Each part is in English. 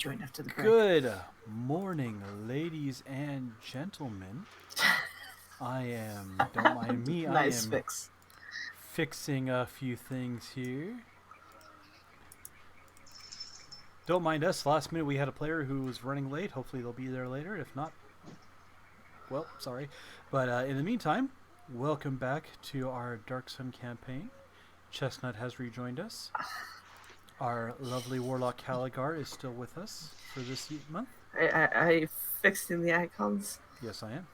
join after the break. Good morning, ladies and gentlemen. I am, don't mind me, Nice I am fix. fixing a few things here. Don't mind us, last minute we had a player who was running late. Hopefully they'll be there later. If not, well, sorry. But in the meantime, welcome back to our Dark Sun campaign. Chestnut has rejoined us. Our lovely Warlock Caligar is still with us for this month. I fixed in the icons. Yes, I am.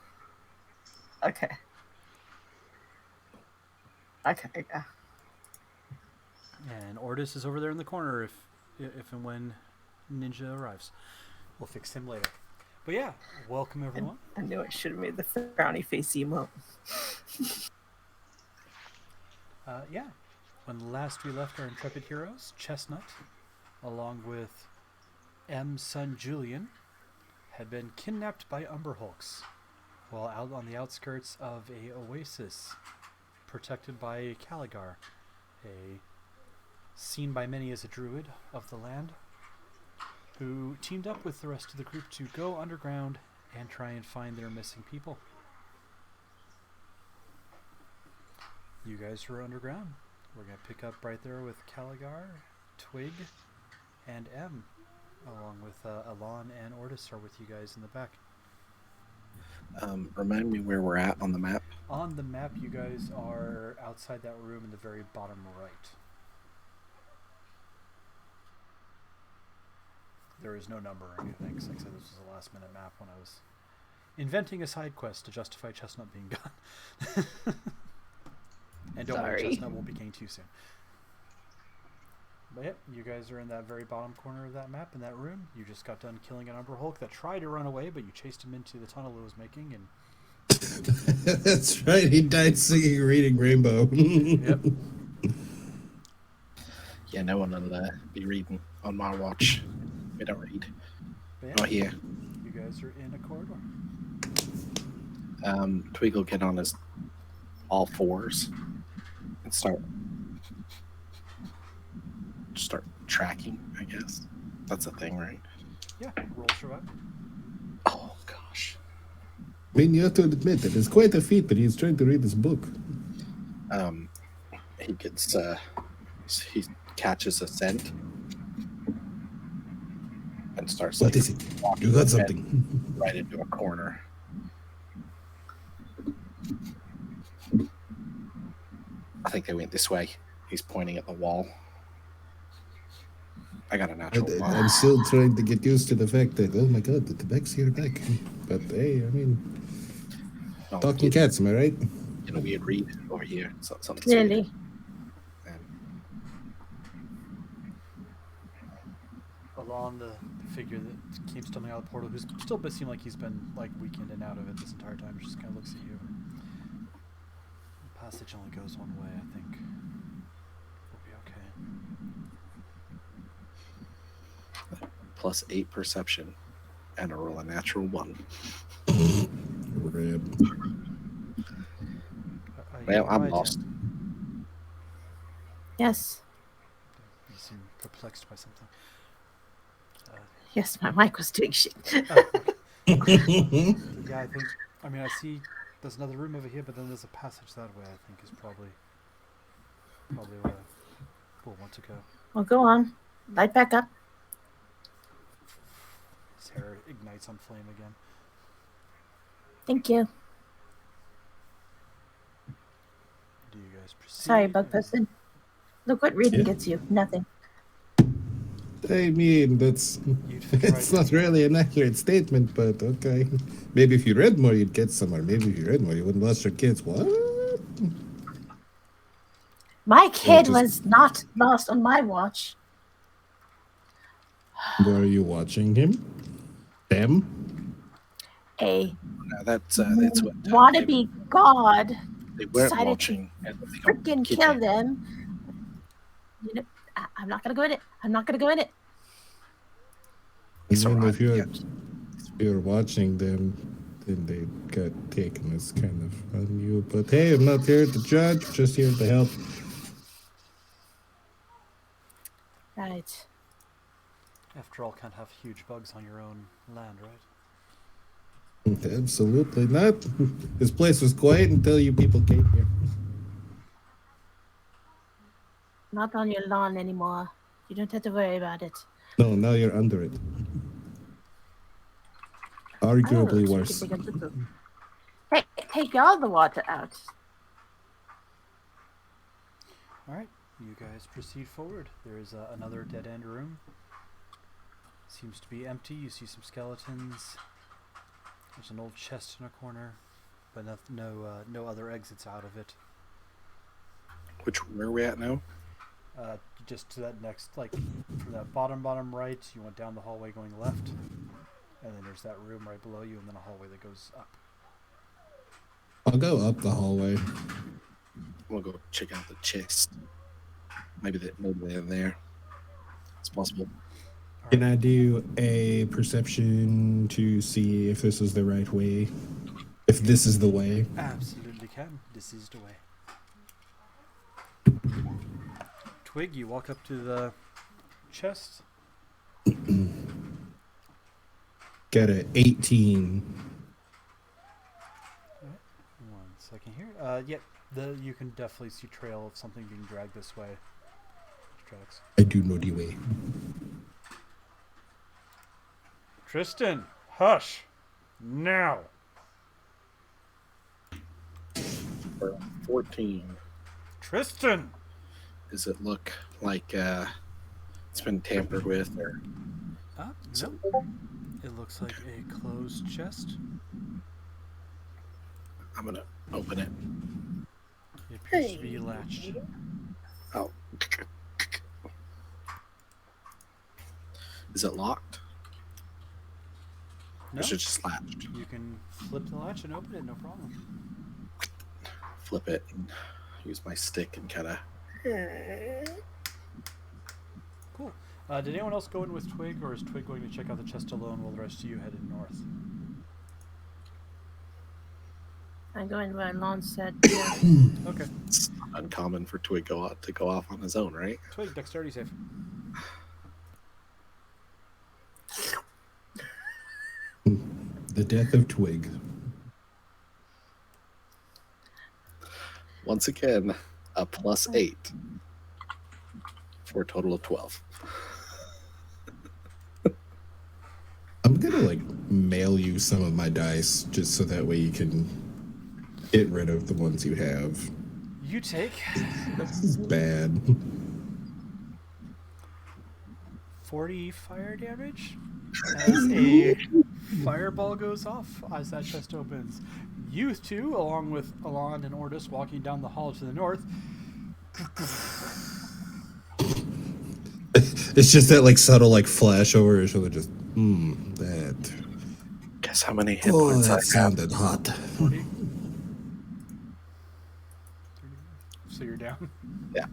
Okay. Yeah. And Ordis is over there in the corner if and when Ninja arrives. We'll fix him later. But yeah, welcome everyone. I knew I should have made the frowny face emote. Yeah, when last we left our intrepid heroes, Chestnut, along with M's son Julian, had been kidnapped by Umberhulks while out on the outskirts of a oasis protected by Caligar, a seen by many as a druid of the land, who teamed up with the rest of the group to go underground and try and find their missing people. You guys are underground. We're going to pick up right there with Caligar, Twig, and M, along with Alon and Ordis are with you guys in the back. Remind me where we're at on the map. On the map, you guys are outside that room in the very bottom right. There is no number or anything, because like I said, this was a last-minute map when I was inventing a side quest to justify Chestnut being gone. And don't worry, Chestnut won't be king too soon. But yep, you guys are in that very bottom corner of that map, in that room. You just got done killing an Umberhulk that tried to run away, but you chased him into the tunnel it was making, and... That's right, he died singing Reading Rainbow. Yep. Yeah, no one will be reading on my watch. We don't read. Yeah, Not here. You guys are in a corridor. Twig will get on his all fours and start tracking, I guess. That's a thing, right? Yeah, roll survive. Oh, gosh. I mean, you have to admit that it's quite a feat that he's trying to read this book. He gets, he catches a scent and starts What is it? You got something. Right into a corner. I think they went this way. He's pointing at the wall. I got a natural one. I'm still trying to get used to the fact that, oh my god, the back's here back. But hey, I mean, talking cats, am I right? You know, weird read over here. Something's Clearly. Along the figure that came stumbling out of the portal, who's still seemed like he's been like weakened and out of it this entire time, just kind of looks at you. The passage only goes one way, I think. We'll be okay. +8 perception and a roll a natural 1. Well, I'm lost. Yes. You seem perplexed by something. Yes, my mic was doing shit. Yeah, I see there's another room over here, but then there's a passage that way, I think is probably where we'll want to go. Well, go on. Light back up. His hair ignites on flame again. Thank you. Do you guys proceed? Sorry, bug person. Look what reading gets you. Nothing. I mean, it's not really an accurate statement, but okay. Maybe if you read more, you'd get somewhere. Maybe if you read more, you wouldn't lost your kids. What? My kid was not lost on my watch. Were you watching him? Them? A That's what wannabe god they weren't decided watching. to freaking kill them. You know, I'm not gonna go in it. I'm not gonna go in it. Even if you're watching them, then they got taken as kind of on you. But hey, I'm not here to judge, just here to help. Right. After all, can't have huge bugs on your own land, right? Absolutely not. This place was quiet until you people came here. Not on your lawn anymore. You don't have to worry about it. No, now you're under it. Oh, Arguably so you worse. can dig a little. Hey, take all the water out. All right, you guys proceed forward. There is another dead-end room. Seems to be empty. You see some skeletons. There's an old chest in a corner, but no other exits out of it. Where are we at now? Just to that next, like, from that bottom right, you went down the hallway going left, and then there's that room right below you, and then a hallway that goes up. I'll go up the hallway. We'll go check out the chest. Maybe they're in there. It's possible. Can I do a perception to see if this is the right way? If this is the way? Absolutely can. This is the way. Twig, you walk up to the chest. Got a 18. One second here. Yep. You can definitely see trail of something being dragged this way. Tracks. I do know the way. Tristan, hush! Now! 14. Tristan! Does it look like it's been tampered with? Or No. It looks like a closed chest. I'm going to open it. It appears to be latched. Oh. Is it locked? No. Or is it just latched? You can flip the latch and open it, no problem. Flip it and use my stick and kind of. Cool. Did anyone else go in with Twig, or is Twig going to check out the chest alone while the rest of you headed north? I'm going where Lon said. Okay. It's not uncommon for Twig to go off on his own, right? Twig, dexterity save. The death of Twig. Once again, a +8 for a total of 12. I'm gonna like mail you some of my dice just so that way you can get rid of the ones you have. You take This is bad. 40 fire damage as a fireball goes off as that chest opens. You two, along with Alon and Ordis, walking down the hall to the north. It's just that like subtle like flash over his shoulder. Just that. Guess how many hit Oh, points I that have? sounded hot. 40. So you're down. Yeah.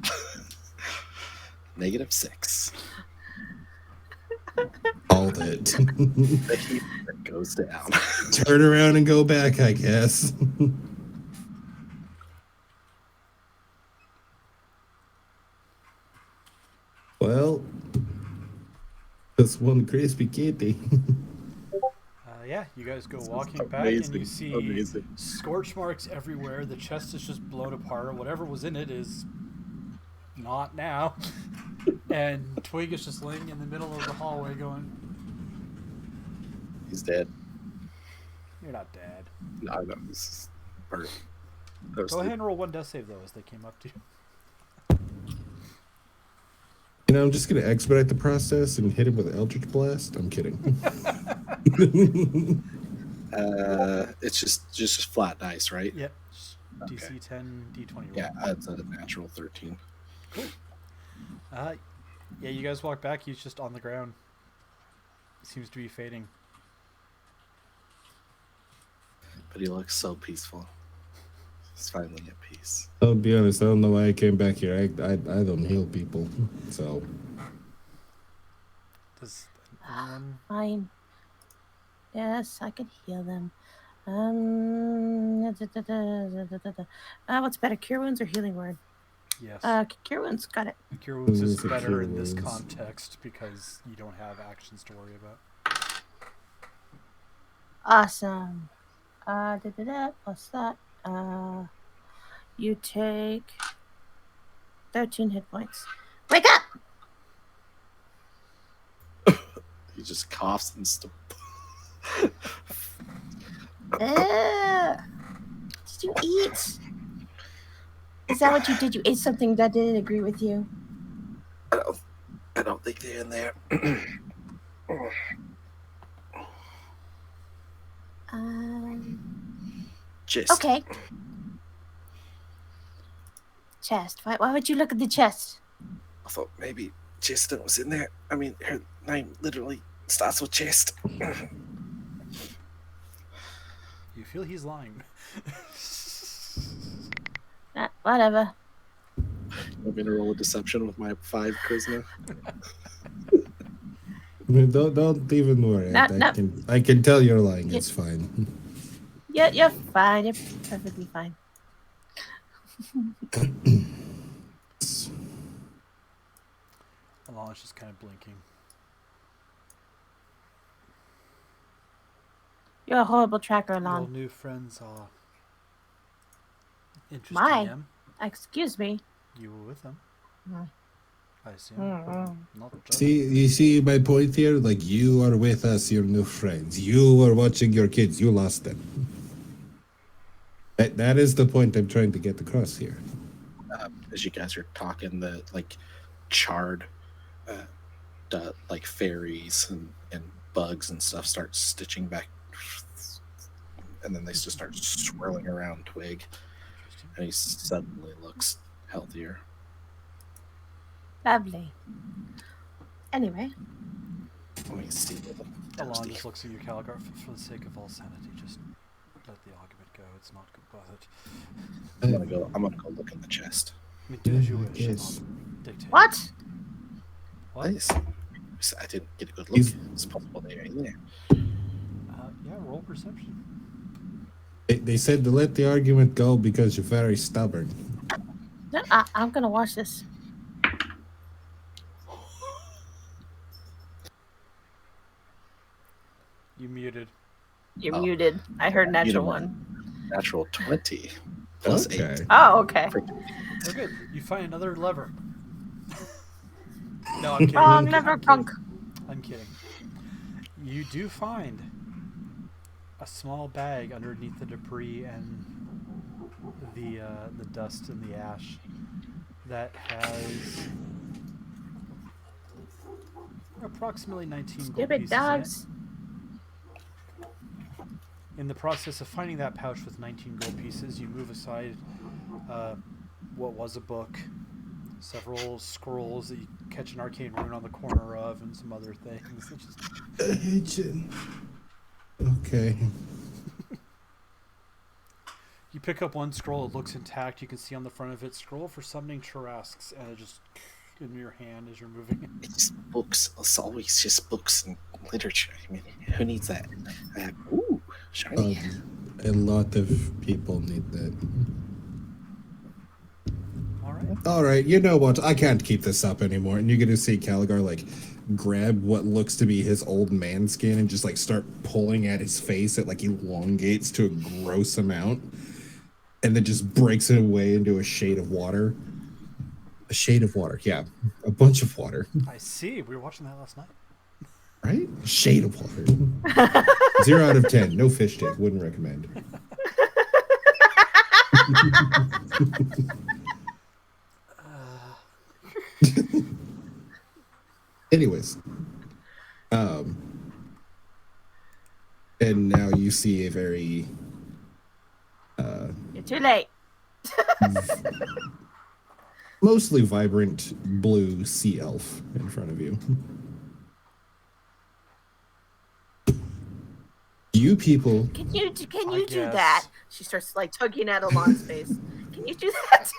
-6. All that. The heat goes down. Turn around and go back, I guess. Well, that's one crispy kitty. Yeah, you guys go This is walking back and you amazing. see Amazing. scorch marks everywhere. The chest is just blown apart. Whatever was in it is not now. And Twig is just laying in the middle of the hallway going, He's dead. "You're not dead." No, no, this is perfect. Go ahead and roll one death save, though, as they came up to you. You know, I'm just gonna expedite the process and hit him with Eldritch Blast. I'm kidding. It's just flat dice, right? Yep. Okay. DC 10, D20 roll. Yeah, that's a natural 13. Cool. Yeah, you guys walk back. He's just on the ground. He seems to be fading. But he looks so peaceful. He's finally at peace. I'll be honest, I don't know why I came back here. I don't heal people, so. Does anyone... Fine. Yes, I can heal them. What's better, cure wounds or healing word? Yes. Cure wounds. Got it. Cure wounds is Cure better in this wounds. context because you don't have actions to worry about. Awesome. Plus that. You take 13 hit points. Wake up! He just coughs and stuff. Did you eat? Is that what you did? You ate something that didn't agree with you? I don't think they're in there. Chest. Okay. Chest. Why would you look at the chest? I thought maybe Chester was in there. I mean, her name literally starts with chest. You feel he's lying. Whatever. I'm going to roll a deception with my 5 charisma. I mean, don't even worry. I can tell you're lying. It's fine. Yeah, you're fine. You're perfectly fine. Alana's just kind of blinking. You're a horrible tracker, Your Alon. new friends are interesting. My. Them. Excuse me. You were with them. Mm. I assume. Not You see my point here? Like, you are with us, your new friends. You are watching your kids. You lost them. That is the point I'm trying to get across here. As you guys are talking, the charred fairies and bugs and stuff start stitching back, and then they just start swirling around Twig, and he suddenly looks healthier. Lovely. Anyway. Let me see. Alana just looks at you, Caligar. For the sake of all sanity, just let the argument go. It's not good about it. I'm gonna go look in the chest. I mean, do as you wish. Yes. Dictate. What? What? I didn't get a good look. It's possible they're in there. Yeah, roll perception. They said to let the argument go because you're very stubborn. No, I'm gonna watch this. You muted. You're muted. I heard natural 1. Natural 20 plus 8. Oh, okay. Oh, good. You find another lever. No, I'm kidding. Wrong lever, punk. I'm kidding. You do find a small bag underneath the debris and the dust and the ash that has approximately 19 gold Stupid pieces dogs. in it. In the process of finding that pouch with 19 gold pieces, you move aside what was a book, several scrolls that you catch an arcane rune on the corner of, and some other things. Okay. You pick up one scroll, it looks intact. You can see on the front of it, scroll for summoning Tarasques, and it just in your hand as you're moving it. It's books. It's always just books and literature. I mean, who needs that? Ooh, shiny. A lot of people need that. All right, you know what? I can't keep this up anymore. And you're gonna see Caligar grab what looks to be his old man skin and just start pulling at his face. It elongates to a gross amount, and then just breaks it away into a shade of water. A shade of water, yeah, a bunch of water. I see. We were watching that last night. Right? A shade of water. 0 out of 10. No fish tank. Wouldn't recommend. Anyways, and now you see a very You're too late. mostly vibrant blue sea elf in front of you. You people. Can you do that? She starts tugging at Alon's face. Can you do that?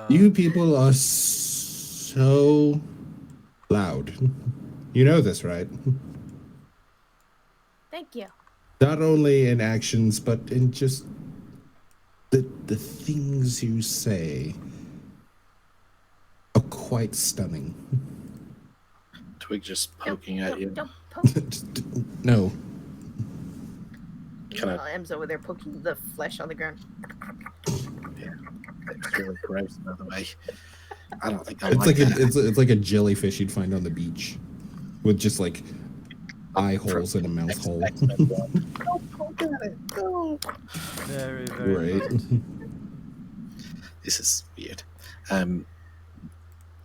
You people are so loud. You know this, right? Thank you. Not only in actions, but in just the things you say. quite stunning. Twig just poking at you. Don't poke. No. Kinda- Meanwhile, Em's over there poking the flesh on the ground. It's really gross, by the way. I don't think I It's like that. it's like a jellyfish you'd find on the beach, with just like eye holes and a mouth hole. Don't poke at it. No. Very, very Right. pleasant. This is weird.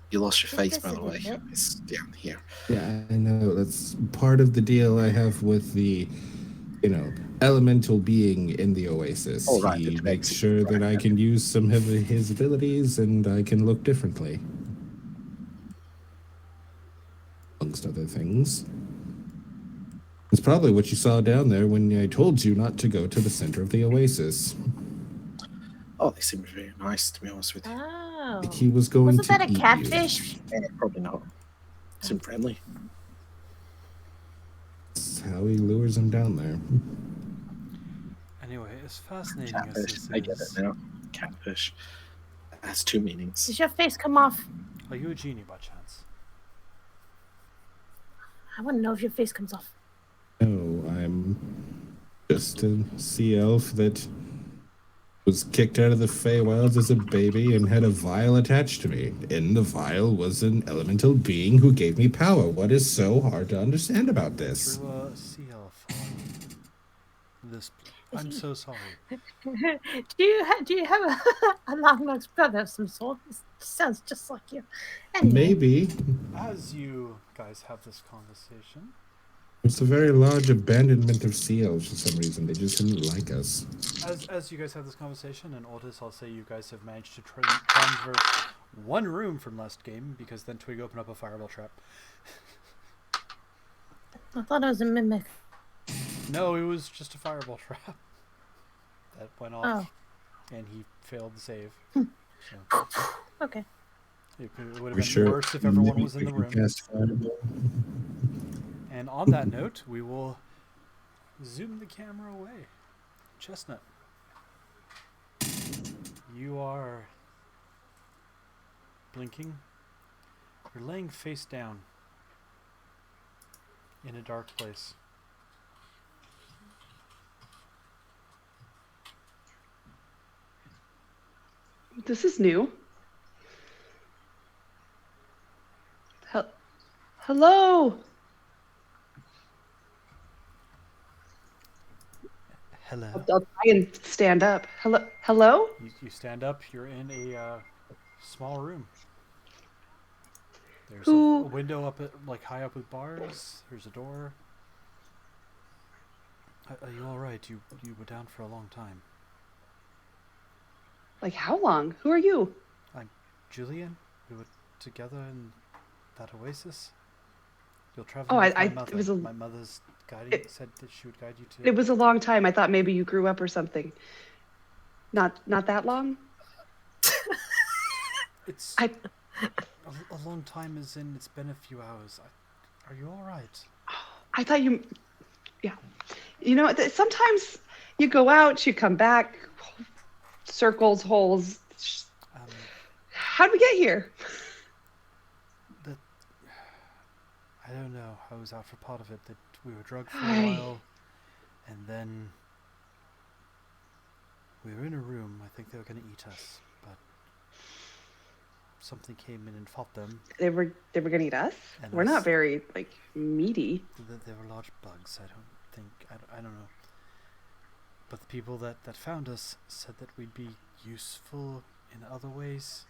You lost your face, This by the way. isn't it. It's down here. Yeah, I know. That's part of the deal I have with the, elemental being in the Oasis. Oh, right, He it makes makes it sure that I right. can use some of his abilities and I can look differently. Amongst other things. It's probably what you saw down there when I told you not to go to the center of the Oasis. Oh, they seem very nice, to be honest with you. Oh. He was going Wasn't to that a eat catfish? Probably not. Seem friendly. That's how he lures him down there. Anyway, as fascinating as Catfish. this I get it is, now. Catfish. It has two meanings. Does your face come off? are you a genie by chance? I want to know if your face comes off. No, I'm just a sea elf that was kicked out of the Feywilds as a baby and had a vial attached to me. In the vial was an elemental being who gave me power. What is so hard to understand about this? Through a sea elf. This. I'm so sorry. do you have a long lost brother of some sort? This sounds just like you. Anyway, Maybe. As you guys have this conversation, It's a very large abandonment of sea elves for some reason. They just didn't like us. as you guys have this conversation, and Otis, I'll say you guys have managed to transfer one room from last game because then Twig opened up a fireball trap. I thought it was a mimic. No, it was just a fireball trap that went off, and he failed to save. So Okay. it would have We been sure worse if everyone was in the we can room. cast fireball. And on that note, we will zoom the camera away. Chestnut, you are blinking. You're laying face down in a dark place. This is new. Hello. Hello. I'll try and stand up. Hello. You stand up. You're in a small room. There's Who- a window up at, like high up with bars. There's a door. Are you all right? You were down for a long time. Like how long? Who are you? I'm Julian. We were together in that oasis. You'll travel Oh, with my it mother. was a- My mother's said that she would guide you to. It was a long time. I thought maybe you grew up or something. Not that long. It's I- a long time as in it's been a few hours. Are you all right? I thought you. Yeah. You know, sometimes you go out, you come back, circles, holes. Um, How'd we get here? I don't know. I was out for part of it. That we were drugged for a Aye. while, and then we were in a room. I think they were going to eat us, but something came in and fought them. They were gonna eat us. And We're us. not very meaty. They were large bugs. I don't think. I don't know. But the people that found us said that we'd be useful in other ways,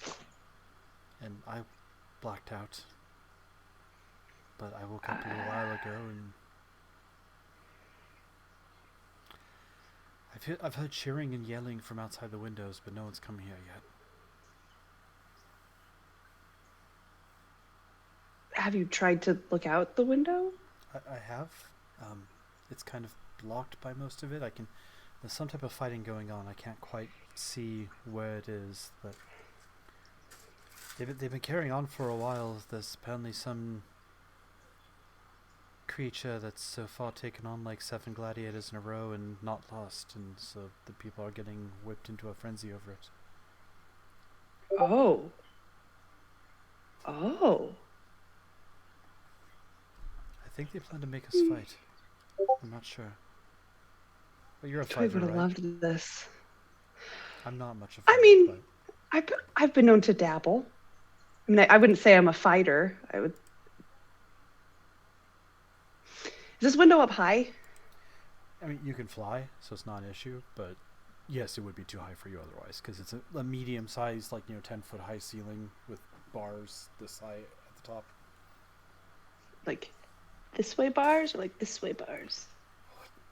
and I blacked out. But I woke up a little while ago, and I've heard cheering and yelling from outside the windows, but no one's come here yet. Have you tried to look out the window? I have. It's kind of blocked by most of it. There's some type of fighting going on. I can't quite see where it is, but they've been carrying on for a while. There's apparently some creature that's so far taken on like 7 gladiators in a row and not lost, and so the people are getting whipped into a frenzy over it. Oh. Oh. I think they plan to make us fight. I'm not sure. But you're a Toy fighter, would have right? loved this. I'm not much of a I fighter, mean, but I've been known to dabble. I mean, I wouldn't say I'm a fighter. I would. Is this window up high? I mean, you can fly, so it's not an issue, but yes, it would be too high for you otherwise, because it's a medium-sized, 10-foot high ceiling with bars this high at the top. Like this way bars or like this way bars?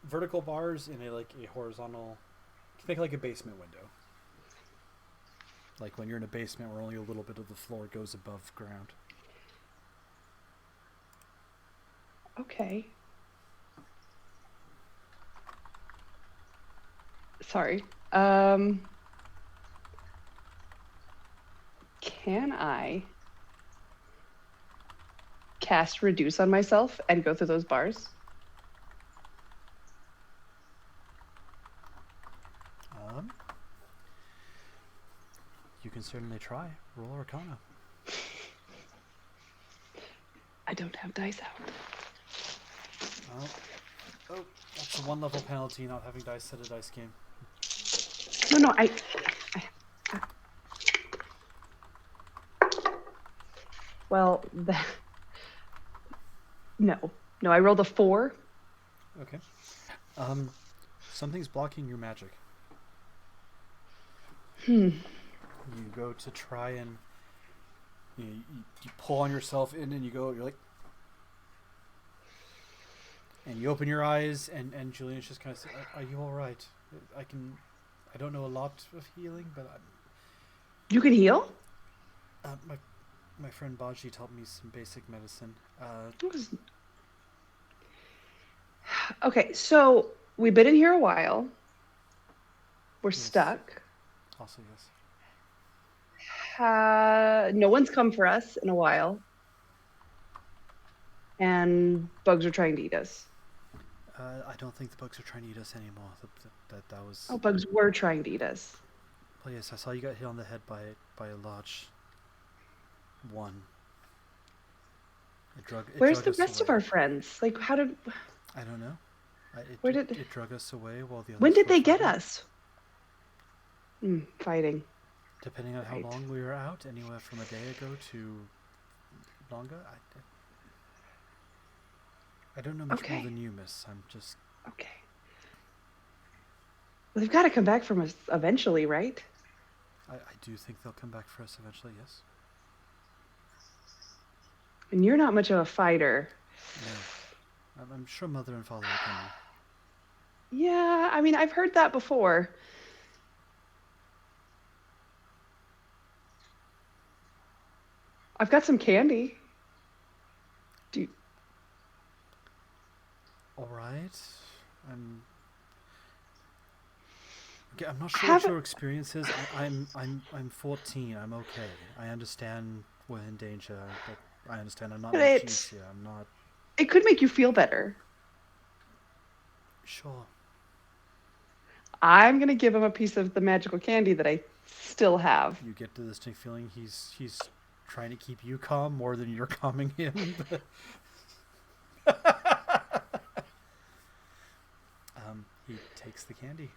Vertical bars in a horizontal. Think like a basement window. Like when you're in a basement where only a little bit of the floor goes above ground. Okay. Sorry. Can I cast reduce on myself and go through those bars? You can certainly try. Roll Arcana. I don't have dice out. Oh, that's a 1 level penalty not having dice set a dice game. No, I well, no, I rolled a 4. Okay. Something's blocking your magic. You go to try and you pull on yourself in, and you're like, and you open your eyes, and Julian's just kind of saying, "Are you all right? I don't know a lot of healing, but You can heal? my friend Baji taught me some basic medicine. Okay, so we've been in here a while. We're Yes. stuck. Also, yes. No one's come for us in a while. And bugs are trying to eat us. I don't think the bugs are trying to eat us anymore. That was. Oh, bugs were trying to eat us. Well, yes, I saw you got hit on the head by a large one. Where's the rest of our friends? Like, how did? I don't know. Where did? It drug us away while the others When did were they get fighting. us? Fighting. Depending on how Right. long we were out, anywhere from a day ago to longer. I don't know much Okay. more than you, miss. I'm just. Okay. Well, they've got to come back from us eventually, right? I do think they'll come back for us eventually, yes. And you're not much of a fighter. No. I'm sure mother and father will come. Yeah, I mean, I've heard that before. I've got some candy. Do you... All right. Okay, I'm not sure what your experience is. I'm 14. I'm okay. I understand we're in danger, but I understand I'm not But in it's- peace here. I'm not It could make you feel better. sure. I'm gonna give him a piece of the magical candy that I still have. You get the distinct feeling he's trying to keep you calm more than you're calming him. He takes the candy.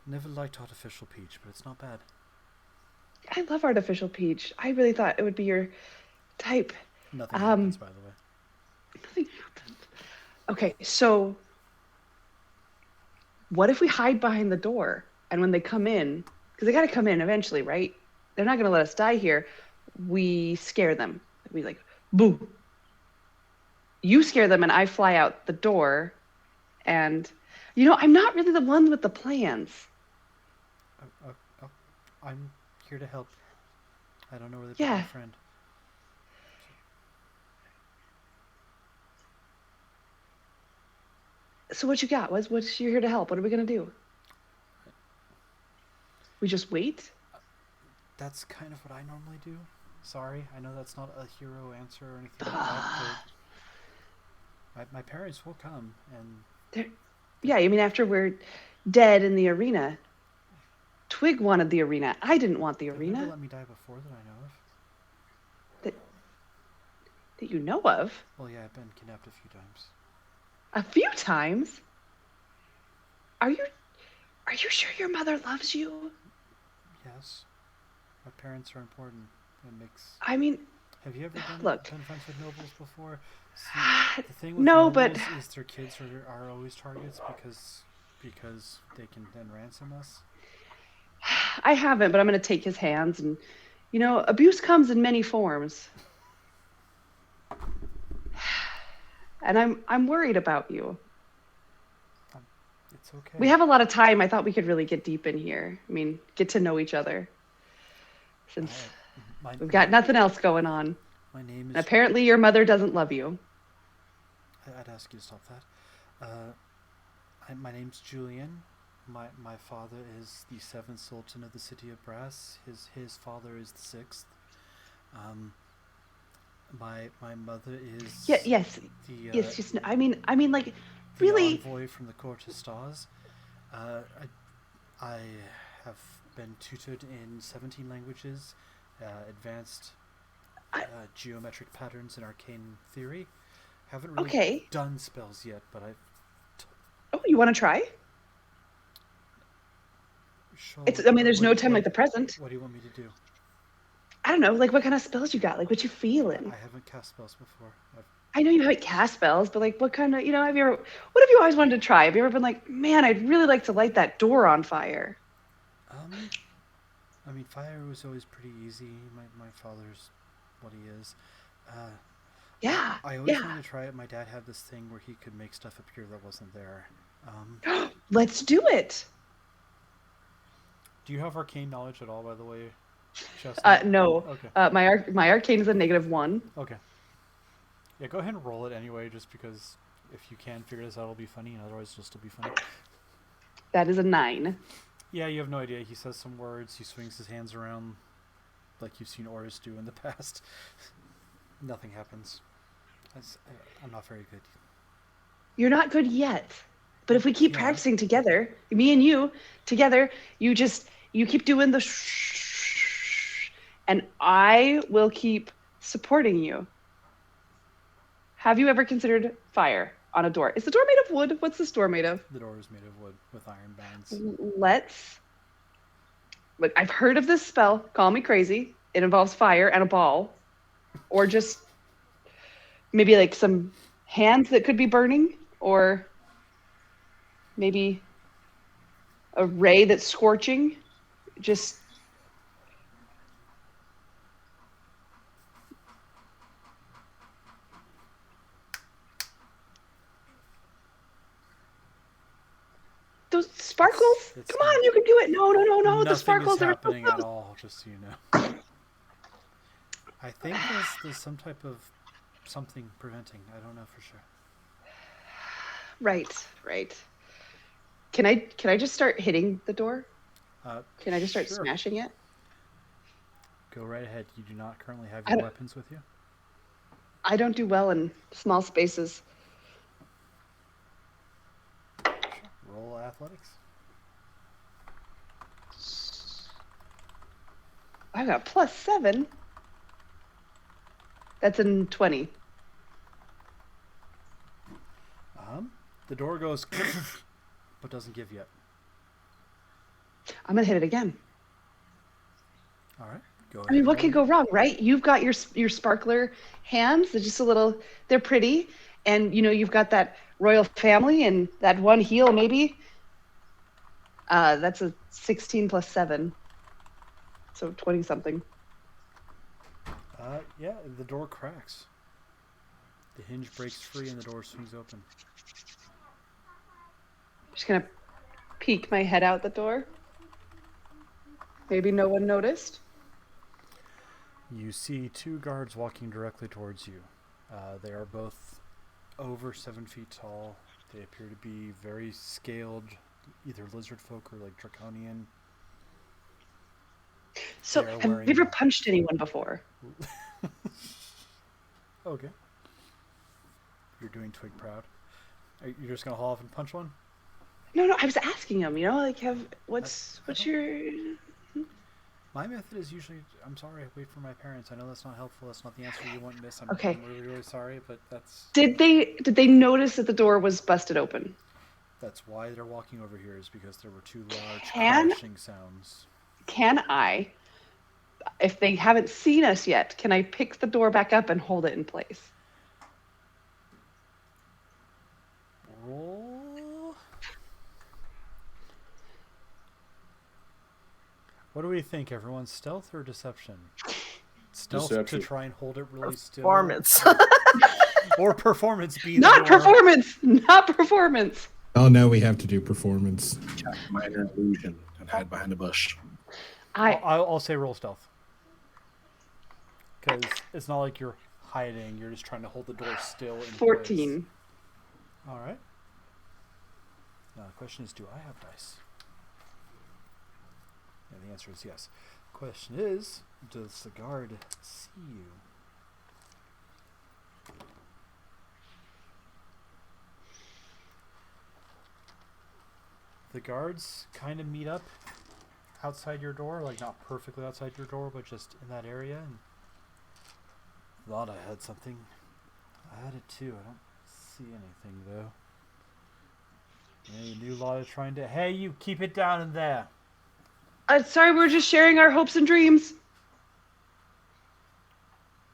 Never liked artificial peach, but it's not bad. I love artificial peach. I really thought it would be your type. Nothing happens, by the way. Nothing happened. Okay, so what if we hide behind the door, and when they come in, because they got to come in eventually, right? They're not going to let us die here. We scare them. We like, boo. You scare them, and I fly out the door. And, I'm not really the one with the plans. I'm here to help. I don't know where they put Yeah. my friend. So what you got? What's you're here to help? What are we going to do? We just wait? That's kind of what I normally do. Sorry, I know that's not a hero answer or anything like that, but my parents will come, and Yeah, you mean after we're dead in the arena? Twig wanted the arena. I didn't want the They've arena. never let me die before that I know of. That you know of. Well, yeah, I've been kidnapped a few times. A few times. Are you sure your mother loves you? Yes. My parents are important. It makes... I mean, Have you ever look. been friends with nobles before? See, the thing with No, nobles but is their kids are always targets because they can then ransom us. I haven't, but I'm going to take his hands and abuse comes in many forms. And I'm worried about you. It's okay. We have a lot of time. I thought we could really get deep in here. I mean, get to know each other. Since we've got nothing else going on. My name is... And apparently your mother doesn't love you. I'd ask you to stop that. My name's Julian. My father is the 7th Sultan of the City of Brass. His father is the 6th. My mother is... Yes. Yes, just... I mean, like, the really... envoy from the Court of Stars. I have been tutored in 17 languages, advanced geometric patterns and arcane theory. Haven't really done spells yet, but I've... Oh, you want to try? Sure. I mean, there's no time like the present. What do you want me to do? I don't know, like what kind of spells you got? Like what you feeling? I haven't cast spells before. I know you haven't cast spells, but like what kind of, what have you always wanted to try? Have you ever been like, man, I'd really like to light that door on fire? I mean, fire was always pretty easy. My father's what he is. Yeah. I always wanted to try it. My dad had this thing where he could make stuff appear that wasn't there. Let's do it. Do you have arcane knowledge at all, by the way? No. Okay. My arcane is a -1. Okay. Yeah, go ahead and roll it anyway, just because if you can figure this out, it'll be funny, and otherwise it'll still be funny. That is a 9. Yeah, you have no idea. He says some words, he swings his hands around like you've seen Oris do in the past. Nothing happens. I'm not very good. You're not good yet. But if we keep practicing together, me and you, together, you keep doing the and I will keep supporting you. Have you ever considered fire on a door? Is the door made of wood? What's this door made of? The door is made of wood with iron bands. Look, I've heard of this spell. Call me crazy. It involves fire and a ball. Or just maybe like some hands that could be burning. Or maybe a ray that's scorching. Just... Those sparkles? Come on, you can do it. No. The sparkles are happening at all, just so you know. I think there's some type of something preventing. I don't know for sure. Right. Can I just start hitting the door? Can I just start sure. smashing it? Go right ahead. You do not currently have your weapons with you? I don't do well in small spaces. Roll athletics. I got +7. That's in 20. The door goes, but doesn't give yet. I'm gonna hit it again. All right, go ahead. I mean, what could go wrong, right? You've got your sparkler hands. They're just a little. They're pretty, and you've got that royal family and that one heel, maybe. That's a 16 + 7, so 20 something. Yeah, the door cracks. The hinge breaks free and the door swings open. Just gonna peek my head out the door. Maybe no one noticed. You see 2 guards walking directly towards you. They are both over 7 feet tall. They appear to be very scaled, either lizard folk or like draconian. So, have you ever punched anyone before? Okay. You're doing Twig proud. You're just gonna haul off and punch one? No, I was asking him. You know, like, what's I don't- your? My method is usually, I'm sorry, I wait for my parents. I know that's not helpful. That's not the answer you want, miss. Okay. I'm really, really sorry, but that's Did they notice that the door was busted open? why they're walking over here, is because there were two large Can- crashing sounds. Can I, if they haven't seen us yet, can I pick the door back up and hold it in place? Roll. What do we think, everyone? Stealth or deception? Stealth Deception. to try and hold it really still. Performance. Or performance be Not the door. performance. Not performance. Oh no, we have to do performance. Cast minor illusion and hide behind a bush. I'll say roll stealth. Because it's not like you're hiding. You're just trying to hold the door still in 14. place. All right. Now the question is, do I have dice? And the answer is yes. The question is, does the guard see you? The guards kind of meet up outside your door, like not perfectly outside your door, but just in that area. And thought I had something. I had it too. I don't see anything though. Yeah, you knew a lot of trying to. Hey, you keep it down in there. Sorry, we're just sharing our hopes and dreams.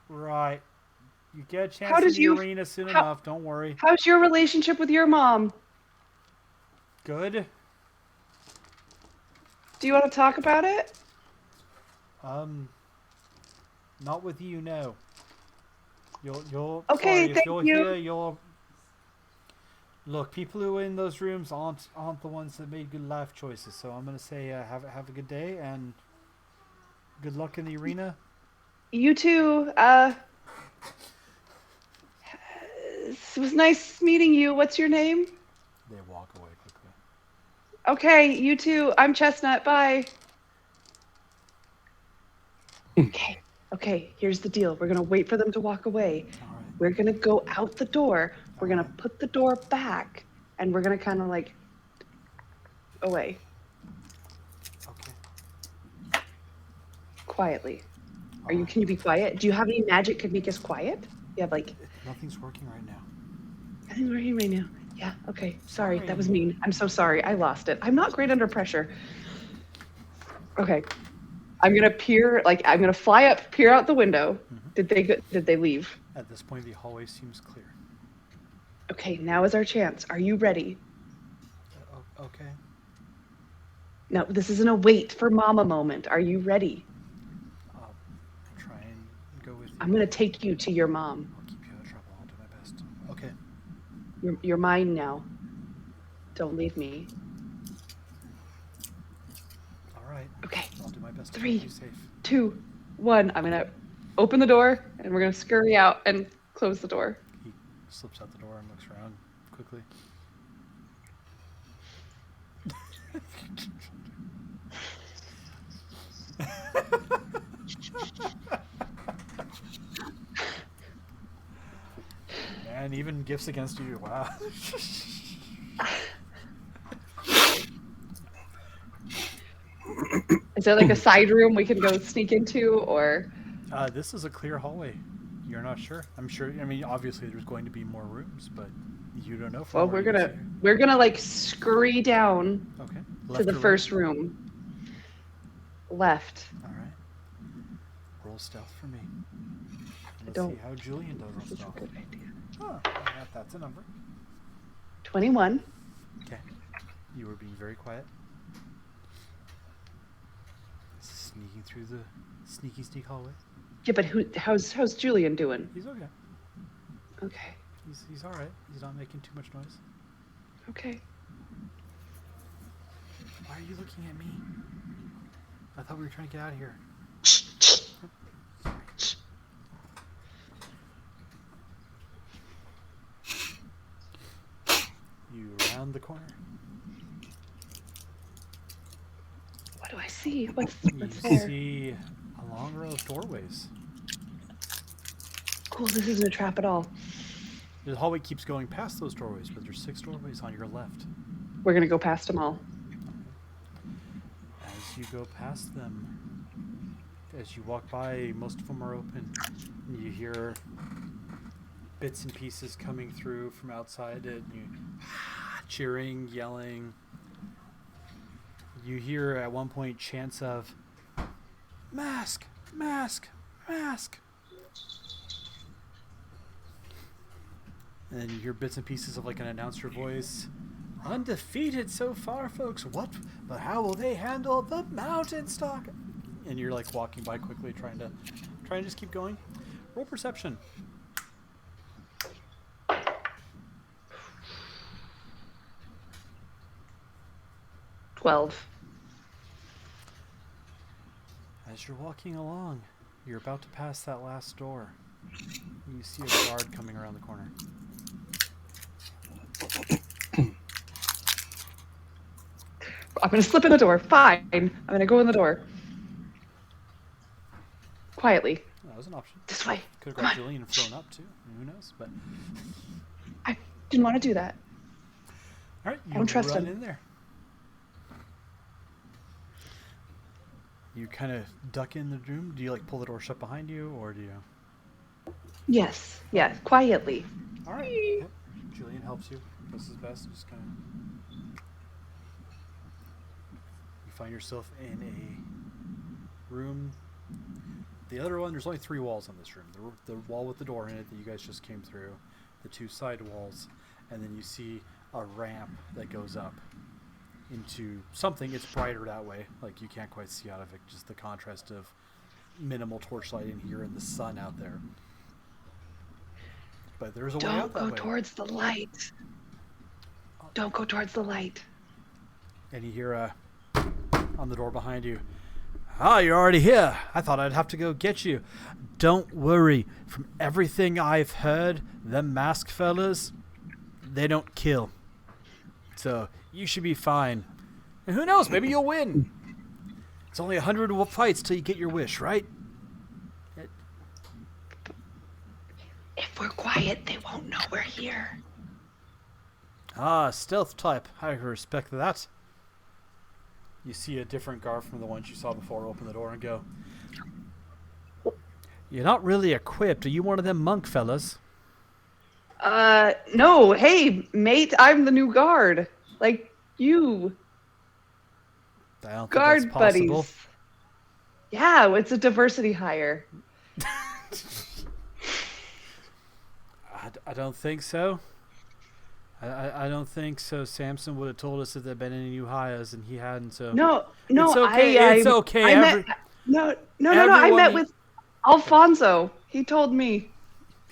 Right. You get a chance How in does the you- arena soon how- enough. Don't worry. How's your relationship with your mom? Good. Do you want to talk about it? Not with you, no. You'll. Okay, sorry, if thank you're you. here, you'll. Look, people who are in those rooms aren't the ones that made good life choices. So I'm gonna say have a good day and good luck in the arena. You too. It was nice meeting you. What's your name? They walk away quickly. Okay, you too. I'm Chestnut. Bye. Okay, here's the deal. We're going to wait for them to walk away. All right. We're going to go out the door. We're going to Alright. put the door back, and we're going to kind of like away Okay. quietly. Alright. Can you be quiet? Do you have any magic could make us quiet? You have like, Nothing's working right now. nothing's working right now. Yeah, okay. Sorry, Sorry. that was mean. I'm so sorry. I lost it. I'm not great under pressure. Okay. I'm gonna fly up, peer out the window. Mhm. Did they leave? At this point, the hallway seems clear. Okay, now is our chance. Are you ready? Okay. No, this isn't a wait for mama moment. Are you ready? I'll try and go with you. I'm gonna take you to your mom. I'll keep you out of trouble. I'll do my best. Okay. You're mine now. Don't leave me. All right. Okay. I'll do my best to 3, keep you safe. 2, 1. I'm gonna open the door and we're gonna scurry out and close the door. He slips out the door and looks around quickly. Man, even gifts against you. Wow. Is there like a side room we can go sneak into, or? This is a clear hallway. You're not sure? I'm sure. I mean, obviously, there's going to be more rooms, but you don't know. Well, we're gonna like scurry down Okay. to Left the or right? first room. Left. All right. Roll stealth for me. Let's don't- see how Julian does on This is a stealth. good idea. Oh, that's a number. 21. Okay. You were being very quiet. Sneaking through the sneak hallway. Yeah, but how's Julian doing? He's okay. Okay. He's all right. He's not making too much noise. Okay. Why are you looking at me? I thought we were trying to get out of here. You round the corner. What do I see? What's You there? see a long row of doorways. Cool. This isn't a trap at all. The hallway keeps going past those doorways, but there's 6 doorways on your left. We're gonna go past them all. As you go past them, as you walk by, most of them are open. You hear bits and pieces coming through from outside it. You cheering, yelling. You hear at one point chants of "Mask, mask, mask," and then you hear bits and pieces of like an announcer voice. "Undefeated so far, folks. What? But how will they handle the mountain stock?" And you're like walking by quickly, trying to just keep going. Roll perception. 12. As you're walking along, you're about to pass that last door. You see a guard coming around the corner. I'm gonna slip in the door. Fine. I'm gonna go in the door. Quietly. That was an option. This way. Could have Come got on. Julian and flown up too. Who knows? But I didn't want to do that. all right, you I don't trust run him. in there. You kind of duck in the room. Do you like pull the door shut behind you, or do you? Yes. Yeah. Quietly. All right. Yep. Julian helps you. Does his best. Just kind of. You find yourself in a room. The other one, there's only 3 walls on this room. The wall with the door in it that you guys just came through, the 2 side walls, and then you see a ramp that goes up into something. It's brighter that way. Like you can't quite see out of it. Just the contrast of minimal torchlight in here and the sun out there. But there's a way out Don't that go way. towards the light. Don't go towards the light. And you hear on the door behind you, "Ah, you're already here. I thought I'd have to go get you." "Don't worry. From everything I've heard, them masked fellas, they don't kill. So you should be fine. And who knows, maybe you'll win. It's only 100 fights till you get your wish, right?" If we're quiet, they won't know we're here. "Ah, stealth type. I respect that." You see a different guard from the ones you saw before open the door and go, "You're not really equipped. Are you one of them monk fellas?" No. Hey, mate, I'm the new guard. Like you. I don't think Guard that's possible. buddies. Yeah, it's a diversity hire. I don't think so. I don't think so. Samson would have told us if there'd been any new hires, and he hadn't. So No. it's okay. It's okay. I met I met with Alfonso. He told me.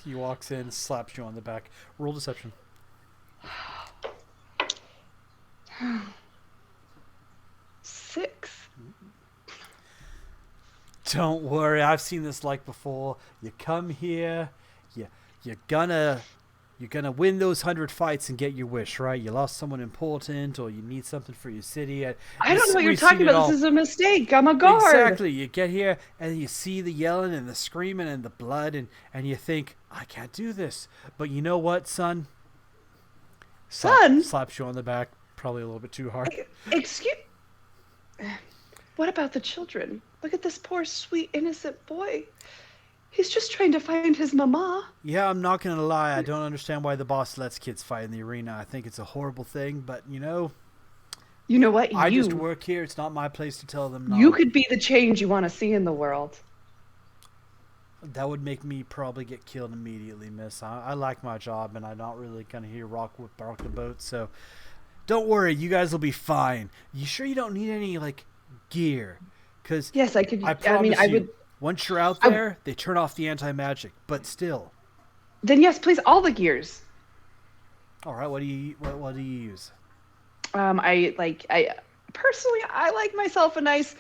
He walks in, slaps you on the back. Roll deception. 6. Don't worry, I've seen this like before. You come here, you're gonna win those 100 fights and get your wish, right? You lost someone important, or you need something for your city. I don't know what you're we've seen talking it about. all. This is a mistake. I'm a guard. Exactly. You get here and you see the yelling and the screaming and the blood, and you think, I can't do this. But you know what, son? Son? Slaps you on the back, probably a little bit too hard. Excuse. What about the children? Look at this poor, sweet, innocent boy. He's just trying to find his mama. Yeah, I'm not going to lie. I don't understand why the boss lets kids fight in the arena. I think it's a horrible thing, but You know what? I just work here. It's not my place to tell them no. You could be the change you want to see in the world. That would make me probably get killed immediately, miss. I like my job, and I'm not really going to hear rock the boat, so don't worry. You guys will be fine. You sure you don't need any, like, gear? Because Yes, I could. I promise I you, would. once you're out there, they turn off the anti-magic, but still. Then yes, please, all the gears. All right, what do you use? I personally, I like myself a nice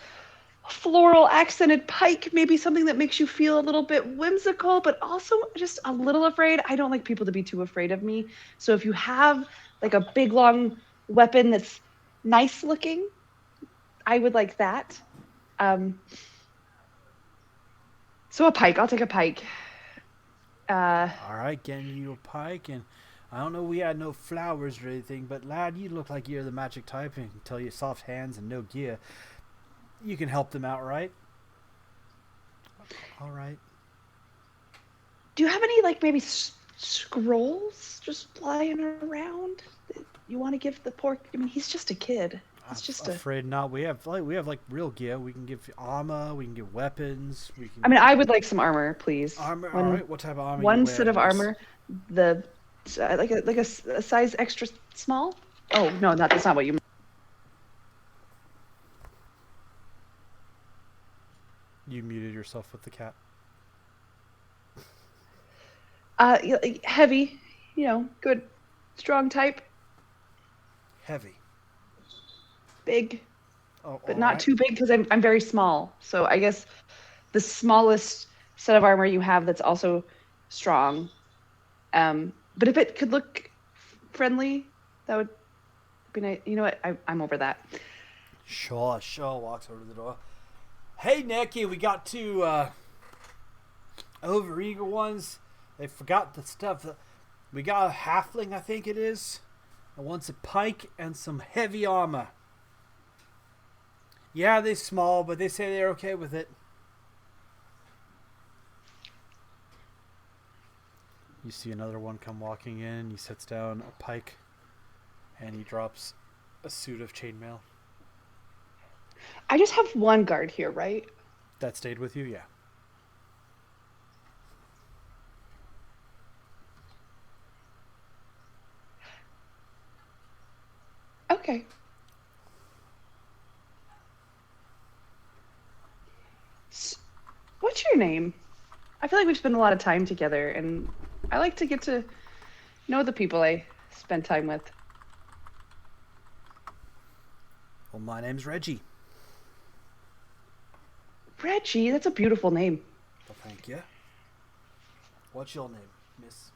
floral accented pike, maybe something that makes you feel a little bit whimsical, but also just a little afraid. I don't like people to be too afraid of me. So if you have like a big long weapon that's nice looking, I would like that. So a pike, I'll take a pike. All right, getting you a pike, and I don't know we had no flowers or anything, but lad, you look like you're the magic type, and can tell you soft hands and no gear. You can help them out, right? All right. Do you have any, like, maybe scrolls just lying around that you want to give the poor? I mean, he's just a kid. It's just afraid not. We have like real gear. We can give armor. We can give weapons. We can. I mean, I would like some armor, please. Armor. All right. What type of armor? One you set of wearing? armor, like a size extra small. Oh no, that's not what you meant. You muted yourself with the cat. Heavy, good, strong type. Heavy. Big, Oh, but all not right. too big because I'm very small. So I guess the smallest set of armor you have that's also strong. But if it could look friendly, that would be nice. You know what? I'm over that. Sure. Walks over to the door. Hey, Nicky, we got two overeager ones. They forgot the stuff. We got a halfling, I think it is. And wants a pike and some heavy armor. Yeah, they're small, but they say they're okay with it. You see another one come walking in. He sets down a pike, and he drops a suit of chainmail. I just have one guard here, right? That stayed with you, yeah. Okay. What's your name? I feel like we've spent a lot of time together, and I like to get to know the people I spend time with. Well, my name's Reggie. Reggie, that's a beautiful name. Well, thank you. What's your name, miss?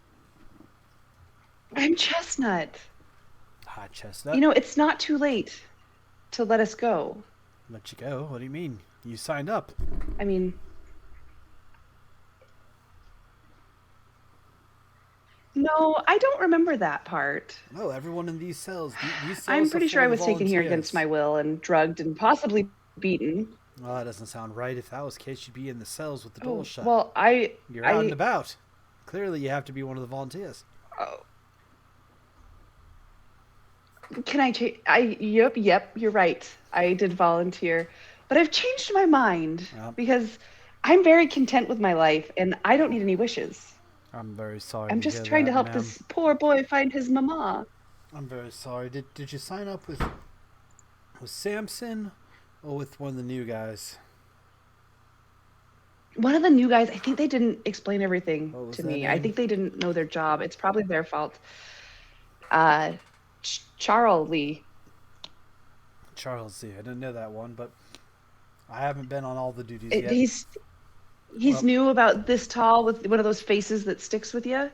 I'm Chestnut. Hi, Chestnut. It's not too late to let us go. Let you go? What do you mean? You signed up. I mean, no, I don't remember that part. No, everyone in these cells. These cells I'm pretty are sure I full of was taken here volunteers. against my will and drugged and possibly beaten. Well, that doesn't sound right. If that was the case, you'd be in the cells with the door shut. Well, You're out and about. Clearly, you have to be one of the volunteers. Oh. Can I change? Yep, you're right. I did volunteer, but I've changed my mind because I'm very content with my life and I don't need any wishes. I'm very sorry. I'm just trying to help this poor boy find his mama. I'm very sorry. Did you sign up with Samson or with one of the new guys? One of the new guys, I think they didn't explain everything What was to that me. I name? think they didn't know their job. It's probably their fault. Charles Lee. Charles Z. I didn't know that one, but I haven't been on all the duties yet. He's Well- new, about this tall, with one of those faces that sticks with you.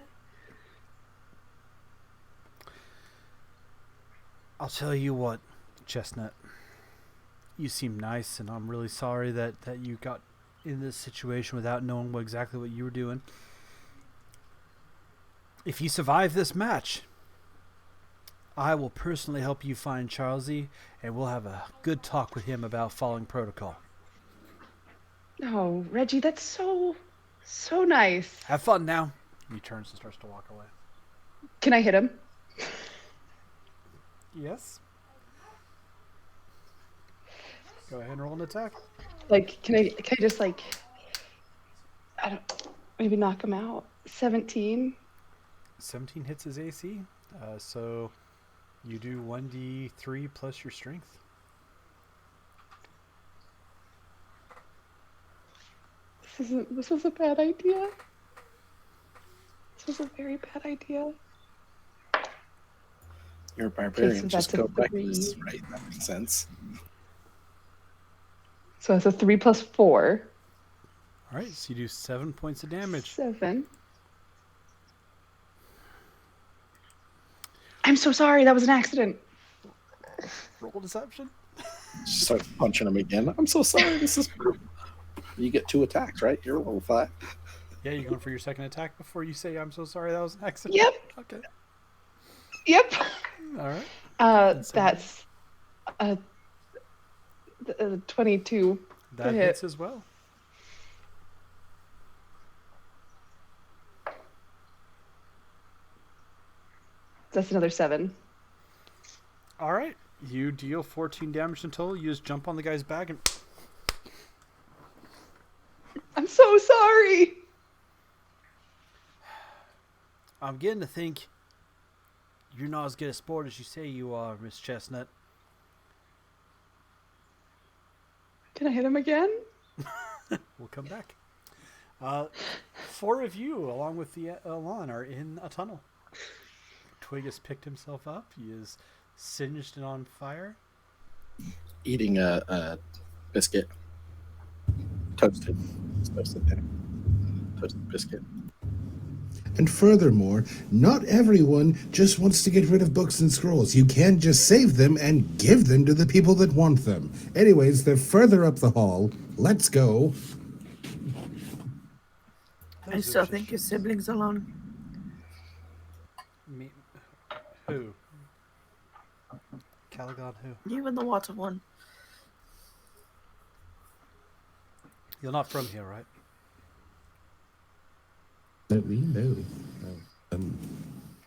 I'll tell you what, Chestnut. You seem nice, and I'm really sorry that you got in this situation without knowing exactly what you were doing. If you survive this match, I will personally help you find Charlesy, and we'll have a good talk with him about following protocol. Oh, Reggie, that's so nice. Have fun now. He turns and starts to walk away. Can I hit him? Yes. Go ahead and roll an attack. Like, can I just like, maybe knock him out? 17. 17 hits his AC. So you do 1d3 plus your strength. This was a bad idea. This was a very bad idea. You're a barbarian. Okay, so Just that's go a reckless, 3. right? That makes sense. So it's a 3 plus 4. All right, so you do 7 points of damage. 7. I'm so sorry. That was an accident. Roll deception. She starts punching him again. I'm so sorry. This is. You get 2 attacks, right? You're level 5. Yeah, you're going for your second attack before you say, I'm so sorry that was an accident. Yep. Okay. Yep. All right. That's uh, 22 to That hit. hits as well. That's another 7. All right. You deal 14 damage in total. You just jump on the guy's back and I'm so sorry. I'm getting to think you're not as good a sport as you say you are, Miss Chestnut. Can I hit him again? We'll come back. 4 of you, along with the Elan, are in a tunnel. Twig has picked himself up. He is singed and on fire. Eating a biscuit. Toasted. It's toasted there. Toasted biscuit. And furthermore, not everyone just wants to get rid of books and scrolls. You can just save them and give them to the people that want them. Anyways, they're further up the hall. Let's go. I still think your siblings alone. Me, who? Caligon who? You and the water one. You're not from here, right? That we know.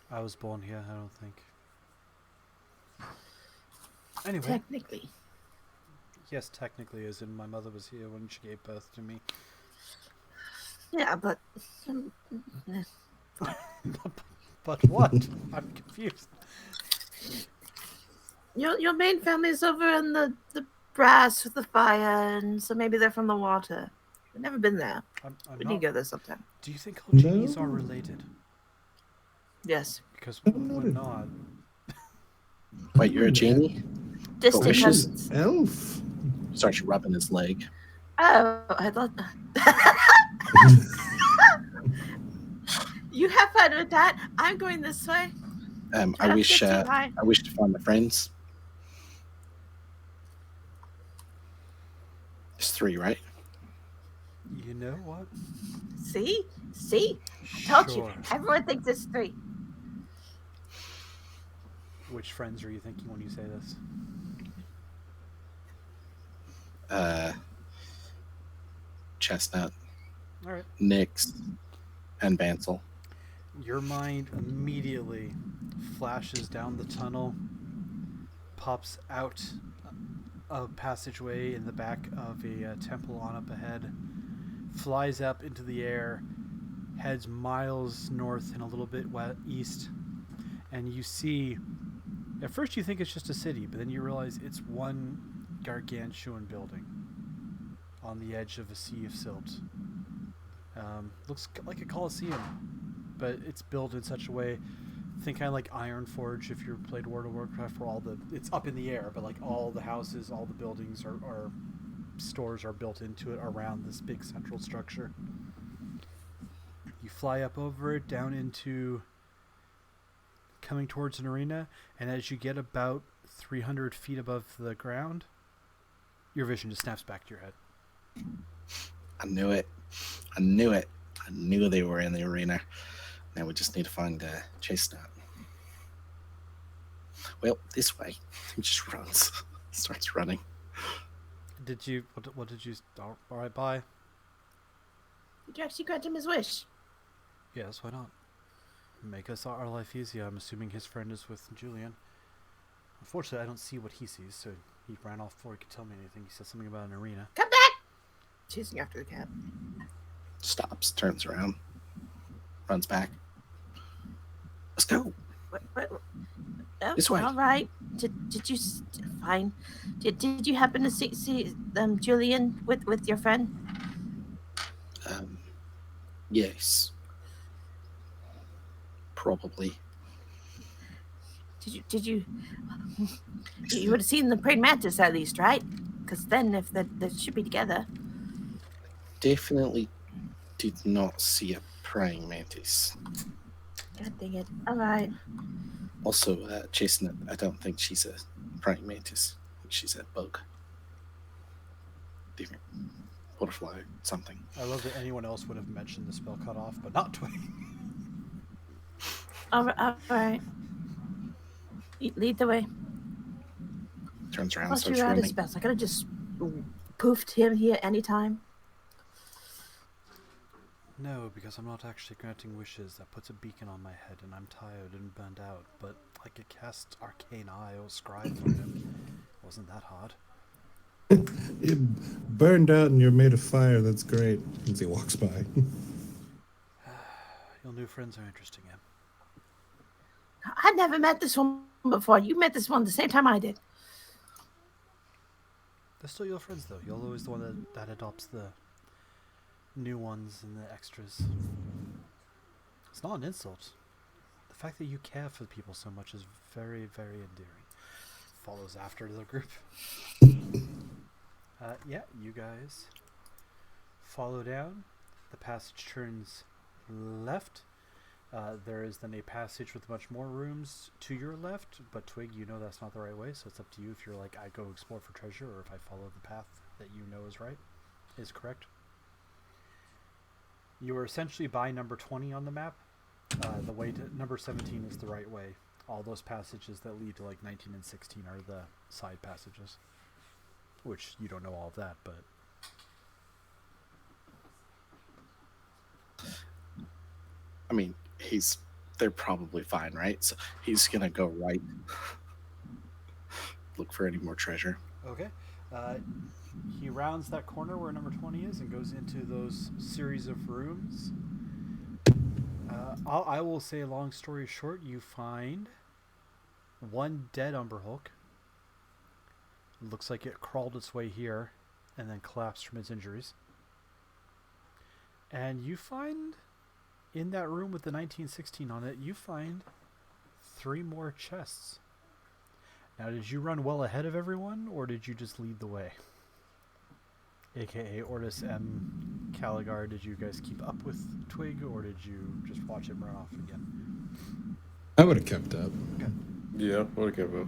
I was born here, I don't think. Anyway. Technically. Yes, technically, as in my mother was here when she gave birth to me. Yeah, but... But what? I'm confused. Your main family's over in the brass with the fire, and so maybe they're from the water. I've never been there. We need to go there sometime. Do you think all genies are related? Yes. Because we're not. Wait, you're a genie? Distant wishes? cousins. Elf. Starts rubbing his leg. Oh, I thought... You have fun with that. I'm going this way. I wish Get too high. I wish to find my friends. It's 3, right? You know what? See? I told you. Sure. Everyone thinks it's 3. Which friends are you thinking when you say this? Chestnut, All right. Nyx, and Bansel. Your mind immediately flashes down the tunnel, pops out a passageway in the back of a temple on up ahead, flies up into the air, heads miles north and a little bit east, and you see, at first you think it's just a city, but then you realize it's one gargantuan building on the edge of a sea of silt. Looks like a coliseum, but it's built in such a way, think kind of like Ironforge if you've played World of Warcraft, where it's up in the air, but like all the houses, all the buildings are stores are built into it around this big central structure. You fly up over it, down into coming towards an arena, and as you get about 300 feet above the ground, your vision just snaps back to your head. I knew it. I knew they were in the arena. Now we just need to find Chestnut. Well, this way. He just runs. Starts running. Did you... What did you... All right, bye. Did you actually grant him his wish? Yes, why not? Make us our life easier. I'm assuming his friend is with Julian. Unfortunately, I don't see what he sees, so he ran off before he could tell me anything. He said something about an arena. Come back! Chasing after the cat. Stops, turns around, runs back. Let's go. What? Oh, This way. All right. Did you... Fine. Did you happen to see Julian with your friend? Yes. Probably. Did you... You would have seen the praying mantis at least, right? Because then if they should be together. Definitely did not see a praying mantis. God dang it. All right. Also, Chestnut, I don't think she's a praying mantis. I think she's a bug. Different. Butterfly, something. I love that anyone else would have mentioned the spell cut off, but not Twig. All right. Lead the way. Turns around, Plus, starts you're at his running. best. I could have just poofed him here anytime. No, because I'm not actually granting wishes. That puts a beacon on my head, and I'm tired and burned out. But I could cast Arcane Eye or Scribe on him. Wasn't that hard? You burned out and you're made of fire. That's great. As he walks by. Your new friends are interesting, Em. I never met this one before. You met this one the same time I did. They're still your friends, though. You're always the one that adopts the new ones and the extras. It's not an insult. The fact that you care for people so much is very, very endearing. Follows after the group. Yeah, you guys follow down. The passage turns left. There is then a passage with much more rooms to your left, but Twig, you know that's not the right way, so it's up to you if you're like, I go explore for treasure, or if I follow the path that you know is correct. You are essentially by number 20 on the map. The way to number 17 is the right way. All those passages that lead to like 19 and 16 are the side passages. Which you don't know all of that, but... I mean, they're probably fine, right? So he's gonna go right. Look for any more treasure. Okay. He rounds that corner where number 20 is and goes into those series of rooms. I will say, long story short, you find one dead Umberhulk. Looks like it crawled its way here and then collapsed from its injuries. And you find, in that room with the 1916 on it, you find 3 more chests. Now, did you run well ahead of everyone, or did you just lead the way? AKA Ortis M. Caligar, did you guys keep up with Twig, or did you just watch him run off again? I would have kept up. Okay. Yeah, what a give up.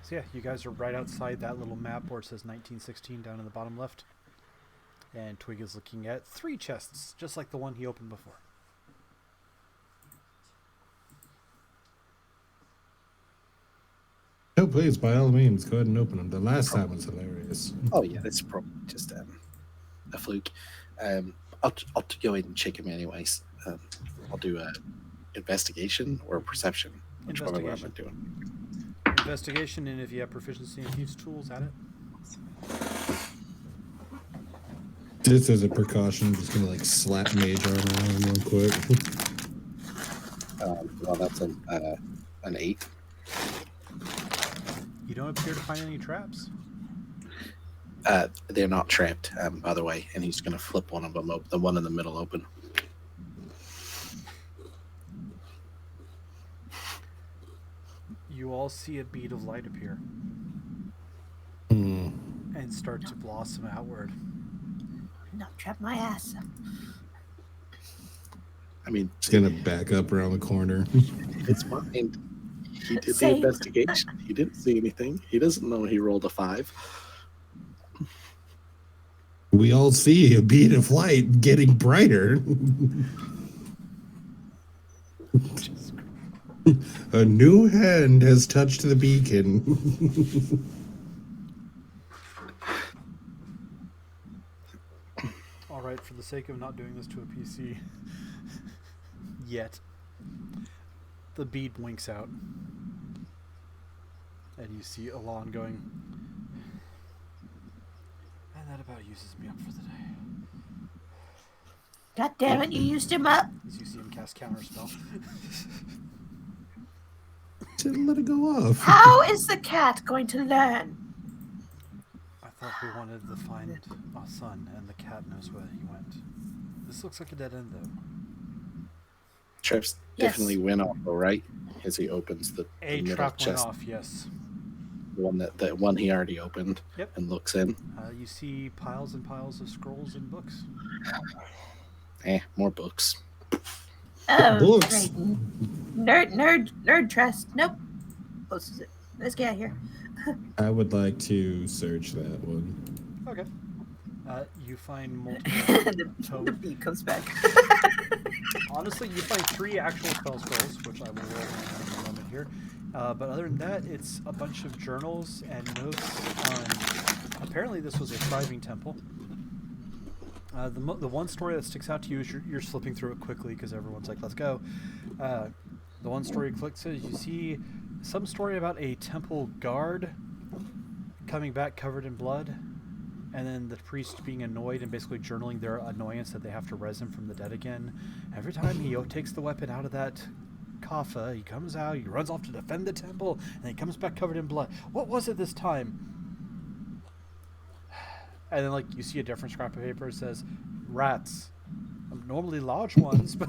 So yeah, you guys are right outside that little map where it says 1916 down in the bottom left. And Twig is looking at 3 chests, just like the one he opened before. Oh, please, by all means, go ahead and open them. The last time was hilarious. Oh yeah, that's probably just a fluke. I'll go ahead and check him anyways. I'll do a investigation or a perception. Which one am I doing? Investigation, and if you have proficiency in thieves' tools, add it. Just as a precaution, I'm just gonna like slap mage armor on him real quick. Well, that's an 8. You don't appear to find any traps. They're not trapped, by the way, and he's going to flip one of them open, the one in the middle open. You all see a bead of light appear Hmm. and start to blossom outward. Not trap my ass. I mean, Just gonna back up around the corner. it's fine. He did the Same. investigation. He didn't see anything. He doesn't know he rolled a 5. We all see a bead of light getting brighter. A new hand has touched the beacon. Alright, for the sake of not doing this to a PC yet, the bead winks out. And you see Alon going, and that about uses me up for the day. God damn it, you used him up. As you see him cast Counterspell. Just let it go off. How is the cat going to learn? I thought we wanted to find our son, and the cat knows where he went. This looks like a dead end, though. Traps Yes. definitely went off, though, right? As he opens the A middle trap went chest, off, yes. the one he already opened, Yep. and looks in. You see piles and piles of scrolls and books. More books. Oh, Books. great. Nerd trust. Nope. Closes it. Let's get out of here. I would like to search that one. Okay. You find multiple the beat comes back. Honestly, you find 3 actual spell scrolls, which I will roll in a moment here. But other than that, it's a bunch of journals and notes on... Apparently this was a thriving temple. The one story that sticks out to you is you're slipping through it quickly because everyone's like, let's go. The one story clicks is you see some story about a temple guard coming back covered in blood, and then the priest being annoyed and basically journaling their annoyance that they have to res him from the dead again. Every time he takes the weapon out of that Kaffa, he comes out, he runs off to defend the temple, and he comes back covered in blood. What was it this time? And then, like, you see a different scrap of paper that says, rats. Normally large ones, but...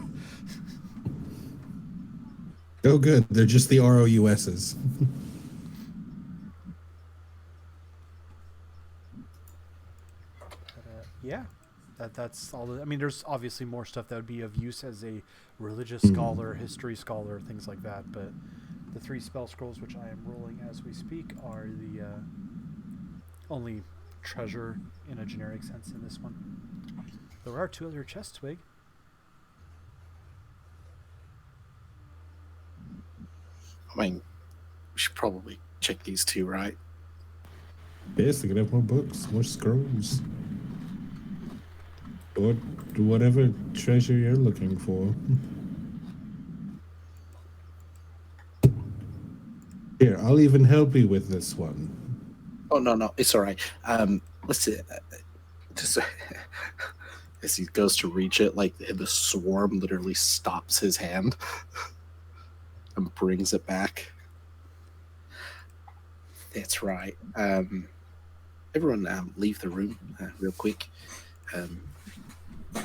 Oh, good. They're just the ROUSs. Yeah. That's all. I mean, there's obviously more stuff that would be of use as a religious scholar, history scholar, things like that. But the 3 spell scrolls, which I am rolling as we speak, are the only treasure in a generic sense in this one. There are 2 other chests, Twig. I mean, we should probably check these 2, right? Yes, they could have more books, more scrolls. Or whatever treasure you're looking for. Here, I'll even help you with this one. Oh, no, it's all right. Let's see. Just as he goes to reach it, like the swarm literally stops his hand and brings it back. That's right. Everyone, leave the room real quick.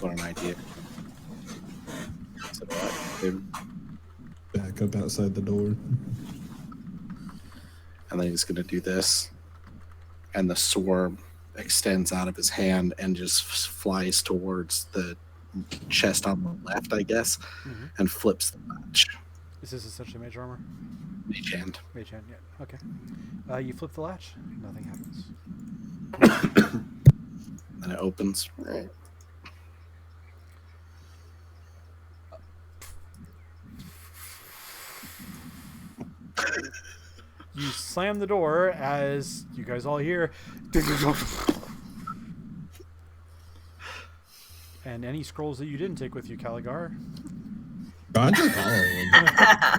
Got an idea. Is that all right? Back up outside the door. And then he's going to do this. And the swarm extends out of his hand and just flies towards the chest on the left, I guess, and flips the latch. Is this essentially mage armor? Mage hand. Mage hand, yeah. Okay. You flip the latch. Nothing happens. And it opens. You slam the door as you guys all hear. And any scrolls that you didn't take with you, Caligar? I took all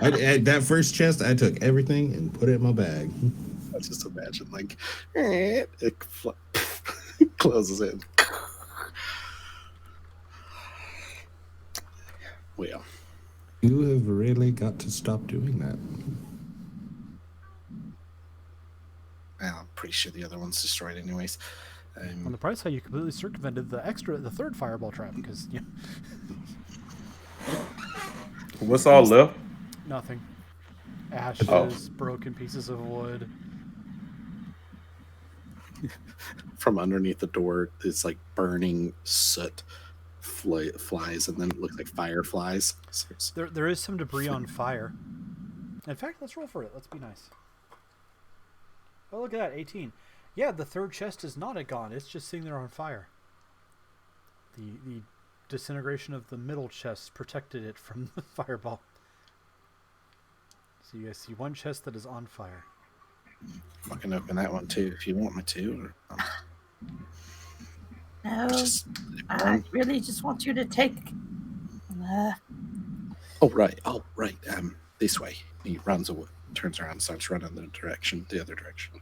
of them. At that first chest, I took everything and put it in my bag. I just imagine, like, it closes in. Well, You have really got to stop doing that. I'm pretty sure the other one's destroyed anyways. On the price side, you completely circumvented the third fireball trap because What's all left? nothing. Ashes, broken pieces of wood. From underneath the door, it's like burning soot flies, and then it looks like fireflies. So There is some debris on fire. In fact, let's roll for it. Let's be nice. Oh, look at that, 18. Yeah, the third chest is not gone. It's just sitting there on fire. The disintegration of the middle chest protected it from the fireball. So you guys see one chest that is on fire. I can open that one too if you want me to. No, I really just want you to take. Oh right. This way. He runs away, turns around, starts running the other direction.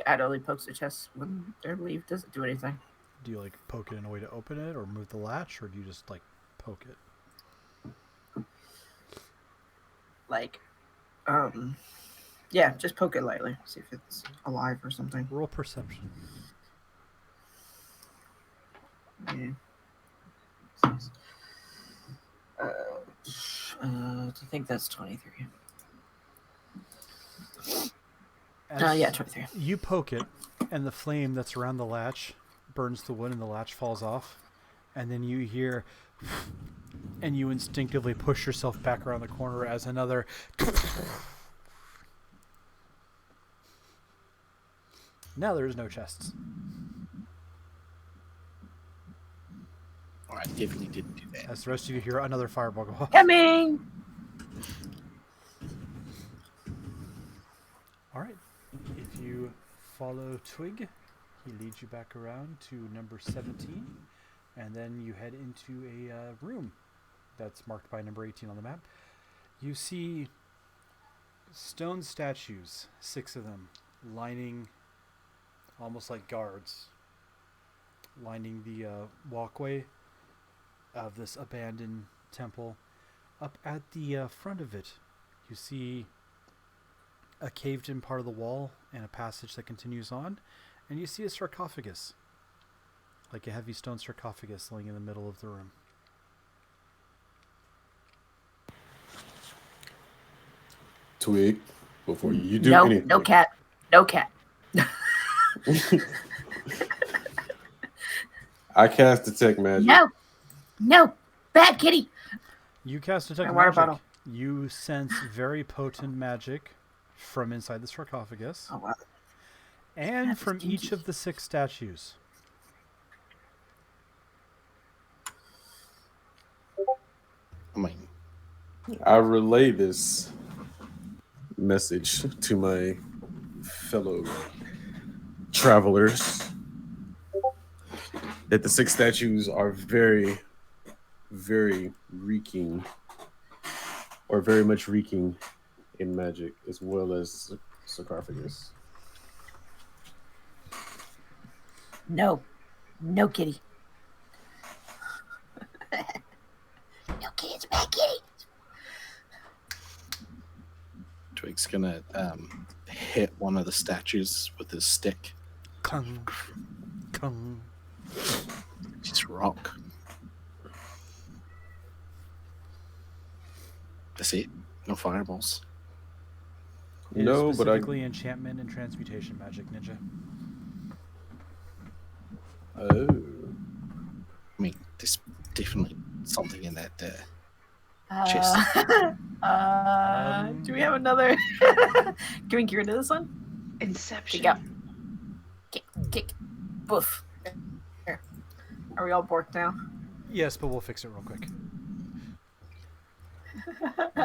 I'd only pokes the chest when they leave. Doesn't do anything. Do you like poke it in a way to open it, or move the latch, or do you just like poke it? Like, yeah, just poke it lightly. See if it's alive or something. Roll perception. Yeah. I think that's 23. Yeah, 23. You poke it, and the flame that's around the latch burns the wood, and the latch falls off. And then you hear, and you instinctively push yourself back around the corner as another. Now there is no chests. Oh, I definitely didn't do that. As the rest of you hear another fireball go off. Coming! If you follow Twig, he leads you back around to number 17, and then you head into a room that's marked by number 18 on the map. You see stone statues, 6 of them, lining, almost like guards, lining the walkway of this abandoned temple. Up at the front of it, you see a caved-in part of the wall and a passage that continues on, and you see a sarcophagus, like a heavy stone sarcophagus laying in the middle of the room. Twig, before you do No, anything. no cat. No cat. I cast detect magic. No. No. Bad kitty. You cast detect My water magic. bottle. You sense very potent magic from inside the sarcophagus, Oh, wow. and That from is each kinky. of the 6 statues. I mean, I relay this message to my fellow travelers that the 6 statues are very, very reeking, or very much reeking in magic, as well as sarcophagus. No. No kitty. No kitty. It's bad kitty. Twig's gonna hit one of the statues with his stick. Kung, kung. Just rock. That's it. No fireballs. It No, is but I specifically enchantment and transmutation magic, ninja. I mean, there's definitely something in that chest. Do we have another? Can we get rid of this one? Inception. Kick out. Kick. Boof. There. Are we all borked now? Yes, but we'll fix it real quick.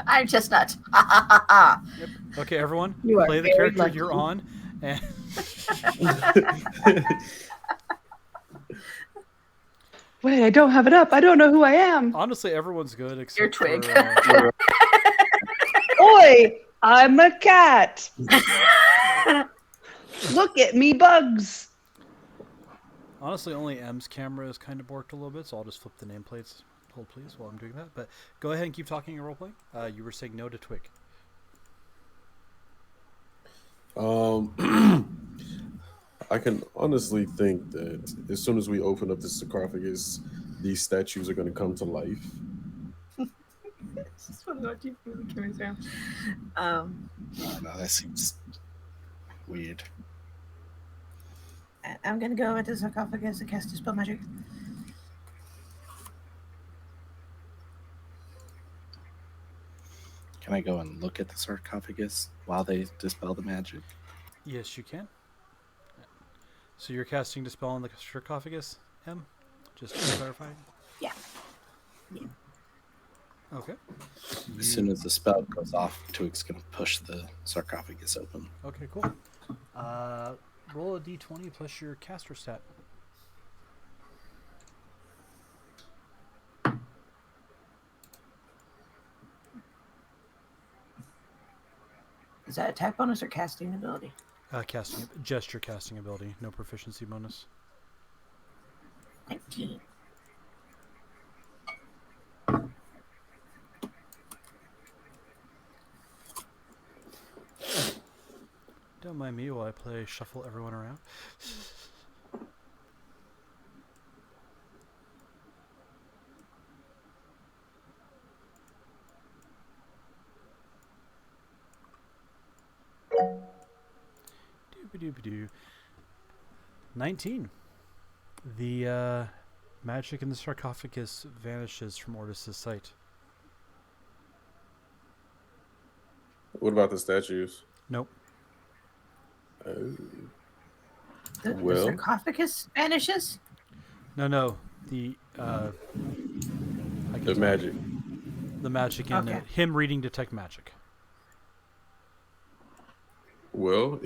I'm Chestnut. Ha ha ha ha. Yep. Okay, everyone, You are play the very character lucky. you're on. And Wait, I don't have it up. I don't know who I am. honestly, everyone's good except You're Twig. for, Oi, I'm a cat. Look at me, bugs. honestly, only M's camera is kind of borked a little bit, so I'll just flip the nameplates. Hold, please, while I'm doing that. But go ahead and keep talking your roleplay. You were saying no to Twig. I can honestly think that as soon as we open up the sarcophagus, these statues are going to come to life. It's just funny what you feel the cameras around. Oh, no, that seems weird. I'm gonna go into the sarcophagus and cast dispel magic. Can I go and look at the sarcophagus while they dispel the magic? Yes, you can. So you're casting Dispel on the sarcophagus, M? Just to clarify? Yeah. Yeah. Okay. As soon as the spell goes off, Twig's gonna push the sarcophagus open. Okay, cool. Roll a d20 plus your caster stat. Is that attack bonus or casting ability? Casting, just your casting ability, no proficiency bonus. 19. Don't mind me while I play shuffle everyone around. Doobie-doobie-doo. 19. The magic in the sarcophagus vanishes from Ortis's sight. What about the statues? Nope. The Well. sarcophagus vanishes? No. The I can The tell. magic. The magic in Okay. him reading detect magic. Well,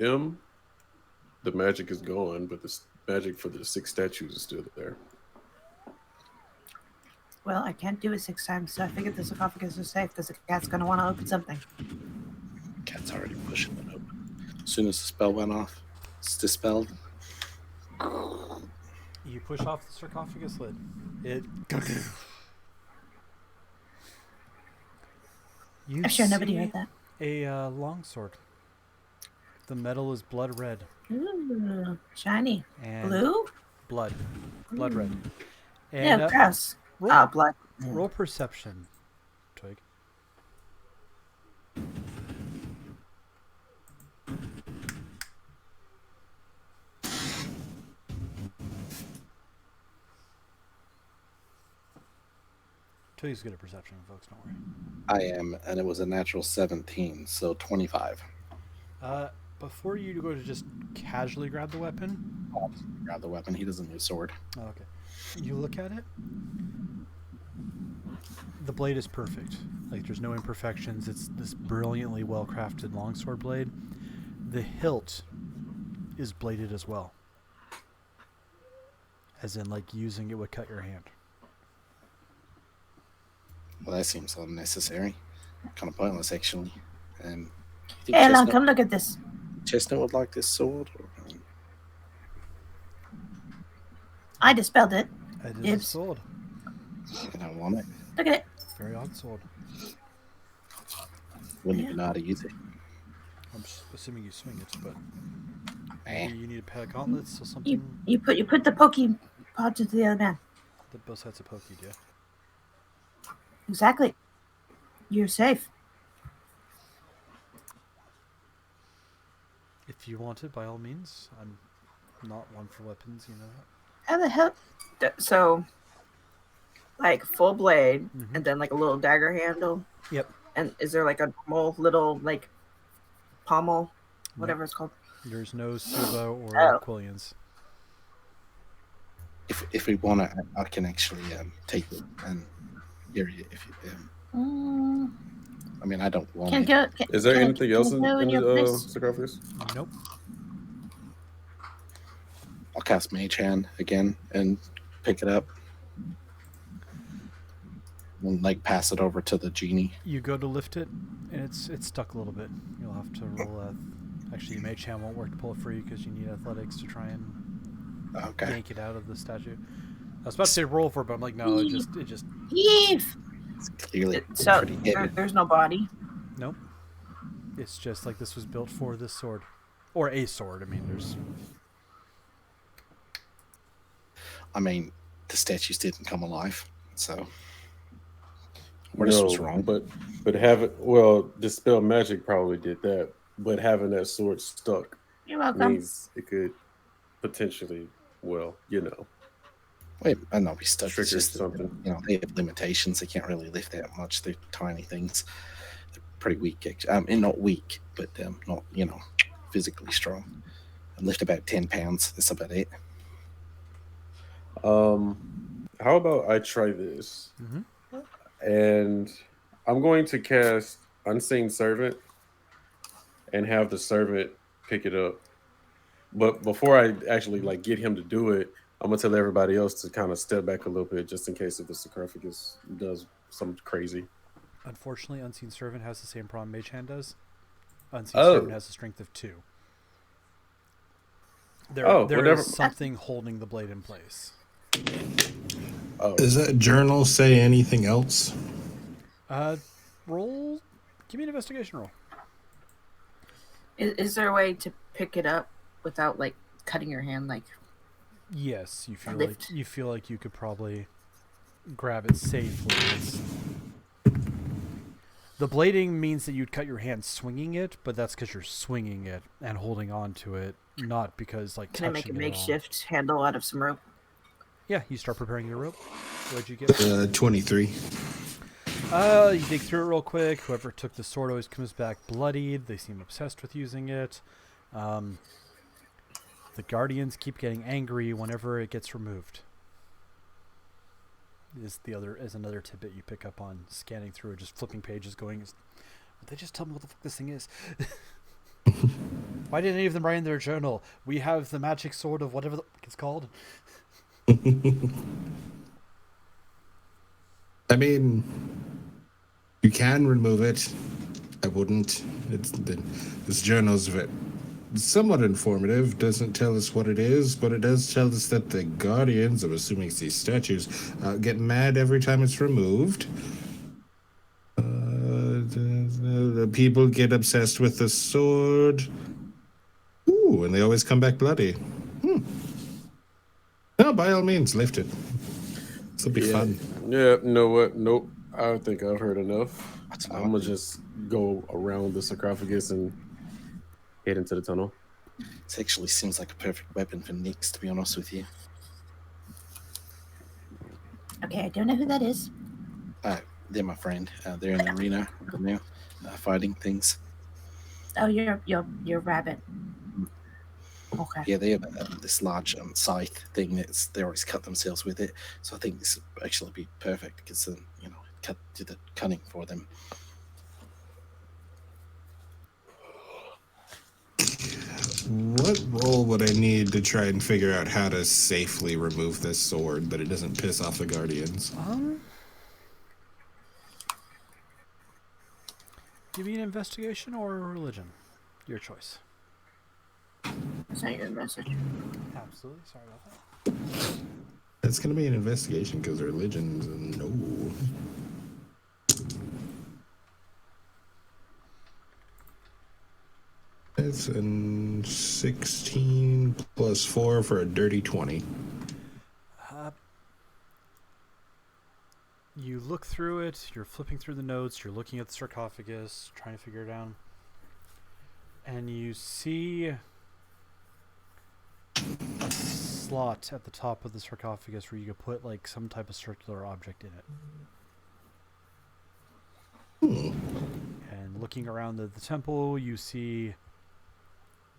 the magic is gone, but the magic for the 6 statues is still there. Well, I can't do it 6 times, so I figured the sarcophagus is safe because the cat's going to want to open something. Cat's already pushing it open. As soon as the spell went off, it's dispelled. You push off the sarcophagus lid. It. You I'm sure nobody see heard that. a longsword. The metal is blood red. Ooh, shiny. And Blue? Blood red. Yeah, And gross. roll, Blood. roll perception, Twig. Twig's good at perception, folks. Don't worry. I am, and it was a natural 17, so 25. Before you go to just casually grab the weapon. Grab the weapon. He doesn't use sword. Oh, okay. You look at it. The blade is perfect. Like, there's no imperfections. It's this brilliantly well-crafted longsword blade. The hilt is bladed as well. As in, like, using it would cut your hand. Well, that seems unnecessary. Kind of pointless, actually. And Hey, Alan, come look at this. Chestnut would like this sword? Or, I dispelled it. It is a Dibs. sword. I don't want it. Look at it. Very odd sword. Wouldn't even know how to use it. I'm assuming you swing it, but Eh. maybe you need a pair of gauntlets or something. You put the pokey pod to the other man. The both sides of pokey, yeah. Exactly. You're safe. If you want it, by all means. I'm not one for weapons, you know that. How the hell? So, like full blade, and then like a little dagger handle. Yep. And is there like a normal little like pommel, whatever it's called? There's no Suba or Quillians. If we want to, I can actually take it and hear you. If you, I mean, I don't want it. Is there anything else in the sarcophagus? Nope. I'll cast Mage Hand again and pick it up. And like pass it over to the genie. You go to lift it, and it's stuck a little bit. You'll have to roll actually, your mage hand won't work to pull it free because you need athletics to try and yank it out of the statue. I was about to say roll for it, but I'm like, no, it just. Eve. It's clearly So pretty heavy. there's no body. Nope. It's just like this was built for this sword, or a sword. I mean, there's. I mean, the statues didn't come alive, so. Or this was wrong. But dispel magic probably did that. But having that sword stuck You're welcome. means it could potentially, Wait, I know we stuck. trigger It's just something. You know, they have limitations. They can't really lift that much. They're tiny things. They're pretty weak. And not weak, but not physically strong. I lift about 10 pounds. That's about it. How about I try this? Mm-hmm. And I'm going to cast Unseen Servant and have the servant pick it up. But before I actually get him to do it, I'm gonna tell everybody else to kind of step back a little bit just in case if the sarcophagus does something crazy. Unfortunately, Unseen Servant has the same problem Mage Hand does. Unseen Servant has a strength of 2. There is something holding the blade in place. Does that journal say anything else? Roll. Give me an investigation roll. Is there a way to pick it up without like cutting your hand? Like, yes, you feel lift. like you could probably grab it safely. The blading means that you'd cut your hand swinging it, but that's because you're swinging it and holding on to it, not because can I make a makeshift handle out of some rope? Yeah, you start preparing your rope. What'd you get? 23. You dig through it real quick. Whoever took the sword always comes back bloodied. They seem obsessed with using it. The guardians keep getting angry whenever it gets removed. Is another tidbit you pick up on scanning through, just flipping pages, going, "Would they just tell me what the fuck this thing is?" Why didn't any of them write in their journal? We have the magic sword of whatever it's called. I mean, you can remove it. I wouldn't. This journal's somewhat informative. Doesn't tell us what it is, but it does tell us that the guardians, I'm assuming it's these statues, get mad every time it's removed. The people get obsessed with the sword. Ooh, and they always come back bloody. No, by all means, lift it. This will be fun. Yeah, you know what? Nope. I think I've heard enough. That's I'm gonna just go around the sarcophagus and head into the tunnel. This actually seems like a perfect weapon for Nyx, to be honest with you. Okay, I don't know who that is. They're my friend. They're in the arena right now, fighting things. Oh, you're rabbit. Okay. Yeah, they have this large scythe thing they always cut themselves with it. So I think this would actually be perfect because do the cutting for them. What role would I need to try and figure out how to safely remove this sword that it doesn't piss off the guardians? Give me an investigation or a religion. Your choice. Is that your message? Absolutely. Sorry about that. That's going to be an investigation because religion's a no. It's a 16 plus 4 for a dirty 20. You look through it, you're flipping through the notes, you're looking at the sarcophagus, trying to figure it out. And you see a slot at the top of the sarcophagus where you could put like some type of circular object in it. And looking around the temple, you see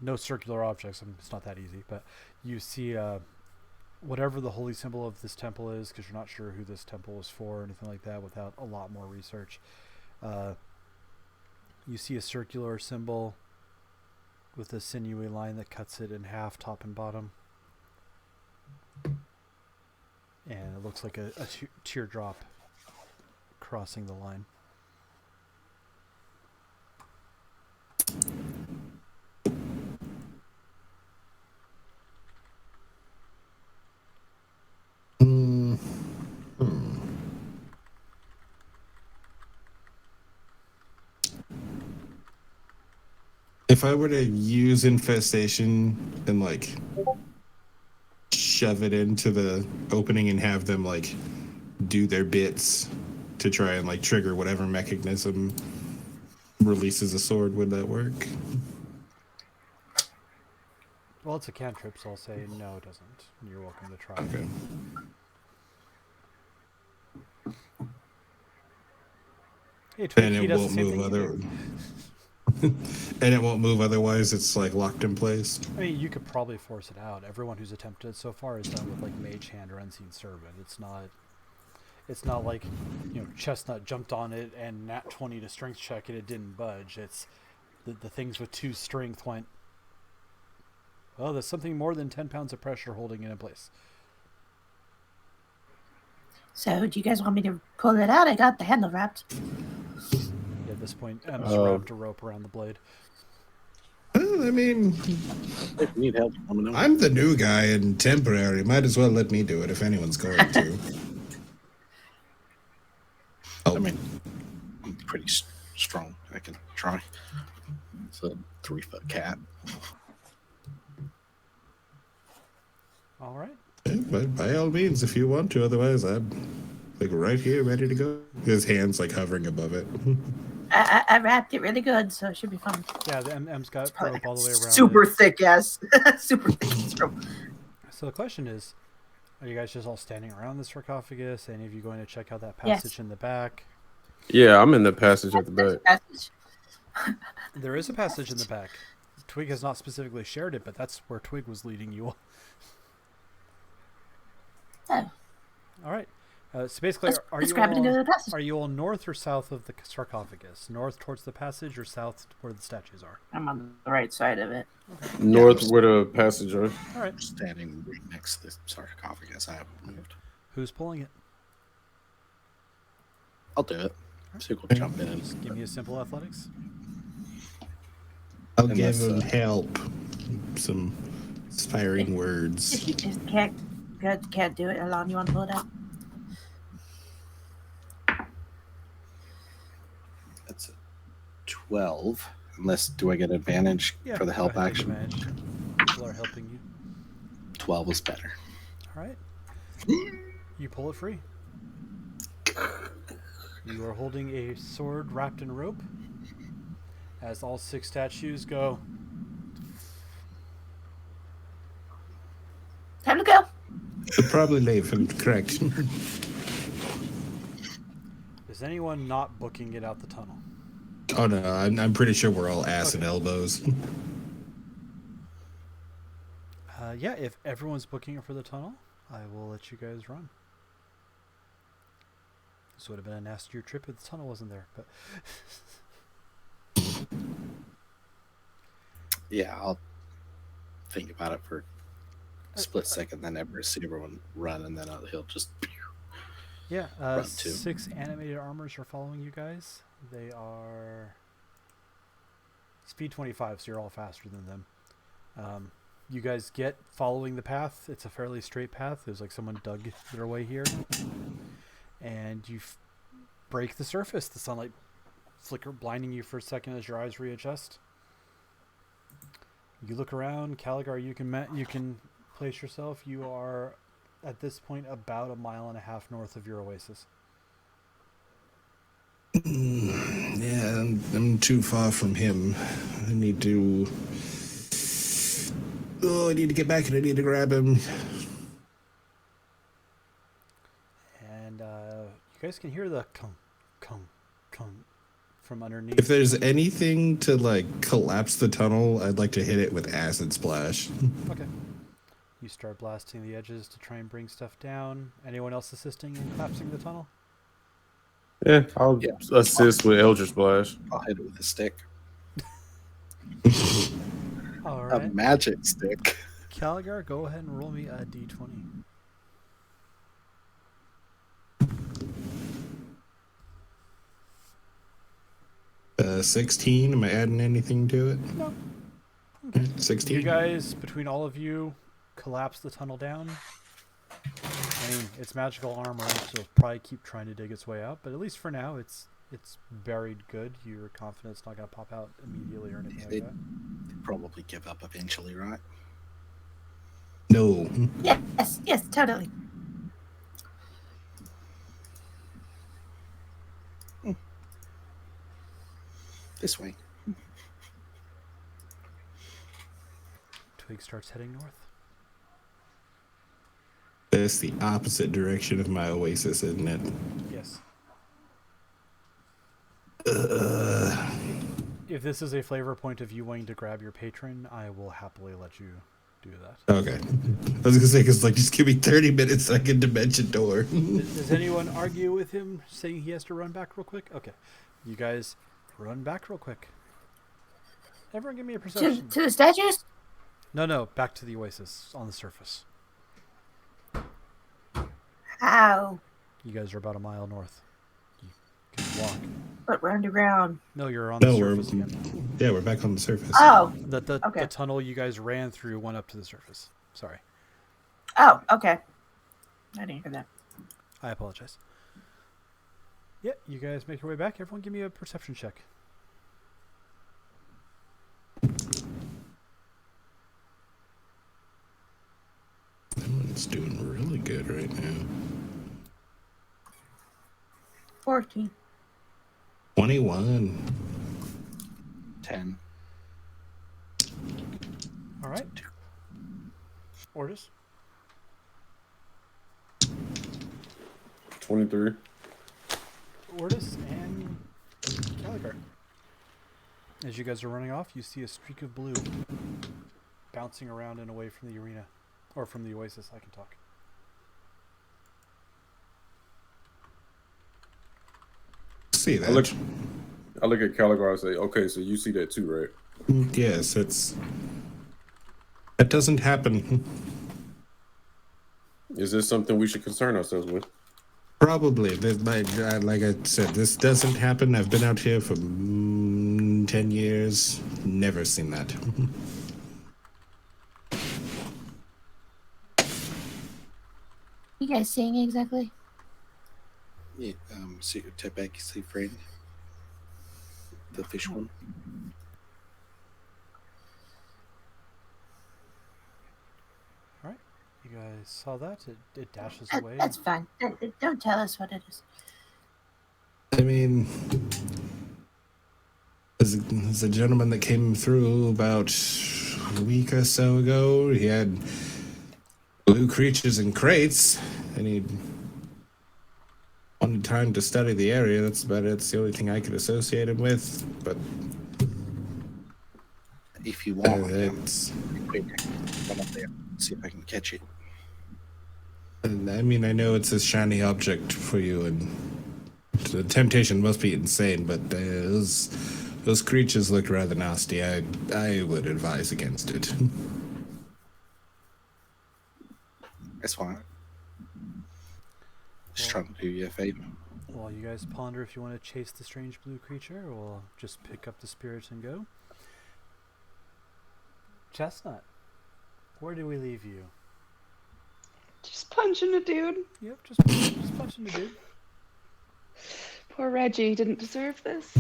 no circular objects. I mean, it's not that easy, but you see whatever the holy symbol of this temple is, because you're not sure who this temple is for or anything like that without a lot more research. You see a circular symbol with a sinewy line that cuts it in half, top and bottom. And it looks like a teardrop crossing the line. If I were to use infestation and like shove it into the opening and have them like do their bits to try and like trigger whatever mechanism releases a sword, would that work? Well, it's a cantrip, so I'll say no, it doesn't. You're welcome to try. Okay. Hey, Twig, And he it does the won't same move thing you other. do. And it won't move otherwise. It's like locked in place. I mean, you could probably force it out. Everyone who's attempted it so far has done with like Mage Hand or Unseen Servant. It's not like, Chestnut jumped on it and nat 20 to strength check and it didn't budge. It's the things with 2 strength went, oh, there's something more than 10 pounds of pressure holding it in place. So, do you guys want me to pull it out? I got the handle wrapped. At this point, Em's wrapped a rope around the blade. Well, I mean, If you need help, let me know. I'm the new guy and temporary. Might as well let me do it if anyone's going to. I mean, I'm pretty strong. I can try. It's a 3-foot cat. All right. Yeah, but by all means, if you want to. Otherwise, I'm like right here, ready to go. His hand's like hovering above it. I wrapped it really good, so it should be fun. Yeah, the M's got rope all the way around. Super thick ass. Super thick rope. So the question is, are you guys just all standing around the sarcophagus? Any of you going to check out that passage in the back? Yeah, I'm in the passage at the back. There is a passage in the back. Twig has not specifically shared it, but that's where Twig was leading you all. Oh. All right. So basically, let's grab it and go to the passage. are you all north or south of the sarcophagus? North towards the passage or south where the statues are? I'm on the right side of it. Okay. North where the passage are. All right. Standing right next to the sarcophagus. I haven't moved. Who's pulling it? I'll do it. So we'll jump in Just give me a simple athletics. I'll And give that's, him help. Some inspiring words. If you just can't do it, Alon, you want to pull it out? That's a 12. Unless, do I get advantage for the help go ahead, take action? advantage. People are helping you. 12 is better. All right. You pull it free. You are holding a sword wrapped in rope. As all 6 statues go. Time to go. Should probably leave him, correct. Is anyone not booking it out the tunnel? Oh no, I'm pretty sure we're all ass and elbows. Yeah, if everyone's booking it for the tunnel, I will let you guys run. This would have been a nastier trip if the tunnel wasn't there, but Yeah, I'll think about it for a split second, then ever see everyone run, and then he'll just. yeah, Run too. 6 animated armors are following you guys. They are speed 25, so you're all faster than them. You guys get following the path. It's a fairly straight path. There's like someone dug their way here, and you break the surface. The sunlight flicker, blinding you for a second as your eyes readjust. You look around, Caligar. You can place yourself. You are at this point about 1.5 miles north of your oasis. Yeah, I'm too far from him. I need to. Oh, I need to get back and I need to grab him. And you guys can hear the come from underneath. If there's anything to like collapse the tunnel, I'd like to hit it with acid splash. Okay. You start blasting the edges to try and bring stuff down. Anyone else assisting in collapsing the tunnel? Yeah, I'll assist with Eldritch Splash. I'll hit it with a stick. All A right. magic stick. Caligar, go ahead and roll me a d20. Uh, 16. Am I adding anything to it? No. 16. You guys, between all of you, collapse the tunnel down. I mean, it's magical armor, so it'll probably keep trying to dig its way out. But at least for now, it's buried good. You're confident it's not going to pop out immediately or anything like that. They'd probably give up eventually, right? No. Yes, totally. This way. Twig starts heading north. That's the opposite direction of my oasis, isn't it? Yes. If this is a flavor point of you wanting to grab your patron, I will happily let you do that. Okay. I was gonna say, because like, just give me 30 minutes so I can dimension door. Does anyone argue with him saying he has to run back real quick? Okay. You guys run back real quick. Everyone give me a perception. To the statues? No, back to the oasis on the surface. How? You guys are about 1 mile north. You can walk. But we're underground. No, you're on the No, surface again. Yeah, we're back on the surface. Oh. The Okay. tunnel you guys ran through went up to the surface. Sorry. Oh, okay. I didn't hear that. I apologize. Yeah, you guys make your way back. Everyone give me a perception check. It's doing really good right now. 14. 21. 10. All right. Orders. 23. Ordis and Caligar. As you guys are running off, you see a streak of blue bouncing around and away from the arena. Or from the oasis, I can talk. see that. I look at Caligar and say, okay, so you see that too, right? Yes, that doesn't happen. Is this something we should concern ourselves with? Probably. Like I said, this doesn't happen. I've been out here for 10 years. Never seen that. You guys seeing exactly? Yeah, secret Tebek, see friend. The fish one. All right. You guys saw that? It dashes away. That's fine. Don't tell us what it is. I mean, there's a gentleman that came through about a week or so ago. He had blue creatures in crates, and he wanted time to study the area. That's about it. It's the only thing I could associate him with. But If you want, it's. wait, run up there, see if I can catch it. And I mean, I know it's a shiny object for you, and the temptation must be insane. But those creatures look rather nasty. I would advise against it. That's fine. Just trying to do you a favor. While you guys ponder if you want to chase the strange blue creature or just pick up the spirits and go. Chestnut, where do we leave you? Just punching a dude. Yep, just punching the dude. Poor Reggie didn't deserve this.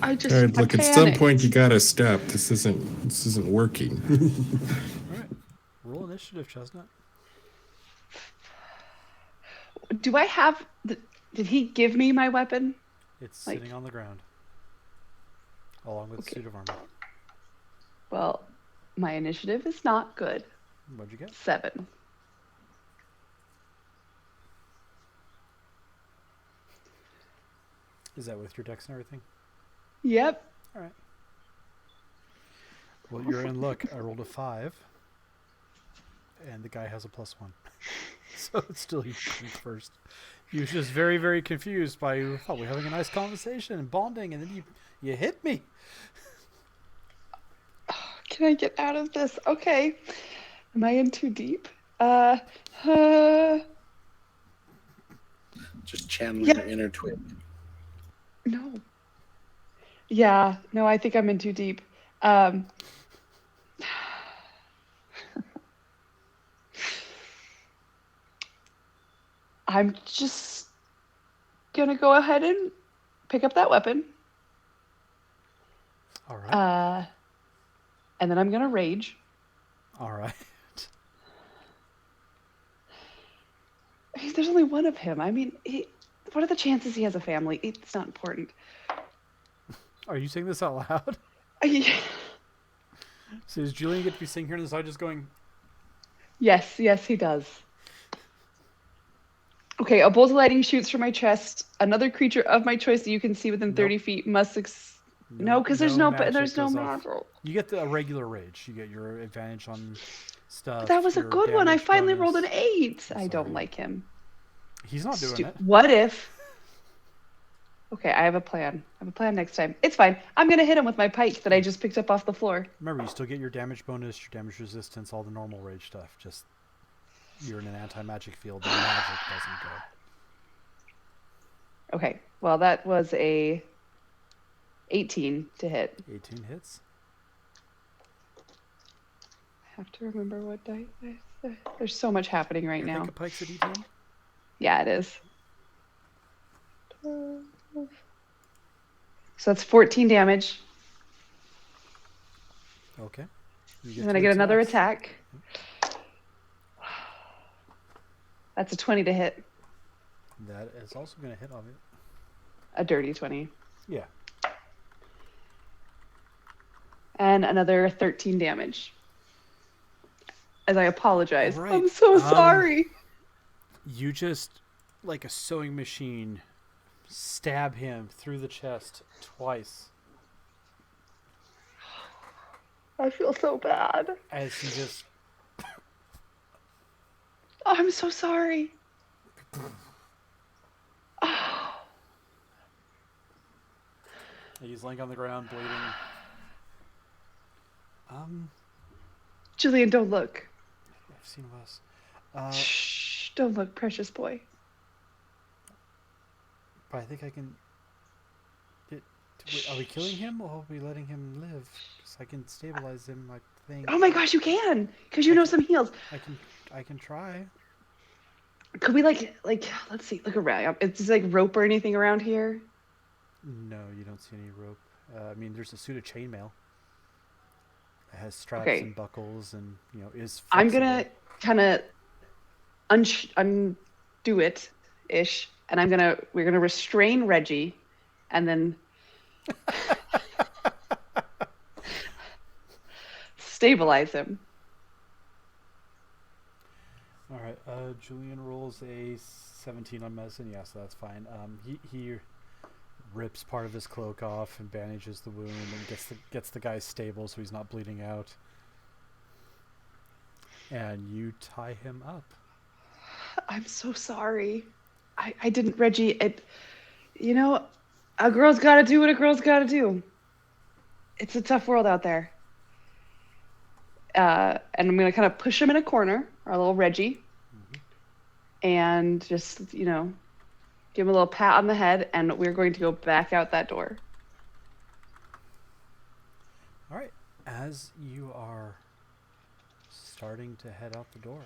I Look, at some point you gotta stop. This isn't working. All right, roll initiative, Chestnut. Do I have? Did he give me my weapon? It's sitting on the ground, along with the suit of armor. Well, my initiative is not good. What'd you get? 7. Is that with your dex and everything? Yep. All right. Well, you're in luck. I rolled a 5, and the guy has a +1, so it's still you first. He was just very, very confused by we were having a nice conversation and bonding, and then you hit me. Can I get out of this? Okay. Am I in too deep? Just channeling your inner twin. No. Yeah. No, I think I'm in too deep. I'm just gonna go ahead and pick up that weapon. All right. And then I'm gonna rage. All right. There's only one of him. I mean, what are the chances he has a family? It's not important. Are you saying this out loud? So does Julian get to be sitting here on the side just going... Yes, he does. Okay, a bolt of lightning shoots from my chest. Another creature of my choice that you can see within 30 feet must... No, because there's no magic. You get the regular rage. You get your advantage on stuff. But that was a good one. I finally rolled an 8. I don't like him. He's not doing it. What if... Okay, I have a plan. I have a plan next time. It's fine. I'm going to hit him with my pike that I just picked up off the floor. Remember, you still get your damage bonus, your damage resistance, all the normal rage stuff. Just you're in an anti-magic field. The magic doesn't go. Okay, well, that was a 18 to hit. 18 hits. I have to remember what die. There's so much happening right now. I think a pike's a D10? Yeah, it is. So that's 14 damage. Okay. And then I get another attack. That's a 20 to hit. That is also going to hit on it. A dirty 20. Yeah. And another 13 damage. As I apologize. Right. I'm so sorry. You just, like a sewing machine, stab him through the chest twice. I feel so bad. As he just... Oh, I'm so sorry. Oh. He's laying on the ground, bleeding. Julian, don't look. I've seen worse. Shh, don't look, precious boy. But I think I can. Are we killing him or are we letting him live? Because I can stabilize him. I think. Oh my gosh, you can, because you know some heals. I can try. Could we like let's see, look around. Is like rope or anything around here? No, you don't see any rope. I mean, there's a suit of chainmail. It has straps Okay. and buckles, and is. I'm Flexible. gonna kind of undo it ish, and we're gonna restrain Reggie, and then stabilize him. All right. Julian rolls a 17 on medicine. Yeah, so that's fine. He rips part of his cloak off and bandages the wound and gets the guy stable so he's not bleeding out. And you tie him up. I'm so sorry. I didn't, Reggie. A girl's got to do what a girl's got to do. It's a tough world out there. And I'm going to kind of push him in a corner, our little Reggie, and just, give him a little pat on the head, and we're going to go back out that door. All right. As you are starting to head out the door,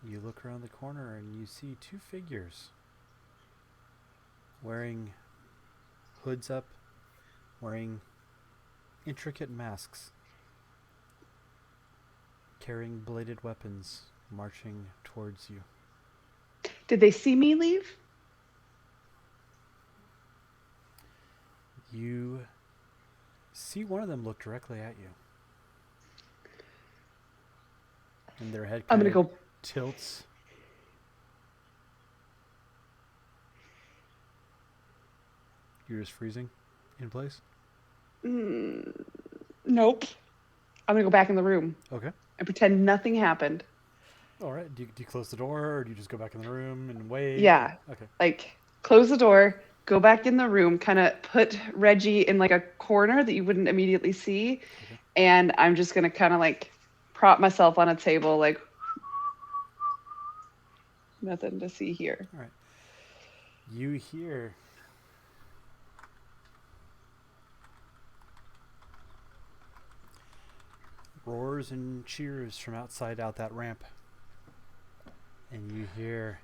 you look around the corner and you see two figures wearing hoods up, wearing intricate masks, carrying bladed weapons, marching towards you. Did they see me leave? You see one of them look directly at you. And their head I'm kind going to of go. tilts. You're just freezing in place? Nope. I'm going to go back in the room Okay. and pretend nothing happened. All right. Do you close the door or do you just go back in the room and wait? Yeah. Okay. Like, close the door, go back in the room, kind of put Reggie in like a corner that you wouldn't immediately see. Okay. And I'm just going to kind of like prop myself on a table, like, nothing to see here. All right. You hear roars and cheers from outside out that ramp. And you hear,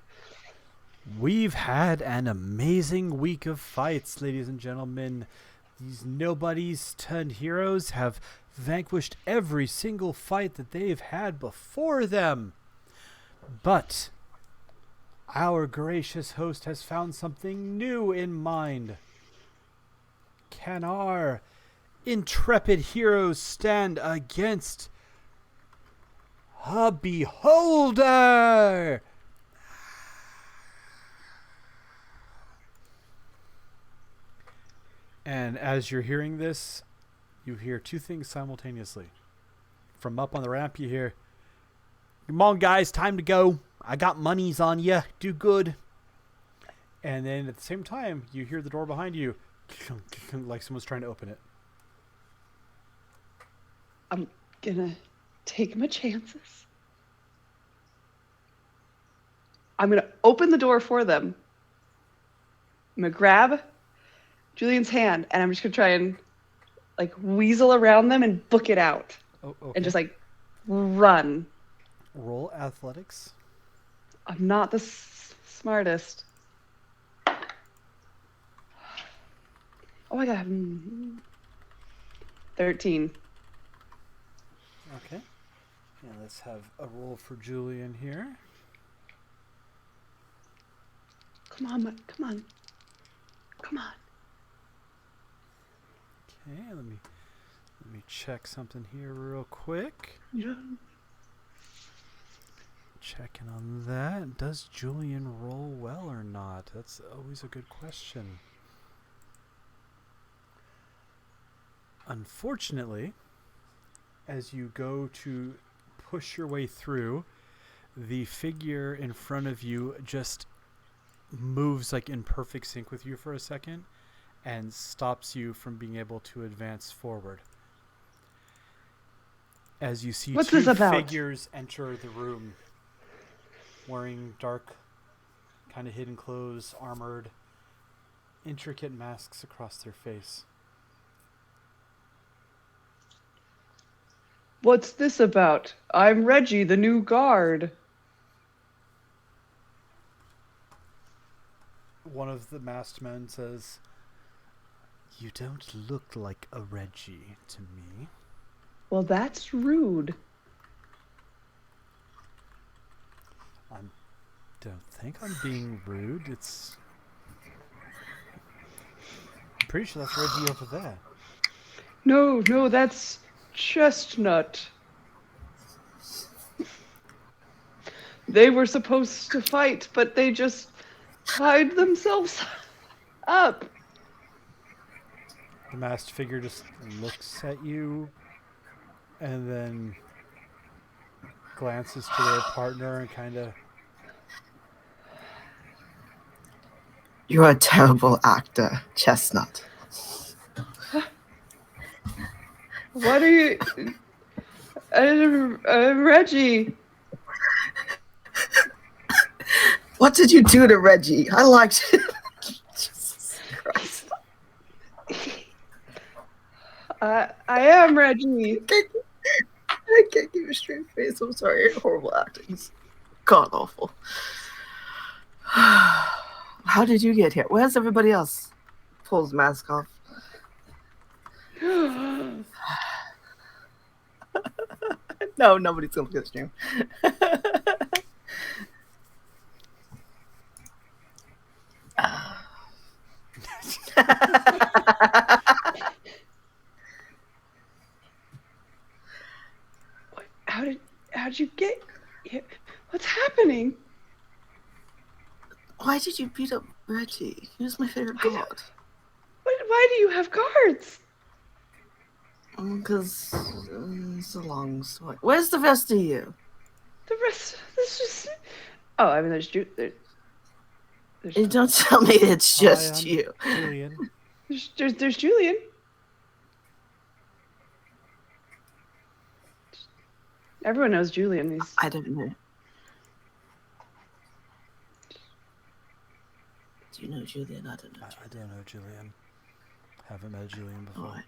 "We've had an amazing week of fights, ladies and gentlemen. These nobodies turned heroes have vanquished every single fight that they've had before them. But our gracious host has found something new in mind. Can our intrepid heroes stand against a beholder?" And as you're hearing this, you hear two things simultaneously. From up on the ramp, you hear, "Come on, guys, time to go. I got monies on you. Do good." And then at the same time, you hear the door behind you, like someone's trying to open it. I'm going to take my chances. I'm going to open the door for them. I'm going to grab Julian's hand, and I'm just going to try and like weasel around them and book it out. Oh, okay. And just like run. Roll athletics. I'm not the smartest. Oh my god. 13. Okay. Yeah, let's have a roll for Julian here. Come on, come on. Come on. Okay, let me check something here real quick. Yeah. Checking on that. Does Julian roll well or not? That's always a good question. Unfortunately, as you go to push your way through, the figure in front of you just moves like in perfect sync with you for a second, and stops you from being able to advance forward. As you see What's two this about? figures enter the room, wearing dark, kind of hidden clothes, armored, intricate masks across their face. What's this about? I'm Reggie, the new guard. One of the masked men says, "You don't look like a Reggie to me." Well, that's rude. I don't think I'm being rude. I'm pretty sure that's Reggie over there. No, that's Chestnut. They were supposed to fight, but they just tied themselves up. The masked figure just looks at you and then glances to their partner and kind of... You're a terrible actor, Chestnut. What are you... Reggie. What did you do to Reggie? I liked him. Jesus Christ. I am Reggie. I can't keep a straight face. I'm sorry. Horrible acting. It's god awful. How did you get here? Where's everybody else? Pulls mask off. No, nobody's gonna look at the stream. How'd you get here? What's happening? Why did you beat up Reggie? He was my favorite god. Why do you have guards? Because it's a long story. Where's the rest of you? The rest, this just... Oh, I mean, there's Don't tell me it's just Hi, I'm you. Julian. There's Julian. Everyone knows Julian. I don't know. Do you know Julian? I don't know. I don't know Julian. Haven't met Julian before. Alright.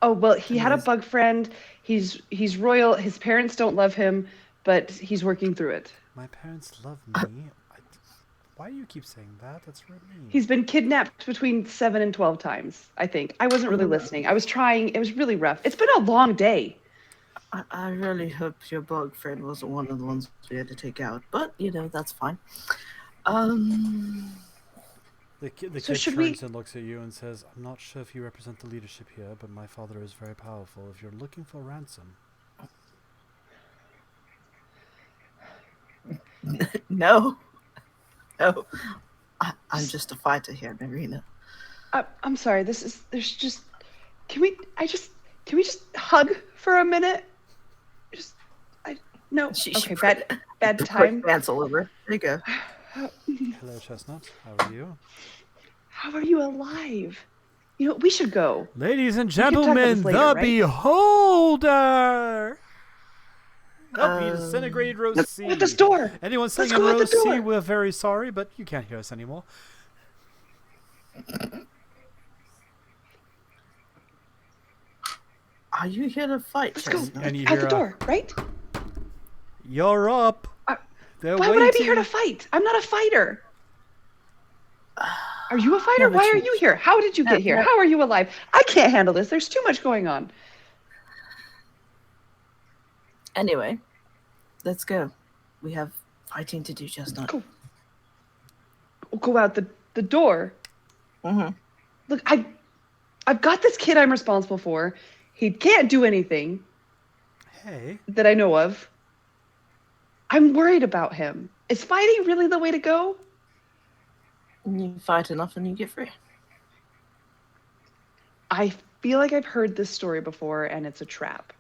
Oh, well, he had a bug friend. He's royal. His parents don't love him, but he's working through it. My parents love me. Why do you keep saying that? That's really mean. He's been kidnapped between 7 and 12 times, I think. I wasn't really listening. I was trying. It was really rough. It's been a long day. I really hope your bug friend wasn't one of the ones we had to take out, but that's fine. The kid So should turns and looks at you and says, "I'm not sure if you represent the leadership here, but my father is very powerful. If you're looking for ransom..." No. I'm just a fighter here, Marina. I'm sorry. Can we just hug for a minute? No. Okay, bad time. Dance all over. There you go. Hello, Chestnut. How are you? How are you alive? We should go. Ladies and We can talk about gentlemen, this later, the right? Beholder! Help me disintegrated row C. At this door. Anyone Let's sitting in go out row the door. C, we're very sorry, but you can't hear us anymore. Are you here to fight, Let's go. Chestnut? And you At hear the door, right? "You're up." They're Why would I be waiting. here to fight? I'm not a fighter. Are you a fighter? but Why are you- you here? How did you get here? no. How are you alive? I can't handle this. There's too much going on. Anyway, let's go. We have fighting to do, Chestnut. Cool. We'll go out the door. Mm-hmm. Look, I've got this kid I'm responsible for. He can't do anything Hey, that I know of. I'm worried about him. Is fighting really the way to go? You fight enough and you get free. I feel like I've heard this story before and it's a trap.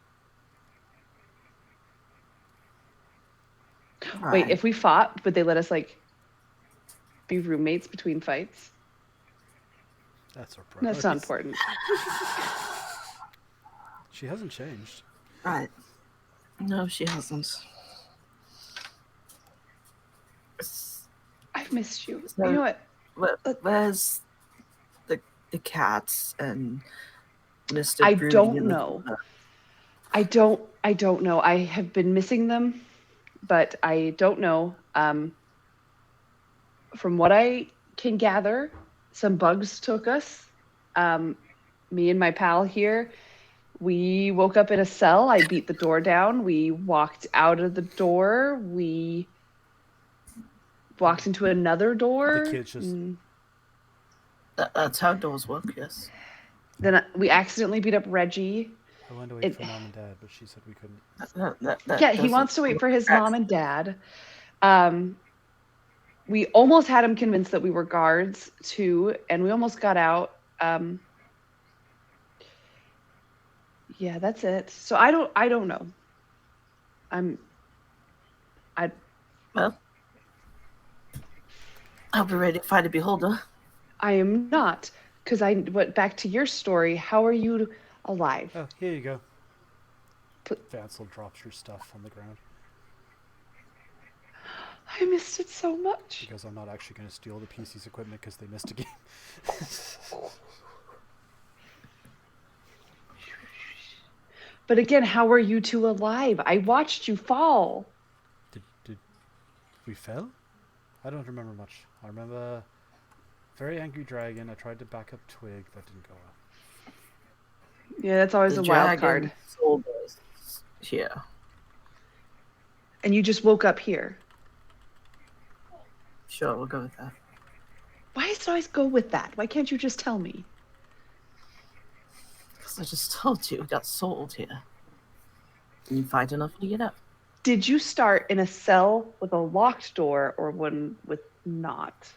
Wait, if we fought, would they let us be roommates between fights? That's her priority. That's not important. She hasn't changed. Right. No, she hasn't. I've missed you. So- You know what? Where's the cats and Mr. I Broody don't in the know. corner? I don't know. I have been missing them, but I don't know. From what I can gather, some bugs took us. Me and my pal here, we woke up in a cell. I beat the door down. We walked out of the door. We walked into another door. The kids just... That's how doors work, yes. Then we accidentally beat up Reggie. I wanted to wait for Mom and Dad, but she said we couldn't. Yeah, he wants to wait for his mom and dad. We almost had him convinced that we were guards too, and we almost got out. Yeah, that's it. So I don't know. Well, I'll be ready to fight a beholder. I am not, because I went back to your story. How are you alive? Oh, here you go. Vansel drops your stuff on the ground. I missed it so much. Because I'm not actually going to steal the PC's equipment because they missed a game. But again, how are you two alive? I watched you fall. Did we fell? I don't remember much. I remember very angry dragon. I tried to back up Twig. That didn't go well. Yeah, that's always The a wild dragon card. sold us here. And you just woke up here. Sure, we'll go with that. Why does it always go with that? Why can't you just tell me? Because I just told you, it got sold here. And you fight enough to get up. Did you start in a cell with a locked door or one with not?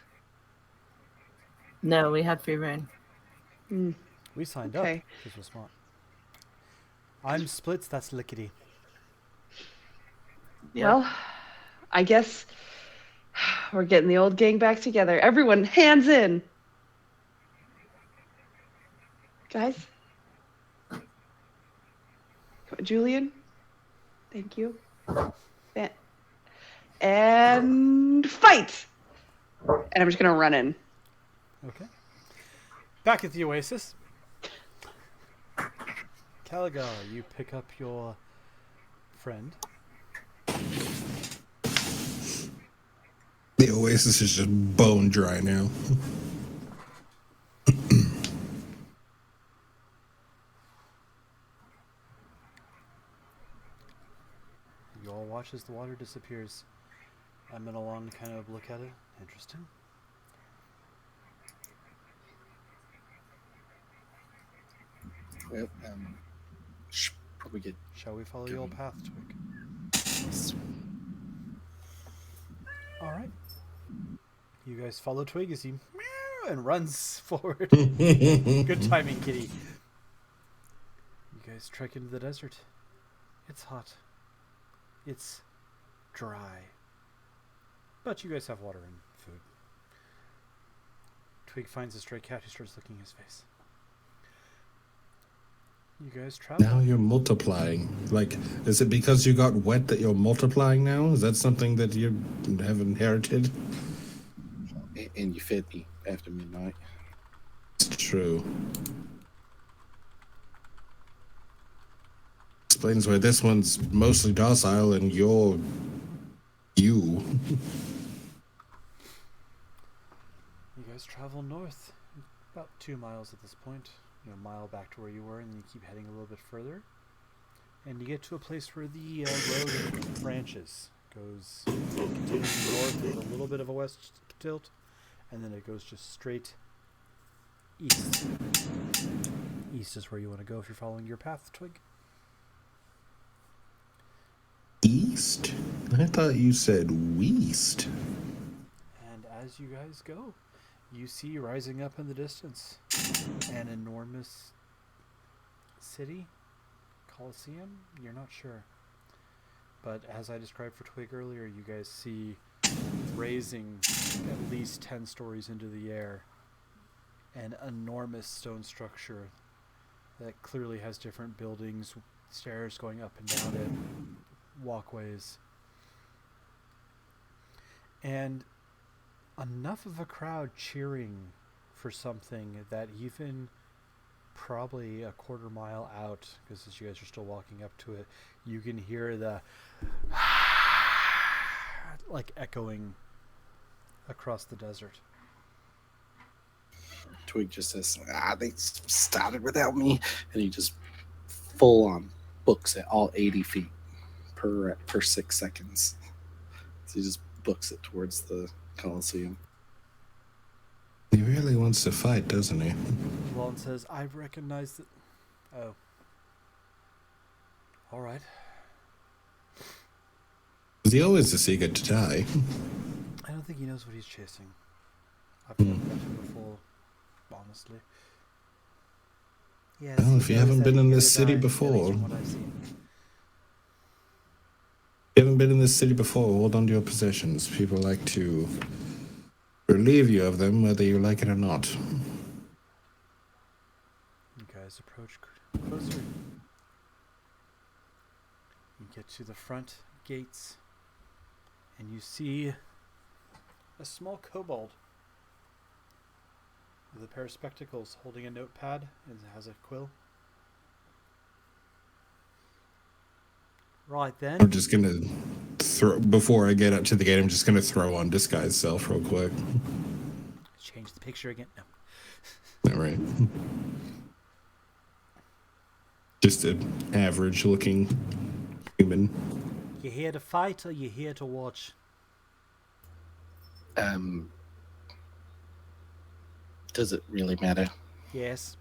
No, we had free reign. We signed Okay. up because we're smart. I'm Splits, that's Lickety. Yeah. Well, I guess we're getting the old gang back together. Everyone, hands in. Guys. Come on, Julian. Thank you. And fight! And I'm just going to run in. Okay. Back at the Oasis. Caligar, you pick up your friend. The Oasis is just bone dry now. You all watch as the water disappears. I'm in along to kind of look at it. Interesting. Well, should probably get. Shall we follow your path, Twig? Alright. You guys follow Twig as he meow and runs forward. Good timing, kitty. You guys trek into the desert. It's hot. It's dry. But you guys have water and food. Twig finds a stray cat who starts licking his face. You guys travel. Now you're multiplying. Like, is it because you got wet that you're multiplying now? Is that something that you have inherited? And you fed me after midnight. It's true. Explains why this one's mostly docile and you're you. You guys travel north, about 2 miles at this point. A mile back to where you were, and then you keep heading a little bit further. And you get to a place where the road branches. Goes continues north with a little bit of a west tilt, and then it goes just straight east. East is where you want to go if you're following your path, Twig. East? I thought you said west. And as you guys go, you see rising up in the distance an enormous city, Colosseum. You're not sure, but as I described for Twig earlier, you guys see raising at least 10 stories into the air an enormous stone structure that clearly has different buildings, stairs going up and down it, walkways. And enough of a crowd cheering for something that even probably a quarter mile out, because as you guys are still walking up to it, you can hear the like echoing across the desert. Twig just says, they started without me. And he just full on books it all 80 feet per 6 seconds. So he just books it towards the Coliseum. He really wants to fight, doesn't he? Vaughn says, I recognize that. Oh. All right. Is he always the secret to die? I don't think he knows what he's chasing. I've never met him before, honestly. Yes, Well, if you haven't been in this city before, hold on to your possessions. People like to relieve you of them, whether you like it or not. You guys approach closer. You get to the front gates, and you see a small kobold with a pair of spectacles holding a notepad and has a quill. Right then. I'm just gonna before I get up to the gate, I'm just gonna throw on disguise self real quick. Change the picture again. No. All right. Just an average looking human. You here to fight or you here to watch? Does it really matter? Yes.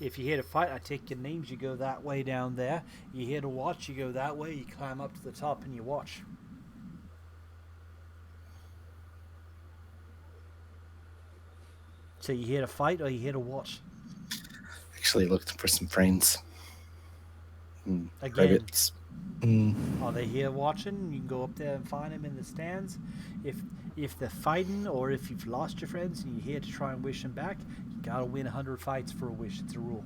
If you're here to fight, I take your names, you go that way down there. You're here to watch, you go that way, you climb up to the top and you watch. So you here to fight or you here to watch? Actually looking for some friends. Again. Rabbits. Are they here watching? You can go up there and find them in the stands. If they're fighting or if you've lost your friends and you're here to try and wish them back, you gotta win 100 fights for a wish. It's a rule.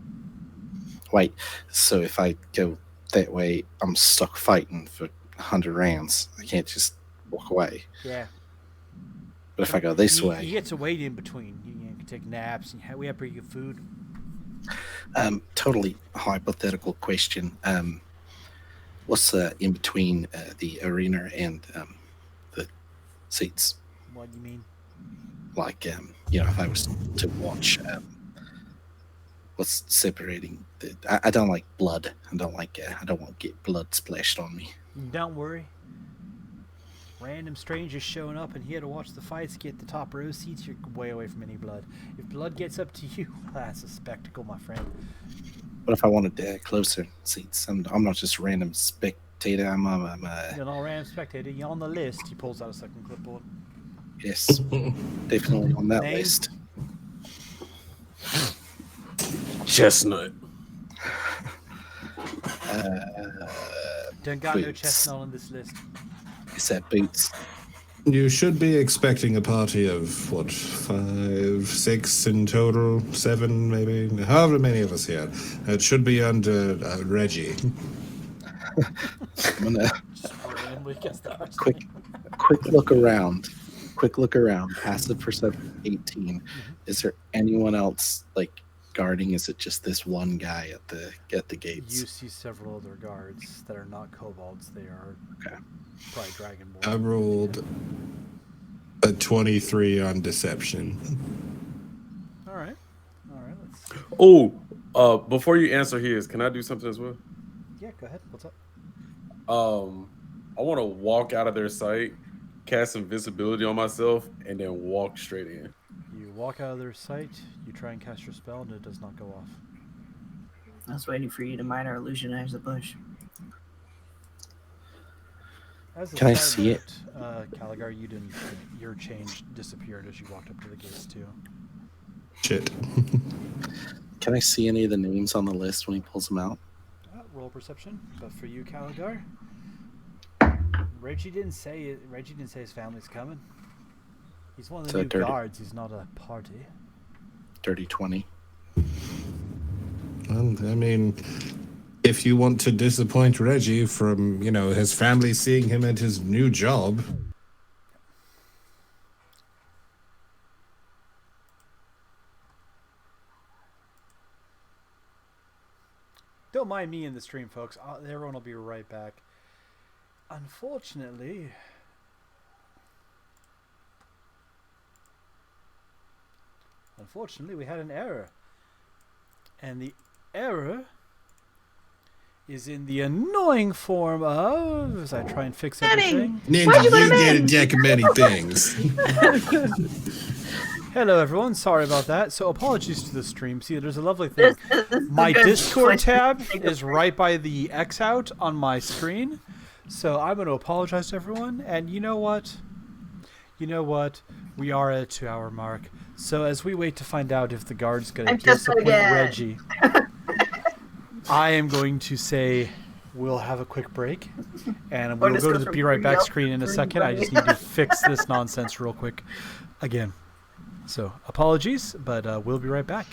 Wait, so if I go that way, I'm stuck fighting for 100 rounds. I can't just walk away. Yeah. But if I go this way... You get to wait in between. You can take naps. And we have pretty good food. Totally hypothetical question. What's in between the arena and the seats? What do you mean? Like, if I was to watch, what's separating? I don't like blood. I don't want to get blood splashed on me. Don't worry. Random strangers showing up and here to watch the fights, get the top row seats, you're way away from any blood. If blood gets up to you, that's a spectacle, my friend. What if I wanted closer seats? I'm not just a random spectator. You're not a random spectator. You're on the list. He pulls out a second clipboard. Yes, definitely on that Name? list. Chestnut. Don't got no Boots. chestnut on this list. Is that Boots? You should be expecting a party of, 5, 6 in total? 7, maybe? However many of us here. It should be under Reggie. I'm gonna Randomly guess the first quick name. look around. Quick look around. Passive perception 18. Is there anyone else guarding? Is it just this one guy at the gates? You see several other guards that are not kobolds. They are Okay. probably dragonborn. I rolled a 23 on deception. All right. Let's see. Oh, before you answer his, can I do something as well? Yeah, go ahead. What's up? I want to walk out of their sight, cast invisibility on myself, and then walk straight in. You walk out of their sight. You try and cast your spell, and it does not go off. I was waiting for you to minor illusionize the bush. As a Can I side see it? note, Caligar, you didn't. Your change disappeared as you walked up to the gates too. Shit. Can I see any of the names on the list when he pulls them out? Roll perception, but for you, Caligar, Reggie didn't say it. Reggie didn't say his family's coming. He's one of the So new dirty. guards. He's not a party. dirty 20. Well, I mean, if you want to disappoint Reggie from, his family seeing him at his new job. Don't mind me in the stream, folks. Everyone will be right back. Unfortunately, we had an error. And the error is in the annoying form of, as I try and fix everything. Ninja, you get a deck of many things. Hello, everyone. Sorry about that. So apologies to the stream. See, there's a lovely thing. My Discord tab is right by the X out on my screen. So I'm going to apologize to everyone. And you know what? We are at a 2-hour mark. So as we wait to find out if the guard's going to disappoint Reggie, I am going to say we'll have a quick break. And we'll go to the Be Right Back screen in a second. I just need to fix this nonsense real quick again. So apologies, but we'll be right back.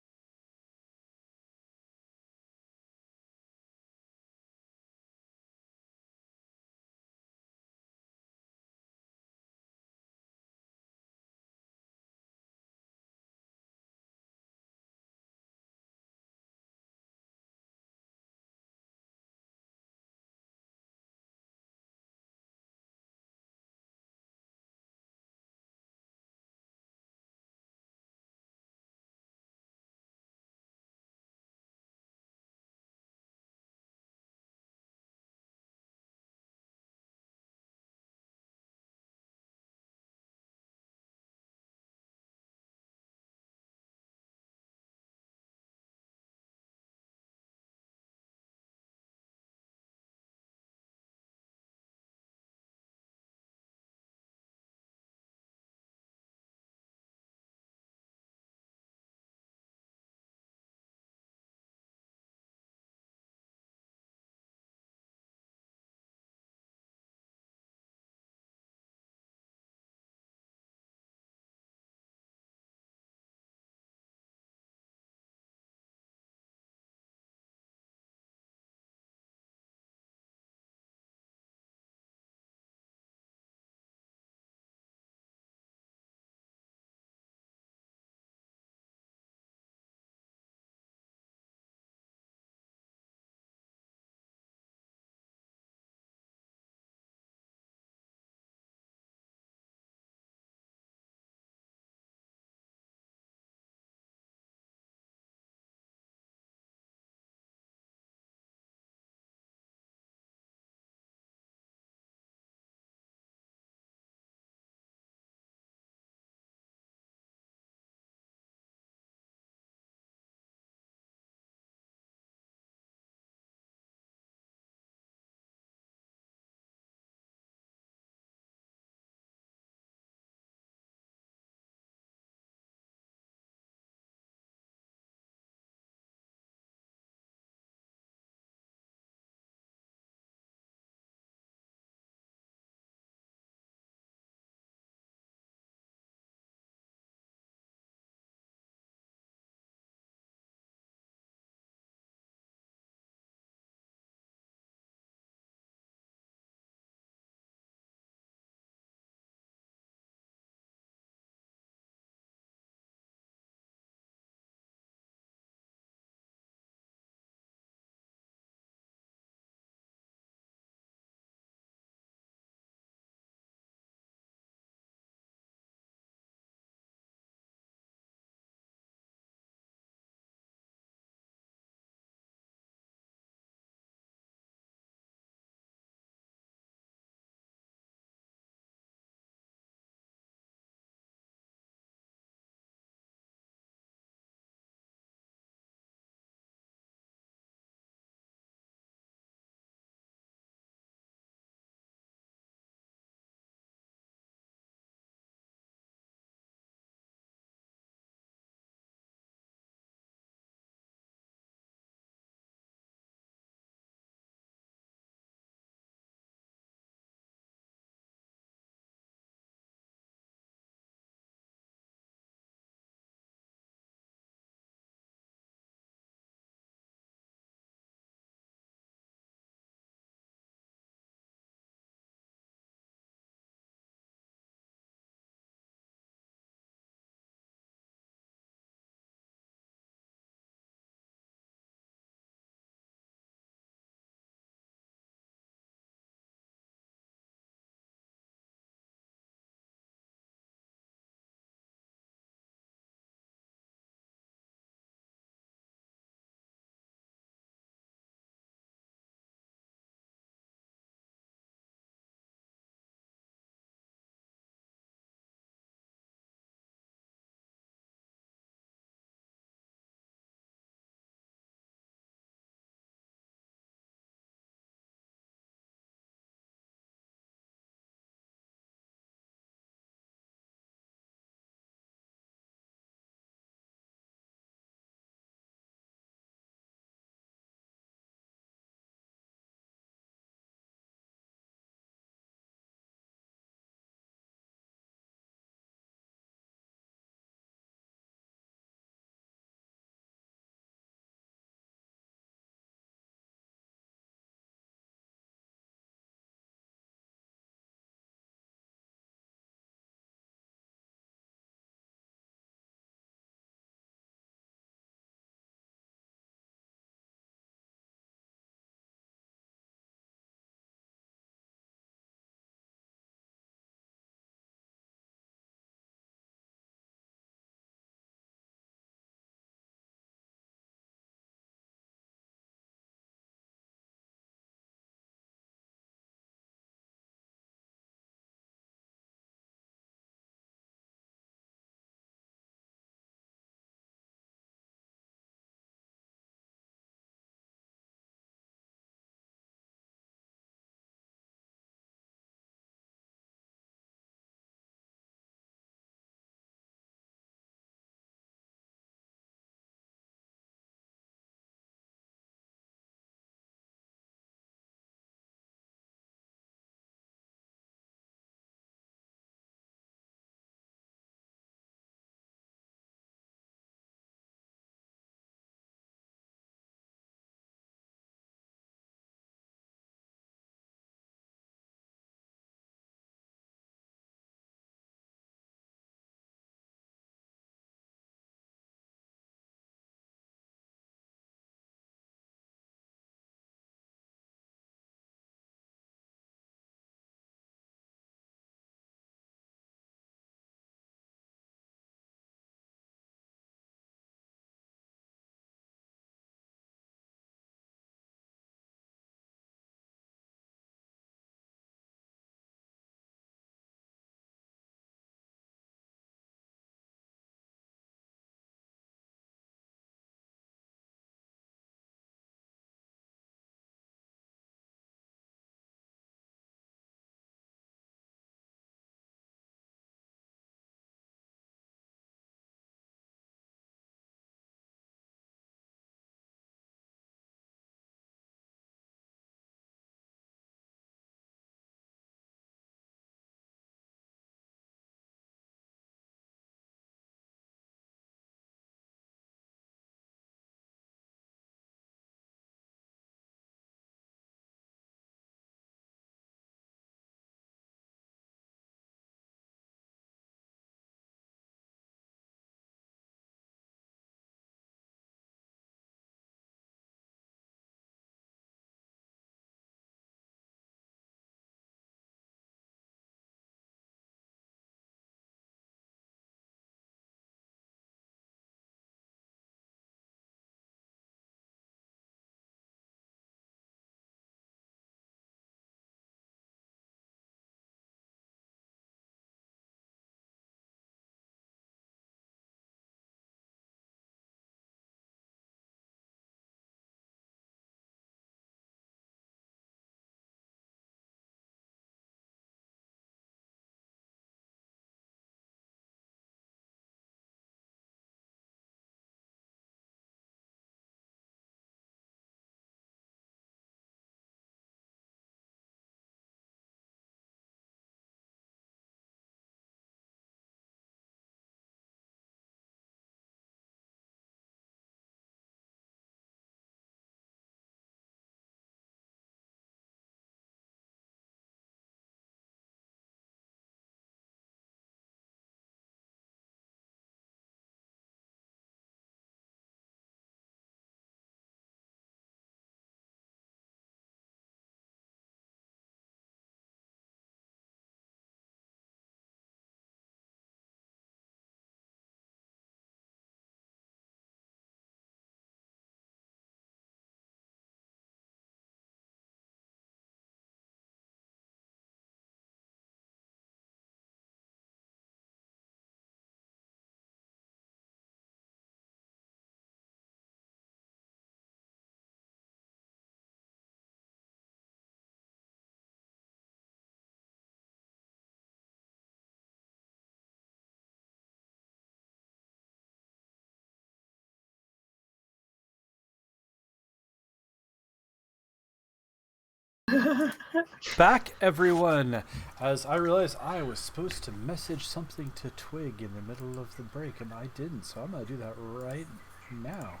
Back, everyone. As I realized I was supposed to message something to Twig in the middle of the break, and I didn't, so I'm going to do that right now.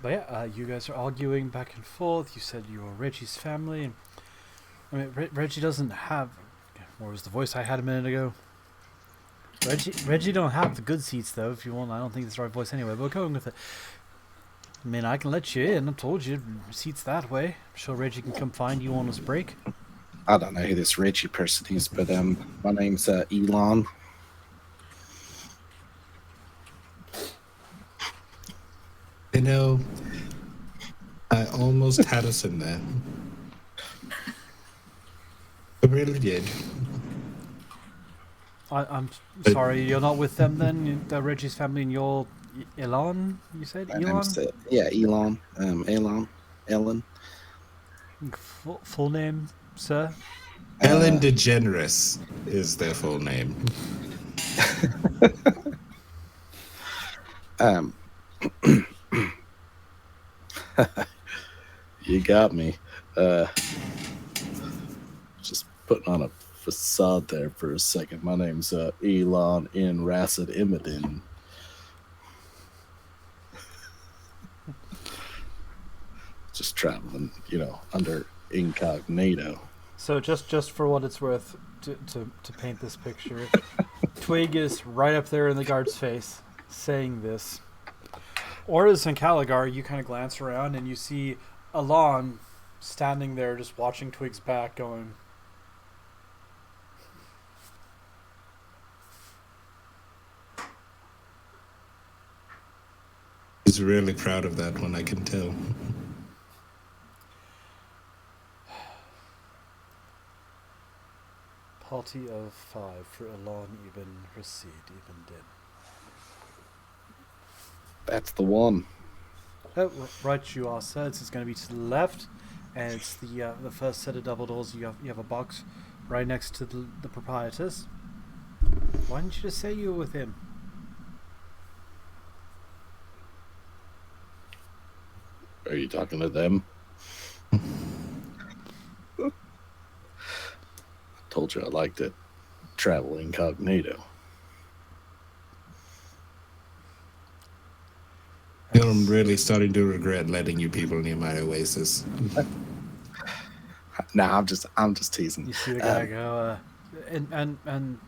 But yeah, you guys are arguing back and forth. You said you were Reggie's family. I mean, Reggie doesn't have... What was the voice I had a minute ago? Reggie don't have the good seats, though, if you want. I don't think it's the right voice anyway, but we're going with it. I mean, I can let you in. I told you, seats that way. I'm sure Reggie can come find you on his break. I don't know who this Reggie person is, but my name's Elon. You know, I almost had us in there. I really did. I'm sorry, you're not with them then? Reggie's family and you're Elon, you said? My Elon? name's, Elon. Ellen. Full name, sir? Ellen DeGeneres is their full name. You got me. Just putting on a facade there for a second. My name's Elon in Racid Imidin. Just traveling, under incognito. So just for what it's worth, to paint this picture, Twig is right up there in the guard's face, saying this. Oris and Caligar, you kind of glance around and you see Alon standing there just watching Twig's back going... He's really proud of that one, I can tell. Party of 5 for Alon Ibn Rasid Ibn Din. That's the one. Oh, right, you are, sir. It's going to be to the left, and it's the first set of double doors. You have a box right next to the proprietors. Why didn't you just say you were with him? Are you talking to them? I told you I like to travel incognito. I'm really starting to regret letting you people near my oasis. Nah, I'm just teasing. You see the guy go, and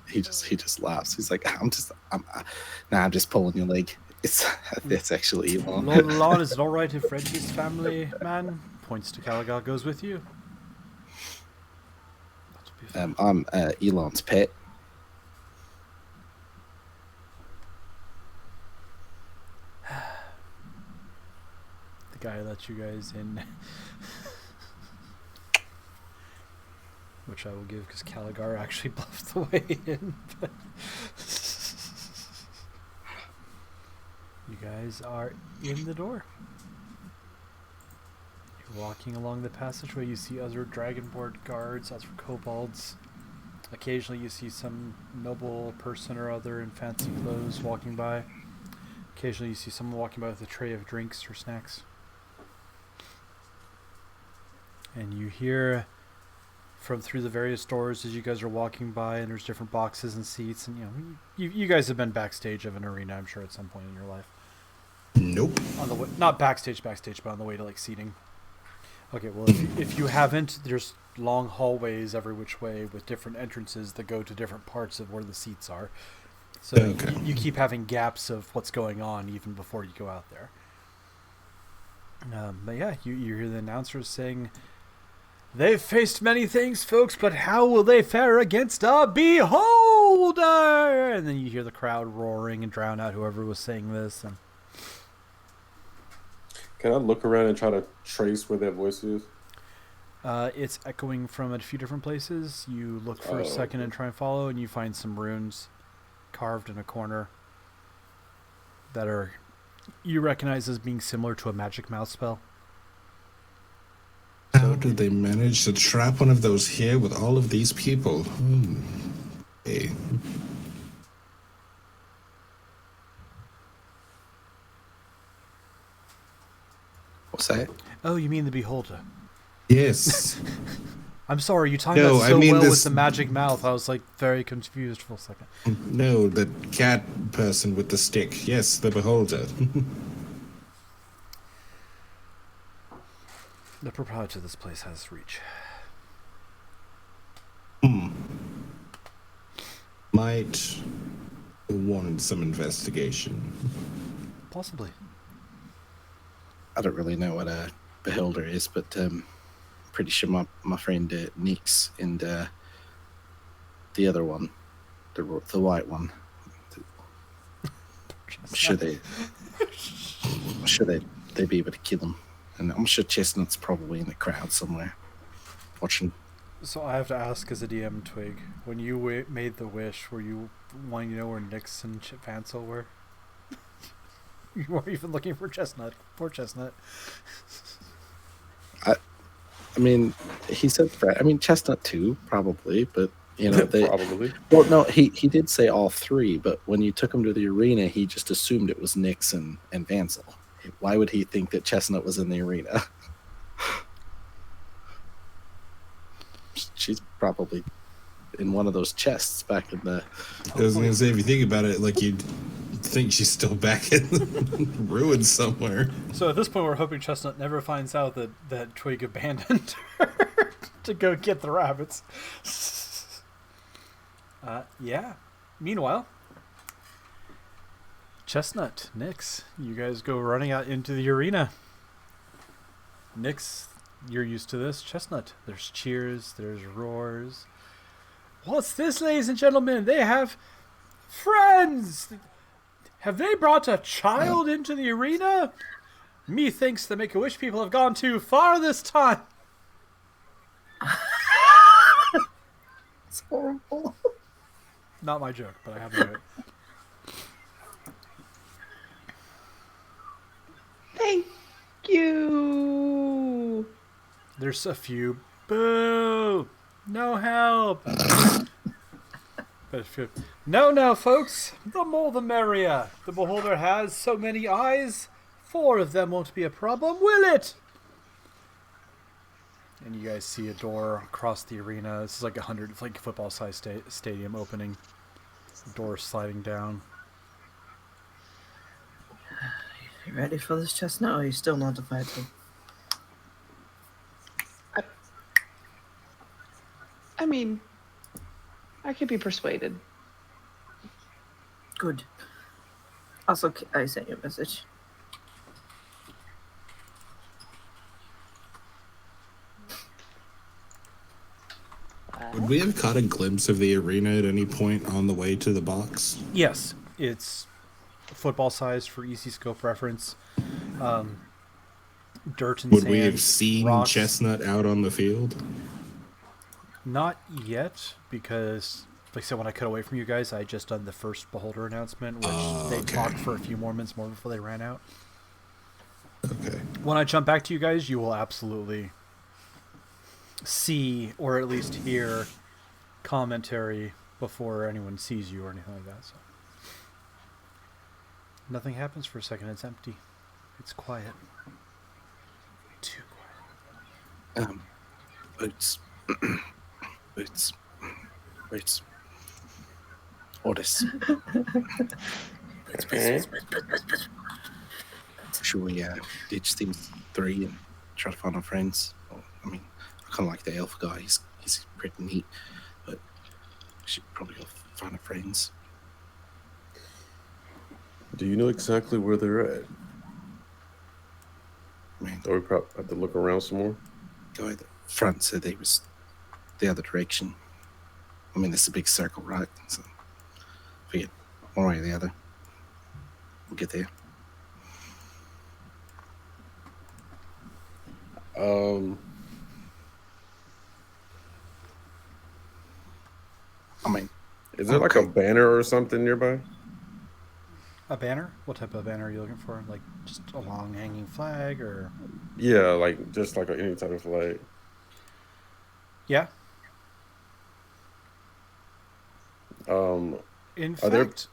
he just laughs. He's like, I'm just pulling your leg. It's actually Elon. Lord Alon, is it all right if Reggie's family man points to Caligar goes with you? I'm Elon's pet. The guy let you guys in, which I will give because Caligar actually bluffed the way in. But you guys are in the door. You're walking along the passageway. You see other dragonborn guards, other kobolds. Occasionally you see some noble person or other in fancy clothes walking by. Occasionally you see someone walking by with a tray of drinks or snacks. And you hear from through the various doors as you guys are walking by, and there's different boxes and seats, and you guys have been backstage of an arena, I'm sure, at some point in your life. Nope. On the way, not backstage, but on the way to like seating. Okay, well, if you haven't, there's long hallways every which way with different entrances that go to different parts of where the seats are. So Okay. you keep having gaps of what's going on even before you go out there. But yeah, you hear the announcers saying, "They've faced many things, folks, but how will they fare against a beholder?" And then you hear the crowd roaring and drown out whoever was saying this. And Can I look around and try to trace where that voice is? it's echoing from a few different places. You look for a second and try and follow, and you find some runes carved in a corner that you recognize as being similar to a magic mouth spell. How did they manage to trap one of those here with all of these people? Hey. What's that? Oh, you mean the beholder? Yes. I'm sorry, you timed No, that I so mean well this- with the magic mouth. I was like very confused for a second. No, the cat person with the stick. Yes, the beholder. The proprietor of this place has reach. Might warrant some investigation. Possibly. I don't really know what a beholder is, but pretty sure my friend Nix and the other one, the white one. I'm sure they'd be able to kill him, and I'm sure Chestnut's probably in the crowd somewhere, watching. So I have to ask as a DM, Twig, when you made the wish, were you wanting to know where Nyx and Vansel were? You weren't even looking for Chestnut. Poor Chestnut. I mean, he said Chestnut too, probably, but Probably. Well, no, he did say all three, but when you took him to the arena, he just assumed it was Nyx and Vansel. Why would he think that Chestnut was in the arena? She's probably in one of those chests back in the. I was gonna say, if you think about it, like you'd think she's still back in the ruins somewhere. So at this point, we're hoping Chestnut never finds out that Twig abandoned her to go get the rabbits. Yeah. Meanwhile, Chestnut, Nyx, you guys go running out into the arena. Nyx, you're used to this. Chestnut, there's cheers, there's roars. What's this, ladies and gentlemen? They have friends! Have they brought a child into the arena? Methinks the Make-A-Wish people have gone too far this time. It's horrible. Not my joke, but I have to do it. Thank you. There's a few. Boo! No help! But if you... No, folks! The more the merrier. The beholder has so many eyes, 4 of them won't be a problem, will it? And you guys see a door across the arena. This is like it's like a football-sized stadium opening. Door sliding down. You ready for this, Chestnut, or are you still not fighting? I mean, I could be persuaded. Good. Also, I sent you a message. Would we have caught a glimpse of the arena at any point on the way to the box? Yes, it's football sized for easy scope reference. Dirt and Would sand. we have seen rocks. Chestnut out on the field? Not yet, because, like I said, when I cut away from you guys, I had just done the first beholder announcement, which they okay. talked for a few more minutes more before they ran out. Okay. When I jump back to you guys, you will absolutely see, or at least hear, commentary before anyone sees you or anything like that. So nothing happens for a second. It's empty. It's quiet. Too quiet. Boots. Orders. Should we ditch these 3 and try to find our friends? Well, I mean, I kind of like the elf guy. He's pretty neat, but we should probably go find our friends. Do you know exactly where they're at? I mean, Or we probably have to look around some more. guy at the front said they was the other direction. I mean, it's a big circle, right? So, forget one way or the other. We'll get there. I mean, Is there like a banner or something nearby? A banner? What type of banner are you looking for? Like just a long hanging flag or? Yeah, like just like any type of flag. Yeah. Um, In are there? fact,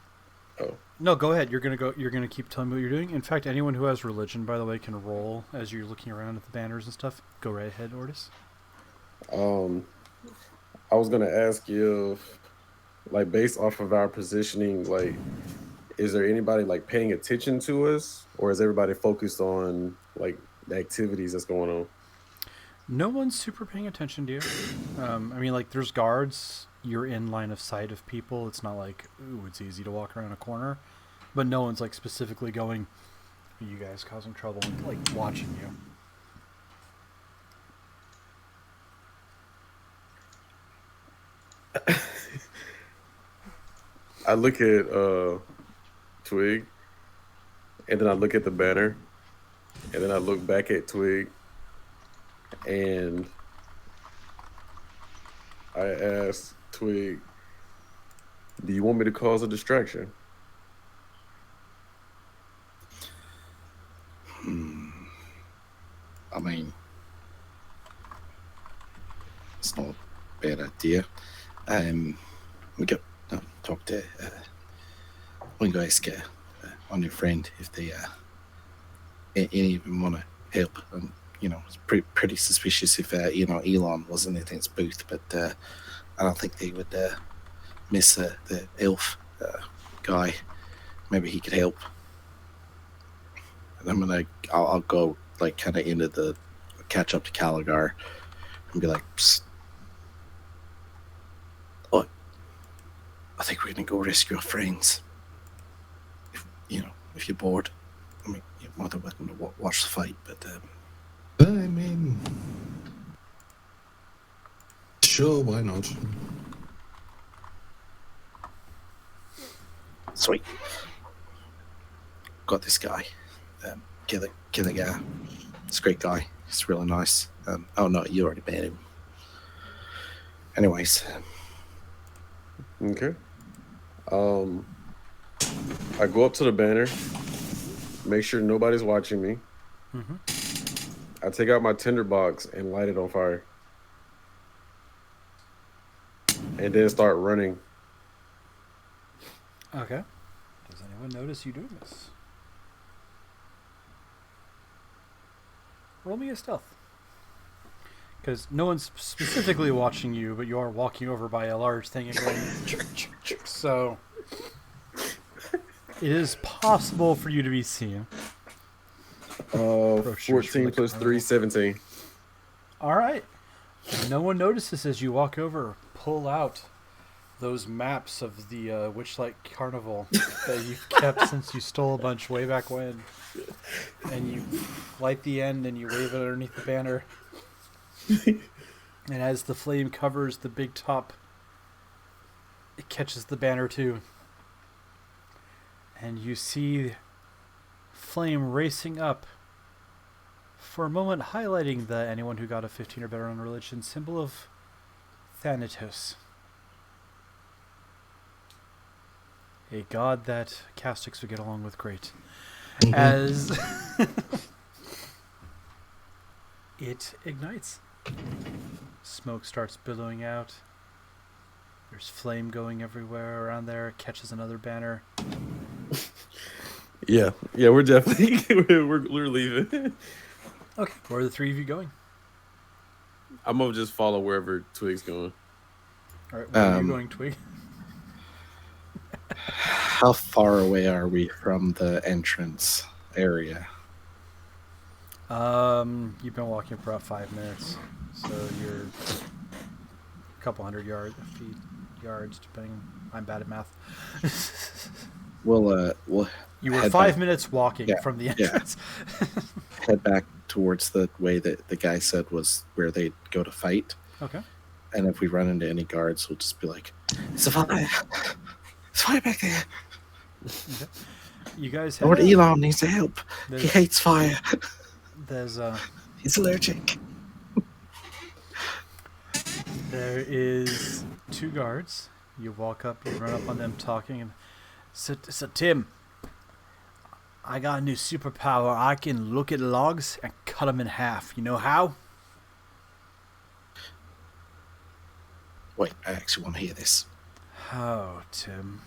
Oh, no. Go ahead. You're gonna go. You're gonna keep telling me what you're doing. In fact, anyone who has religion, by the way, can roll as you're looking around at the banners and stuff. Go right ahead, Ortis. um, I was gonna ask if, like, based off of our positioning, like, is there anybody like paying attention to us, or is everybody focused on like the activities that's going on? No one's super paying attention to you. I mean, like, there's guards. You're in line of sight of people. It's not like, ooh, it's easy to walk around a corner. But no one's, like, specifically going, are you guys causing trouble? And, like, watching you. I look at Twig, and then I look at the banner, and then I look back at Twig, and I ask Twig, "Do you want me to cause a distraction?" I mean, it's not a bad idea. We got talk to one guy, on your friend if they any of them want to help. And it's pretty suspicious if Elon was in Nathan's booth, but I don't think they would miss the elf guy. Maybe he could help. And I'll go like kind of into the catch up to Caligar and be like, psst. Look, I think we're gonna go rescue our friends. If you're bored, I mean, you're more than welcome to watch the fight. But I mean, sure, why not? Sweet. Got this guy. Killer guy. It's a great guy. He's really nice. Oh no, you already met him. Anyways. Okay. I go up to the banner, make sure nobody's watching me. Mm-hmm. I take out my tinderbox and light it on fire, and then start running. Okay. Does anyone notice you doing this? Roll me a stealth. Because no one's specifically watching you, but you are walking over by a large thing and going... So... It is possible for you to be seen. 14 plus 3, 17. All right. No one notices as you walk over, pull out those maps of the Witchlight Carnival that you've kept since you stole a bunch way back when. And you light the end and you wave it underneath the banner. And as the flame covers the big top, it catches the banner too. And you see flame racing up, for a moment highlighting the anyone who got a 15 or better on religion symbol of Thanatos. A god that Castics would get along with great. As it ignites. Smoke starts billowing out. There's flame going everywhere around there. It catches another banner. Yeah, we're definitely we're leaving. Okay, where are the three of you going? I'm gonna just follow wherever Twig's going. All right, where are you going, Twig? How far away are we from the entrance area? You've been walking for about 5 minutes, so you're a couple hundred yards, depending. I'm bad at math. We'll You were head 5 back. minutes walking Yeah, from the entrance. head back towards the way that the guy said was where they'd go to fight. Okay. And if we run into any guards, we'll just be like, "It's a fire! It's fire back there! Okay. You guys Lord have... Elon needs help. He hates fire. There's He's allergic." There is 2 guards. You walk up, you run up on them talking, and so Tim, I got a new superpower. I can look at logs and cut them in half. You know how? Wait, I actually want to hear this. Oh, Tim.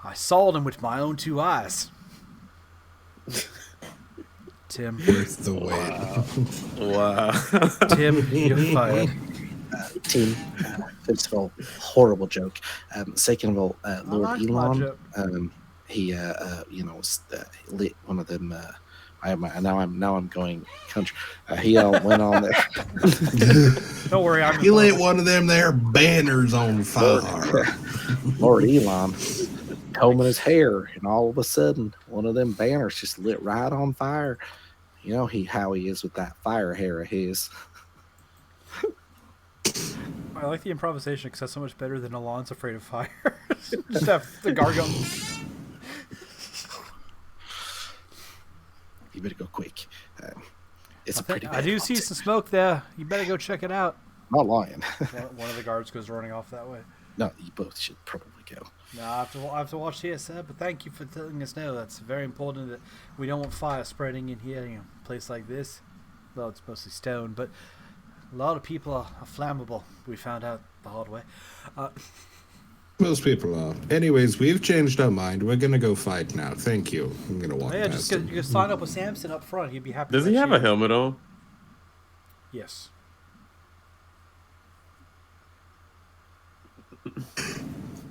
I saw them with my own 2 eyes. Tim. Worth the wait. Wow. Tim, you're fired. Tim, first of all, horrible joke. Second of all, Lord like my Elon, joke. he, lit one of them. Now I'm going country. He went on there. Don't worry, I'm He lit one of them there banners on fire. Lord Elon combing his hair, and all of a sudden, one of them banners just lit right on fire. You know how he is with that fire hair of his. I like the improvisation because that's so much better than Alon's afraid of fire. Just have the gargle. You better go quick. It's pretty bad. I do see some smoke there. You better go check it out. Not lying. One of the guards goes running off that way. No, you both should probably go. No, I have to watch here, sir. But thank you for letting us know. That's very important that we don't want fire spreading in here. A place like this. Well, it's mostly stone, but a lot of people are flammable. We found out the hard way. Most people are. Anyways, we've changed our mind. We're gonna go fight now. Thank you. I'm gonna walk Yeah, past you him. can sign up with Samson up front. He'd be happy. Does to he let have you a helmet on? Yes.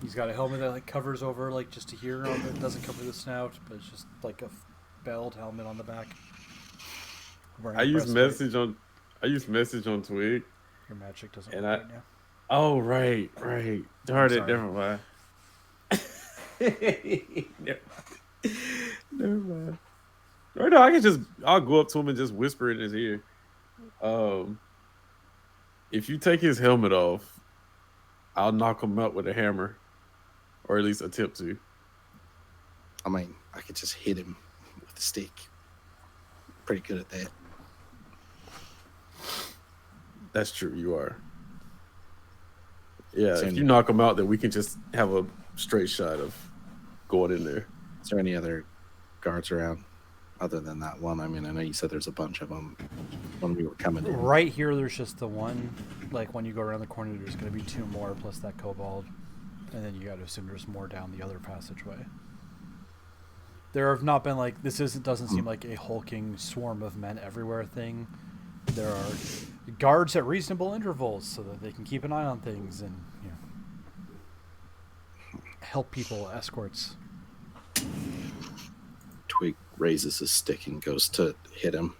He's got a helmet that covers over just a ear of it. Doesn't cover the snout, but it's just like a belled helmet on the back. I use message on Twig. Your magic doesn't And work right now. Oh right. Darn it, sorry. never mind. Never mind. Right now, I'll go up to him and just whisper in his ear. If you take his helmet off, I'll knock him out with a hammer, or at least attempt to. I mean, I could just hit him with a stick. Pretty good at that. That's true. You are. Yeah, Is there if any- you knock him out, then we can just have a straight shot of going in there. Is there any other guards around other than that one? I mean, I know you said there's a bunch of them when we were coming in. Right here, there's just the one. Like when you go around the corner, there's going to be 2 more plus that kobold, and then you got to assume there's more down the other passageway. There have not been doesn't seem like a hulking swarm of men everywhere thing. There are guards at reasonable intervals so that they can keep an eye on things and help people, escorts. Twig raises his stick and goes to hit him.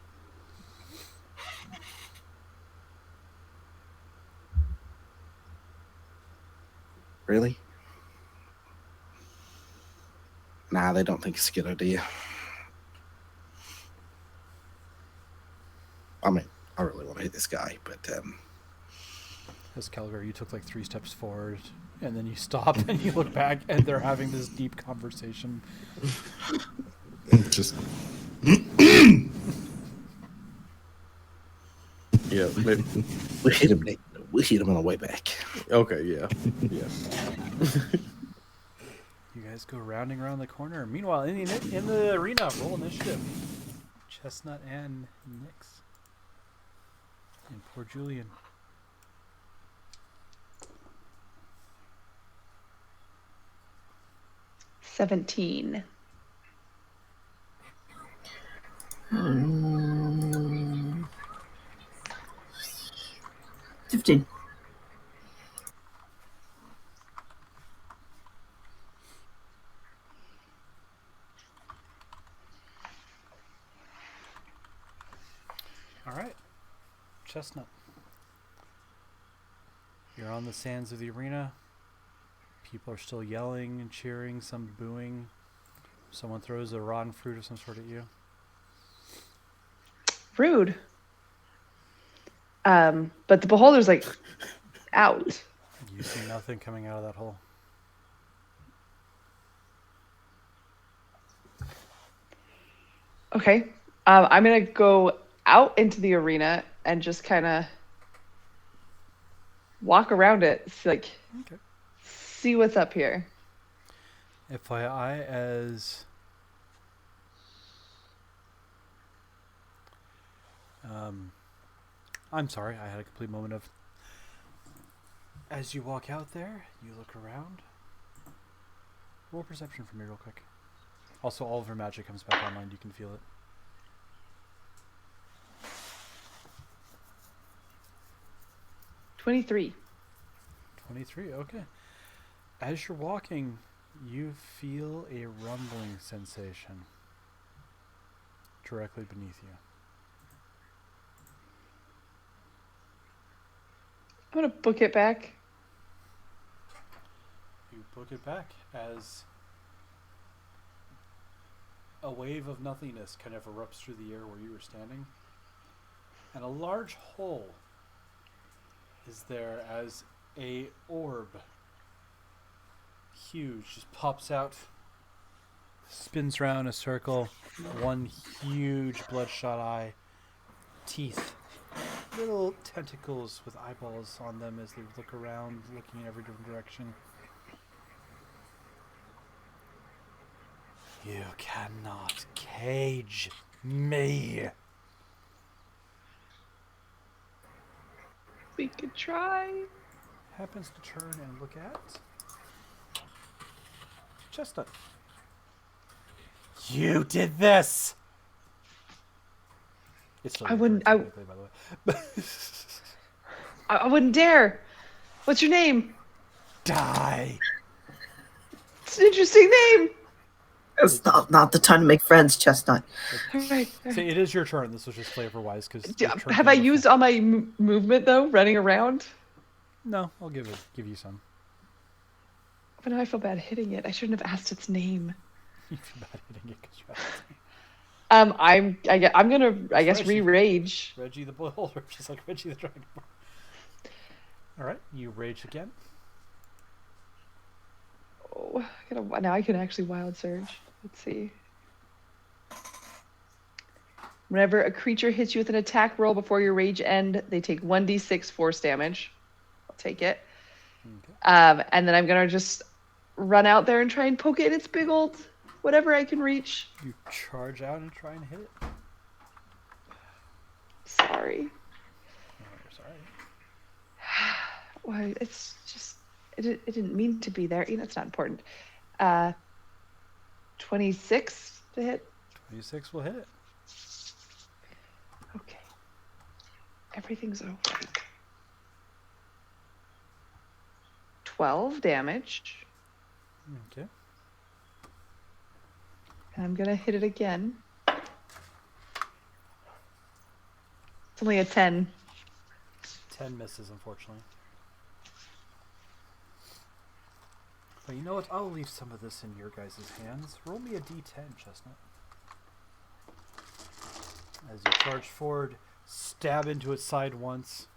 Really? Nah, they don't think it's a good idea. I mean, I really want to hit this guy, but As Calgary, you took 3 steps forward, and then you stop and you look back, and they're having this deep conversation. Just Yeah. Maybe. we hit him. Nate. We hit him on the way back. Okay. Yeah. You guys go rounding around the corner. Meanwhile, in the arena, roll initiative. Chestnut and Nyx. And poor Julian. $17. 15. All right. Chestnut. You're on the sands of the arena. People are still yelling and cheering, some booing. Someone throws a rotten fruit of some sort at you. Rude. But the beholder's out. You see nothing coming out of that hole. Okay. I'm gonna go out into the arena and just kind of walk around it, Okay. see what's up here. FYI, as I'm sorry, I had a complete moment of... As you walk out there, you look around. Roll perception for me real quick. Also, all of her magic comes back online. You can feel it. 23. 23, okay. As you're walking, you feel a rumbling sensation directly beneath you. I'm going to book it back. You book it back as a wave of nothingness kind of erupts through the air where you were standing. And a large hole is there as a orb, huge, just pops out, spins around in a circle, one huge bloodshot eye, teeth, little tentacles with eyeballs on them as they look around, looking in every different direction. You cannot cage me. We could try. Happens to turn and look at Chestnut. You did this. It's still I wouldn't. by the way. I wouldn't dare. What's your name? Die. It's an interesting name. It's not the time to make friends, Chestnut. All right. So it is your turn. This was just flavor-wise because. Have I used all my movement though, running around? No, I'll give you some. But now I feel bad hitting it. I shouldn't have asked its name. You feel bad hitting it because you have to. I'm gonna Reggie. re-rage. Reggie the Beholder, just like Reggie the Dragonborn. All right, you rage again. Oh, now I can actually wild surge. Let's see. Whenever a creature hits you with an attack roll before your rage end, they take 1d6 force damage. I'll take it. Okay. And then I'm gonna just run out there and try and poke it in its big old whatever I can reach. You charge out and try and hit it. Sorry. Oh, you're sorry. Well, it's just it didn't mean to be there. That's not important. 26 to hit. 26 will hit it. Okay. Everything's over. 12 damage. Okay. And I'm gonna hit it again. It's only a 10. 10 misses, unfortunately. But you know what? I'll leave some of this in your guys' hands. Roll me a d10, Chestnut. As you charge forward, stab into its side once.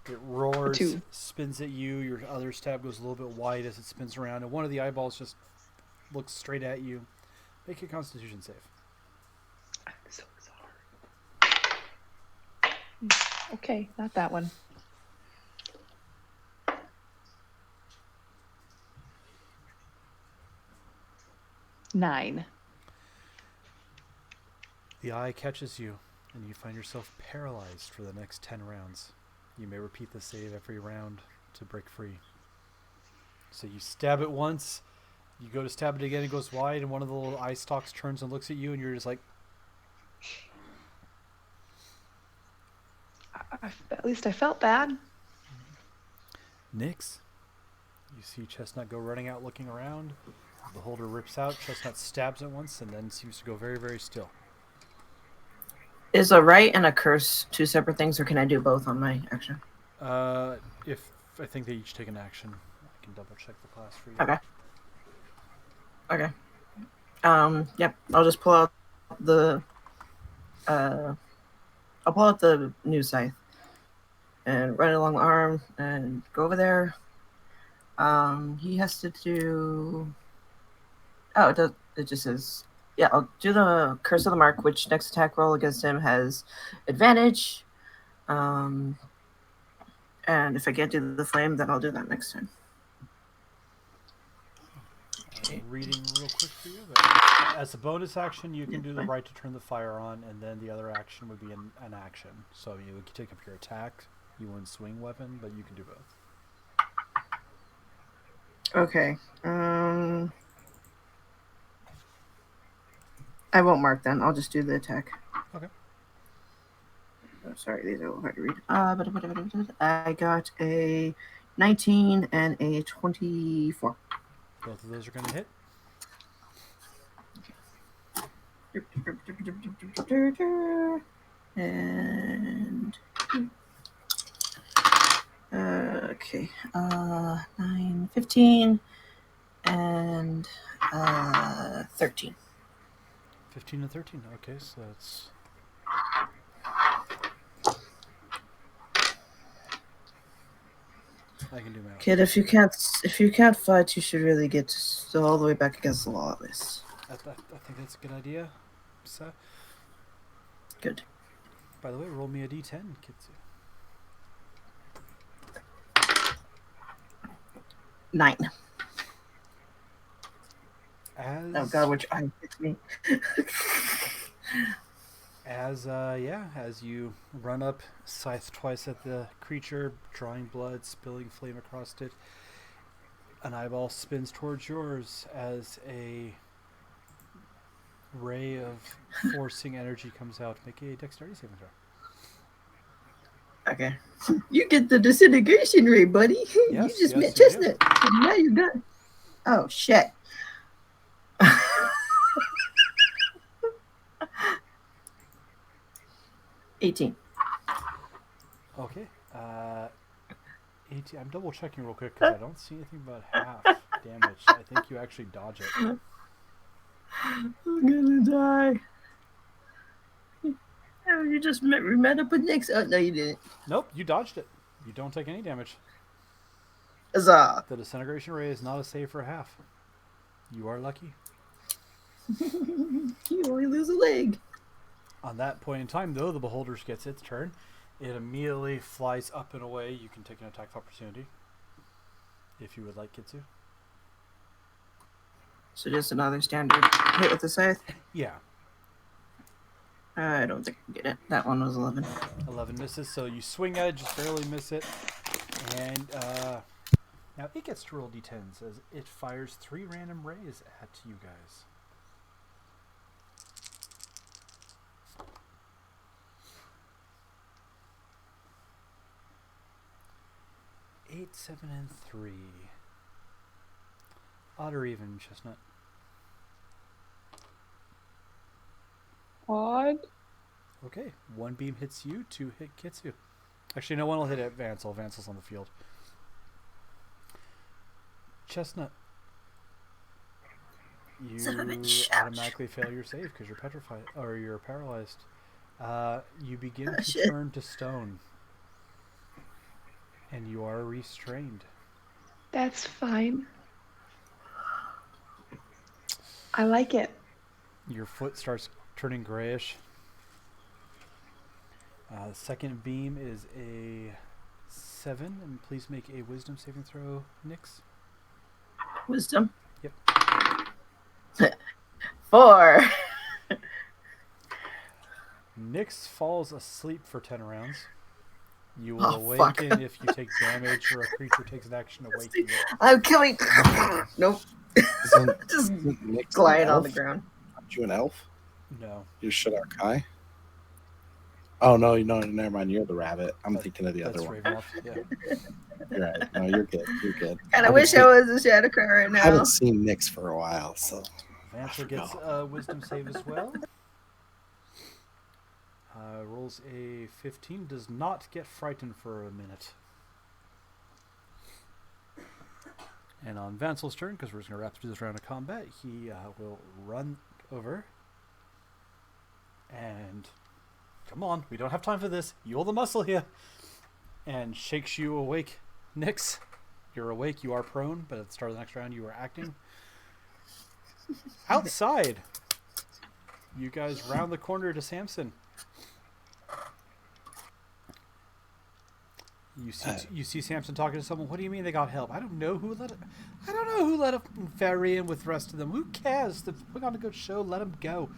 It roars, 2. spins at you. Your other stab goes a little bit wide as it spins around, and one of the eyeballs just looks straight at you. Make a Constitution save. I'm so sorry. Okay, not that one. Nine. The eye catches you, and you find yourself paralyzed for the next 10 rounds. You may repeat the save every round to break free. So you stab it once, you go to stab it again, it goes wide, and one of the little eye stalks turns and looks at you, and you're just like... At least I felt bad. Nix. You see Chestnut go running out looking around. The holder rips out, Chestnut stabs it once, and then seems to go very, very still. Is a right and a curse two separate things, or can I do both on my action? If I think they each take an action. I can double check the class for you. Okay. Yep. I'll just pull out the new scythe and run it along the arm and go over there. He has to do. Oh, it does. It just says. Yeah, I'll do the Curse of the Mark, which next attack roll against him has advantage. And if I can't do the flame, then I'll do that next time. reading real quick for you. As a bonus action, you can do the right to turn the fire on, and then the other action would be an action. So you would take up your attack. You wouldn't swing weapon, but you can do both. Okay. I won't mark then. I'll just do the attack. Okay. Oh, sorry, these are a little hard to read. I got a 19 and a 24. Both of those are going to hit. And okay, 9, 15, and 13. 15 and 13. Okay, so that's... I can do math. Kid, if you can't fight, you should really get all the way back against the wall at least. I think that's a good idea. So, Good. by the way, roll me a d10, Kitsu. 9. As, Oh God, which eye hits me? as you run up, scythe twice at the creature, drawing blood, spilling flame across it, an eyeball spins towards yours as a ray of forcing energy comes out. Make a dexterity saving throw. Okay. You get the disintegration ray, buddy. Yes, you just yes, met you Chestnut. Now you're done. Oh shit. 18. Okay. 18. I'm double checking real quick because I don't see anything but half damage. I think you actually dodge it. I'm gonna die. Oh, you just met up with Nyx. Oh, no, you didn't. Nope, you dodged it. You don't take any damage. Huzzah. The disintegration ray is not a save for half. You are lucky. You only lose a leg. On that point in time, though, the beholder gets its turn. It immediately flies up and away. You can take an attack of opportunity if you would like, Kitsu. So just another standard hit with the scythe. Yeah, I don't think I can get it. That one was 11. 11 misses. So you swing at it, just barely miss it. And now it gets to roll d10s as it fires 3 random rays at you guys. Eight, 7, and 3. Odd or even, Chestnut? Odd. Okay, 1 beam hits you, 2 hit Kitsu. Actually, no, 1 will hit at Vansel. Vansel's on the field. Chestnut. You automatically fail your save because you're petrified, or you're paralyzed. You begin to turn to stone. And you are restrained. That's fine. I like it. Your foot starts turning grayish. The second beam is a 7, and please make a wisdom saving throw, Nyx. Wisdom? Yep. 4. Nyx falls asleep for 10 rounds. You will Oh, awaken fuck. if you take damage or a creature takes an action to wake you. I'm killing. Nope. Isn't, Just isn't Nick's glide an on elf? the ground. Aren't you an elf? No. You Shadar Kai? Oh no, never mind. You're the rabbit. I'm thinking of the That's other one. Ravenloft, yeah. You're right. No, you're good. You're good. And I wish I was a Shadowcry right I now. haven't seen Nyx for a while, so Vansel gets a wisdom save as well. Rolls a 15, does not get frightened for a minute. And on Vansel's turn, because we're just going to wrap through this round of combat, he will run over and, come on, we don't have time for this. You're the muscle here. And shakes you awake. Nyx, you're awake, you are prone, but at the start of the next round you are acting. Outside, you guys round the corner to Samson. You see Samson talking to someone. What do you mean they got help? I don't know who who let him ferry in with the rest of them. Who cares? They're putting on a good show. Let them go.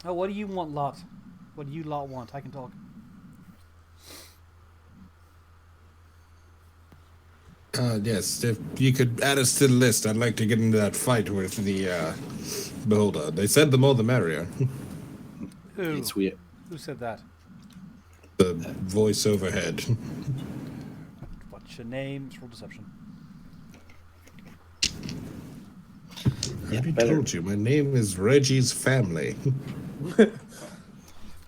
Oh, what do you want, lot? What do you lot want? I can talk. Yes, if you could add us to the list, I'd like to get into that fight with the beholder. They said the more the merrier. Who? It's weird. Who said that? The voice overhead. What's your name? Roll deception. I already told you, my name is Reggie's family.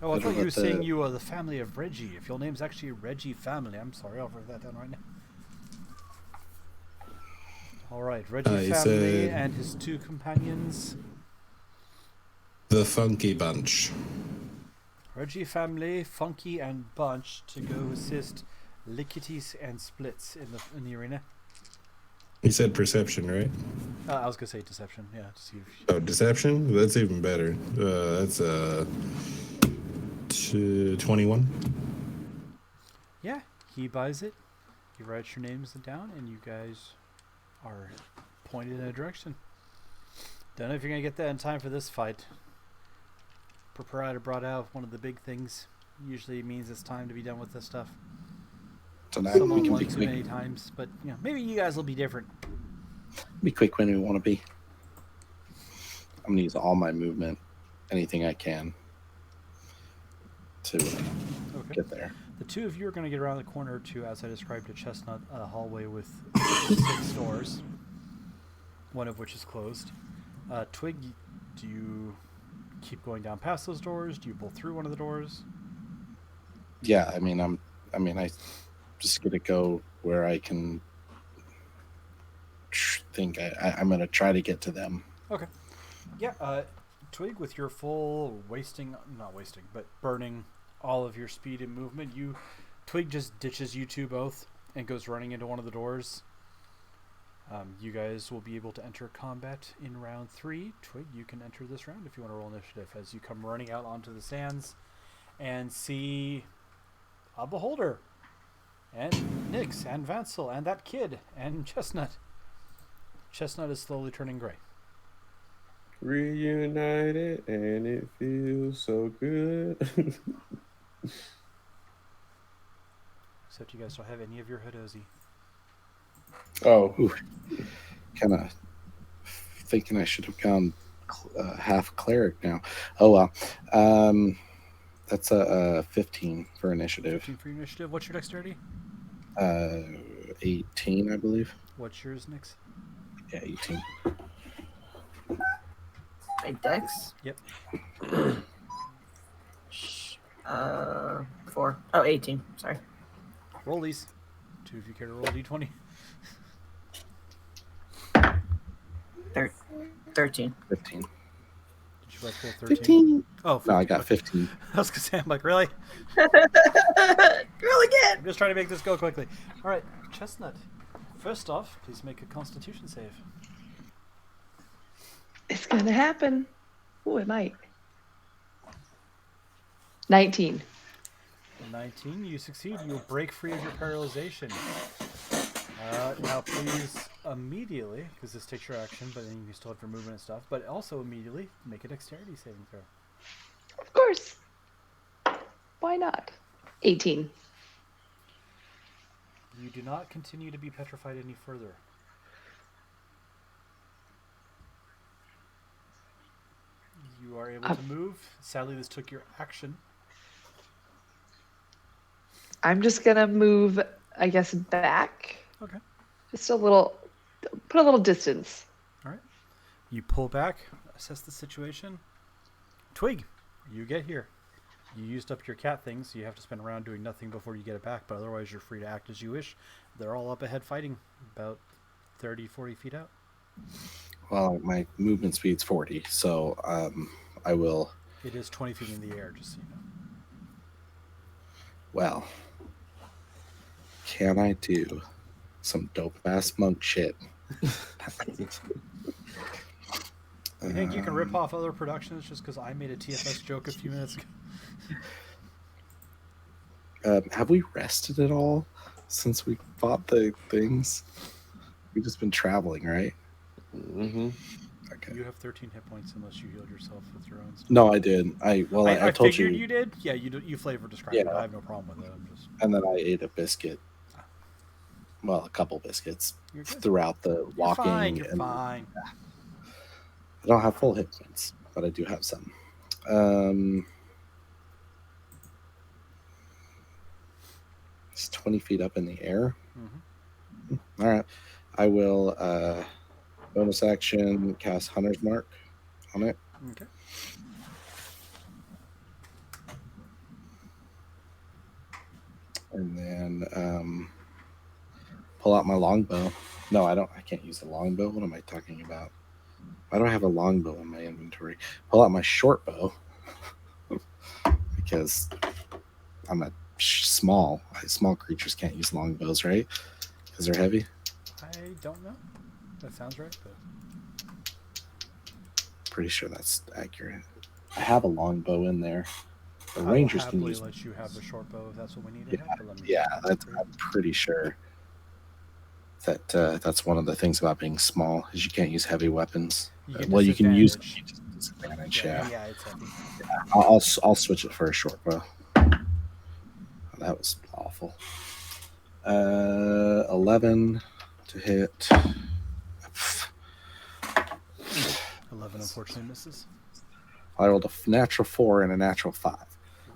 Oh, I thought you were What saying the- you are the family of Reggie. If your name's actually Reggie family, I'm sorry, I'll write that down right now. All right, Reggie He family said- and his two companions. The Funky Bunch. Reggie family, Funky, and Bunch to go assist Lickities and Splits in the arena. He said perception, right? I was gonna say deception, yeah, to see if Oh, deception? That's even better. That's 21. yeah, he buys it. He writes your names down, and you guys are pointed in a direction. Don't know if you're gonna get that in time for this fight. Proprietor brought out one of the big things. Usually means it's time to be done with this stuff. So now Someone we can won be too quick. many times, but you know, maybe you guys will be different. Be quick when we want to be. I'm gonna use all my movement, anything I can, to Okay. get there. The two of you are going to get around the corner to, as I described, a chestnut hallway with 6 doors, one of which is closed. Twig, do you keep going down past those doors? Do you pull through one of the doors? Yeah, I just gonna go where I can. I'm gonna try to get to them. Okay. Yeah, Twig, with your full burning all of your speed and movement, Twig just ditches you two both and goes running into one of the doors. You guys will be able to enter combat in round 3. Twig, you can enter this round if you want to roll initiative as you come running out onto the sands and see a beholder and Nix and Vansel and that kid and Chestnut. Chestnut is slowly turning gray. Reunited and it feels so good. Except you guys don't have any of your Hodozi. Oh, Kind of thinking I should have gone half cleric now. Oh well. That's a 15 for initiative. 15 for your initiative. What's your dexterity? 18, I believe. What's yours, Nix? Yeah, 18. My dex? Yep. 4. Oh, 18. Sorry. Roll these. 2 if you care to roll d20. 13. 15. Did you roll 13? 15. Oh, 15. No, I got 15. I was going to say, I'm like, really? Roll again! I'm just trying to make this go quickly. All right, Chestnut. First off, please make a Constitution save. It's gonna happen. Oh, it might. 19. 19, you succeed. You will break free of your paralyzation. Now, please, immediately, because this takes your action, but then you still have your movement and stuff, but also immediately make a dexterity saving throw. Of course. Why not? 18. You do not continue to be petrified any further. You are able to move. Sadly, this took your action. I'm just gonna move, I guess, back. Okay. Just a little, put a little distance. All right. You pull back, assess the situation. Twig, you get here. You used up your cat things, so you have to spend a round doing nothing before you get it back, but otherwise you're free to act as you wish. They're all up ahead fighting, about 30, 40 feet out. Well, my movement speed's 40, so I will. It is 20 feet in the air, just so you know. Well, can I do some dope ass monk shit? You think you can rip off other productions just because I made a TFS joke a few minutes ago? Have we rested at all since we bought the things? We've just been traveling, right? Mm-hmm. Okay. You have 13 hit points unless you healed yourself with your own stuff. No, I did. I I told figured you. you did. Yeah, you flavor described it. Yeah. I have no problem with it. I'm just. And then I ate a biscuit. Well, a couple biscuits You're good. throughout the You're walking. fine. You're and fine. I don't have full hit points, but I do have some. It's 20 feet up in the air. Mm-hmm. All right. I will bonus action cast Hunter's Mark on it. Okay. And then pull out my longbow. No, I don't. I can't use the longbow. What am I talking about? Why do I have a longbow in my inventory? Pull out my short bow because I'm a small. Small creatures can't use longbows, right? Because they're heavy. I don't know. That sounds right, but Pretty sure that's accurate. I have a longbow in there. The I will rangers can happily use. let you have the short bow if that's what we need. Yeah, to have, but let me yeah, check that's. that. I'm pretty sure that that's one of the things about being small is you can't use heavy weapons. You get Well, you can use them, disadvantage. you just disadvantage. Yeah, Yeah, it's heavy. I'll switch it for a short bow. That was awful. 11 to hit. 11 unfortunately misses. I rolled a natural 4 and a natural 5.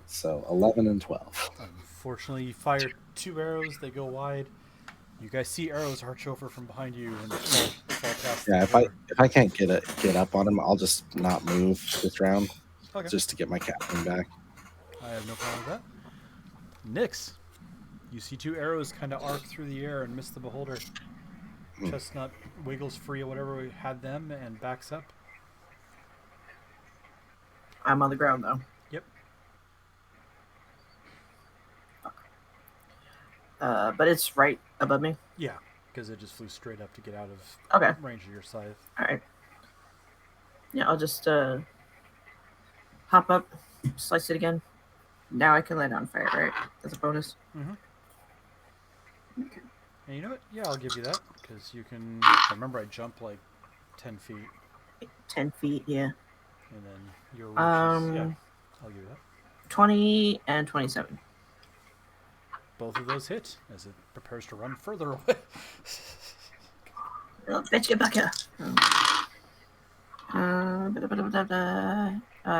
So 11 and 12. Unfortunately, you fire 2 arrows. They go wide. You guys see arrows arch over from behind you and fall past. Yeah, the if I can't get up on him, I'll just not move this round, Okay. just to get my captain back. I have no problem with that. Nyx, you see 2 arrows kind of arc through the air and miss the beholder. Chestnut wiggles free of whatever had them and backs up. I'm on the ground though. Yep. But it's right above me. Yeah, because it just flew straight up to get out of Okay. range of your scythe. All right. Yeah, I'll just hop up, slice it again. Now I can light it on fire, right? That's a bonus. Mm-hmm. Okay. And you know what? Yeah, I'll give you that because you can. Remember, I jump like 10 feet, 10 feet, yeah. and then your reach is. Yeah, I'll give you that. 20 and 27. Both of those hit as it prepares to run further away. Oh, bitch, get back here.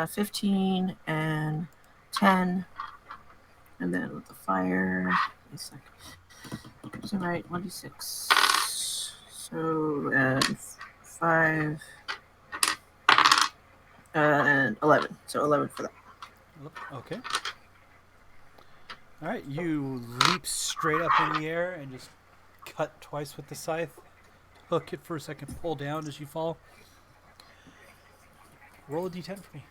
15 and 10. And then with the fire. A sec. So, right, 1d6. So, 5. And 11. So, 11 for that. Okay. All right, you leap straight up in the air and just cut twice with the scythe. Hook it for a second, pull down as you fall. Roll a d10 for me.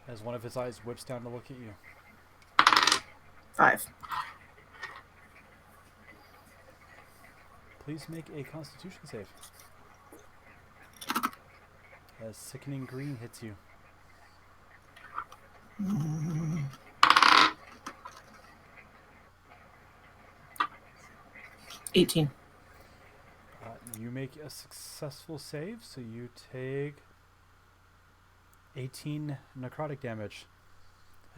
As one of his eyes whips down to look at you. 5. Please make a Constitution save. As sickening green hits you. 18. You make a successful save, so you take 18 necrotic damage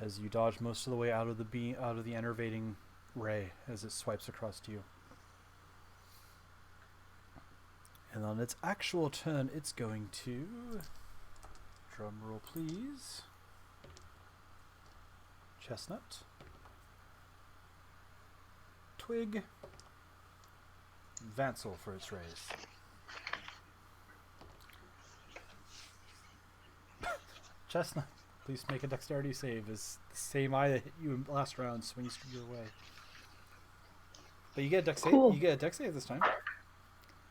as you dodge most of the way out of the enervating ray as it swipes across to you. And on its actual turn, it's going to drum roll, please. Chestnut, Twig, Vansel for its raise. Chestnut, please make a dexterity save as the same eye that hit you last round swings your way. But you get a dex Cool. save. You get a dex save this time.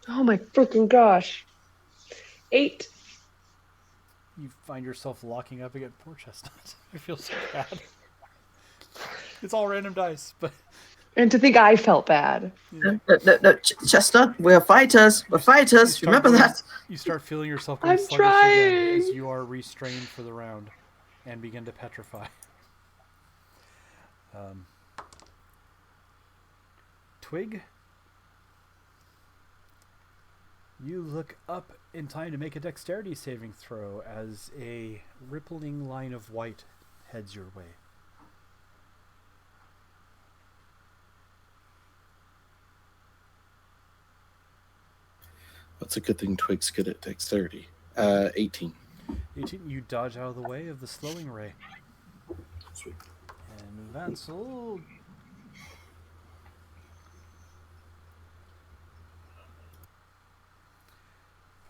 Oh my freaking gosh. 8. You find yourself locking up against poor Chestnut. I feel so bad. It's all random dice, but And to think I felt bad. No, Chestnut, we're fighters. We're fighters. You Remember start that. you start feeling yourself going I'm sluggish again as trying. you are restrained for the round and begin to petrify. Twig, You look up in time to make a dexterity saving throw as a rippling line of white heads your way. That's a good thing Twig's good at dexterity. 18. 18, you dodge out of the way of the slowing ray. Sweet. And Vansel.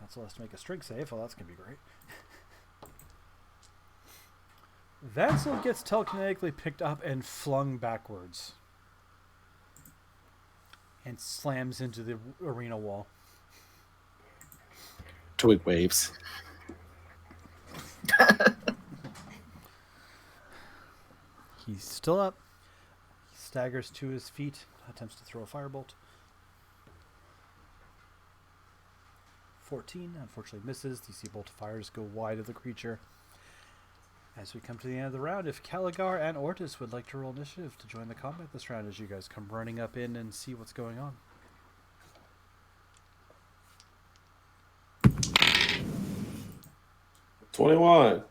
Vansel has to make a strength save. Well, that's going to be great. Vansel gets telekinetically picked up and flung backwards. And slams into the arena wall. Twig waves. He's still up. He staggers to his feet, attempts to throw a firebolt. 14, unfortunately misses. DC bolt of fires go wide of the creature. As we come to the end of the round, if Caligar and Ortis would like to roll initiative to join the combat this round as you guys come running up in and see what's going on. $21.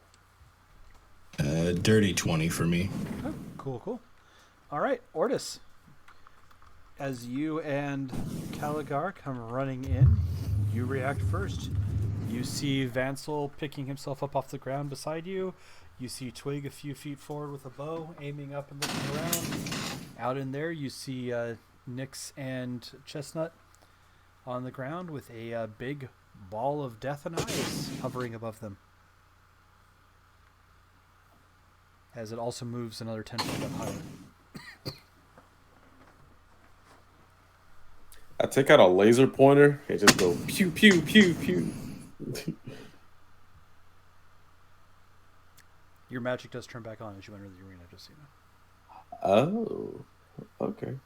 Dirty 20 for me. Oh, cool. All right, Ortis. As you and Caligar come running in, you react first. You see Vansel picking himself up off the ground beside you. You see Twig a few feet forward with a bow, aiming up and looking around. Out in there, you see Nyx and Chestnut on the ground with a big ball of death and eyes hovering above them. As it also moves another 10 feet up higher. I take out a laser pointer and just go pew, pew, pew, pew. Your magic does turn back on as you enter the arena, just so you know. Oh, okay.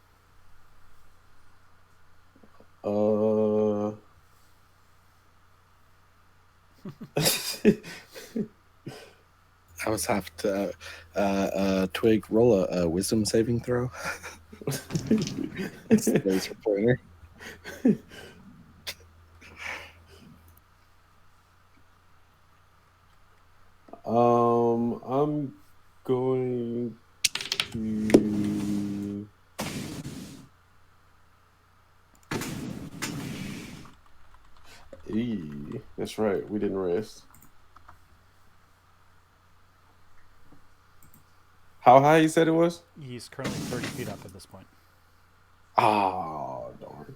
I was have to Twig roll a wisdom saving throw. It's the laser pointer. I'm going to. That's right. We didn't rest. How high you said it was? He's currently 30 feet up at this point. Oh, darn.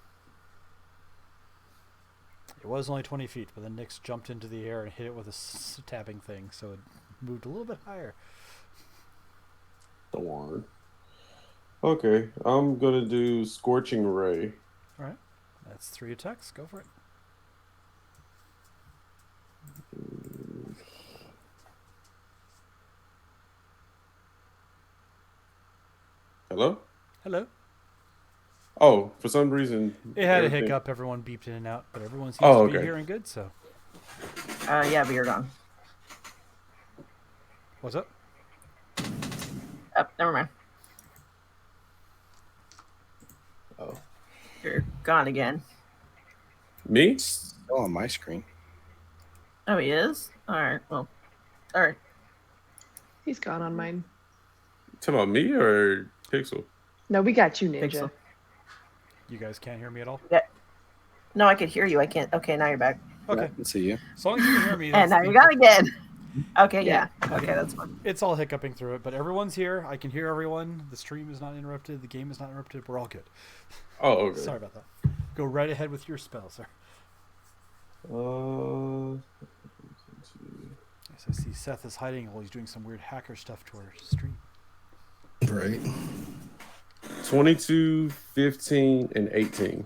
It was only 20 feet, but then Nyx jumped into the air and hit it with a stabbing thing, so it moved a little bit higher. Darn. Okay, I'm gonna do Scorching Ray. All right, that's 3 attacks. Go for it. Hello? Hello. Oh, for some reason It had everything- a hiccup. Everyone beeped in and out, but everyone seems Oh, to be okay. hearing good. So, Yeah, but you're gone. what's up? Oh, never mind. Oh. You're gone again. Me? Still on my screen. Oh, he is? Alright, well. Alright. He's gone on mine. Talking about me or Pixel? No, we got you, Ninja. Pixel. You guys can't hear me at all. No, I could hear you. I can't. Okay, now you're back. Okay, I can see you. as long as you can hear me. And that's now the- you're gone again. Okay, Yeah. yeah. Okay, that's fine. It's all hiccuping through it, but everyone's here. I can hear everyone. The stream is not interrupted. The game is not interrupted. We're all good. Oh, okay. Sorry about that. Go right ahead with your spell, sir. Yes, I see Seth is hiding while he's doing some weird hacker stuff to our stream. Right. 22, 15, and 18.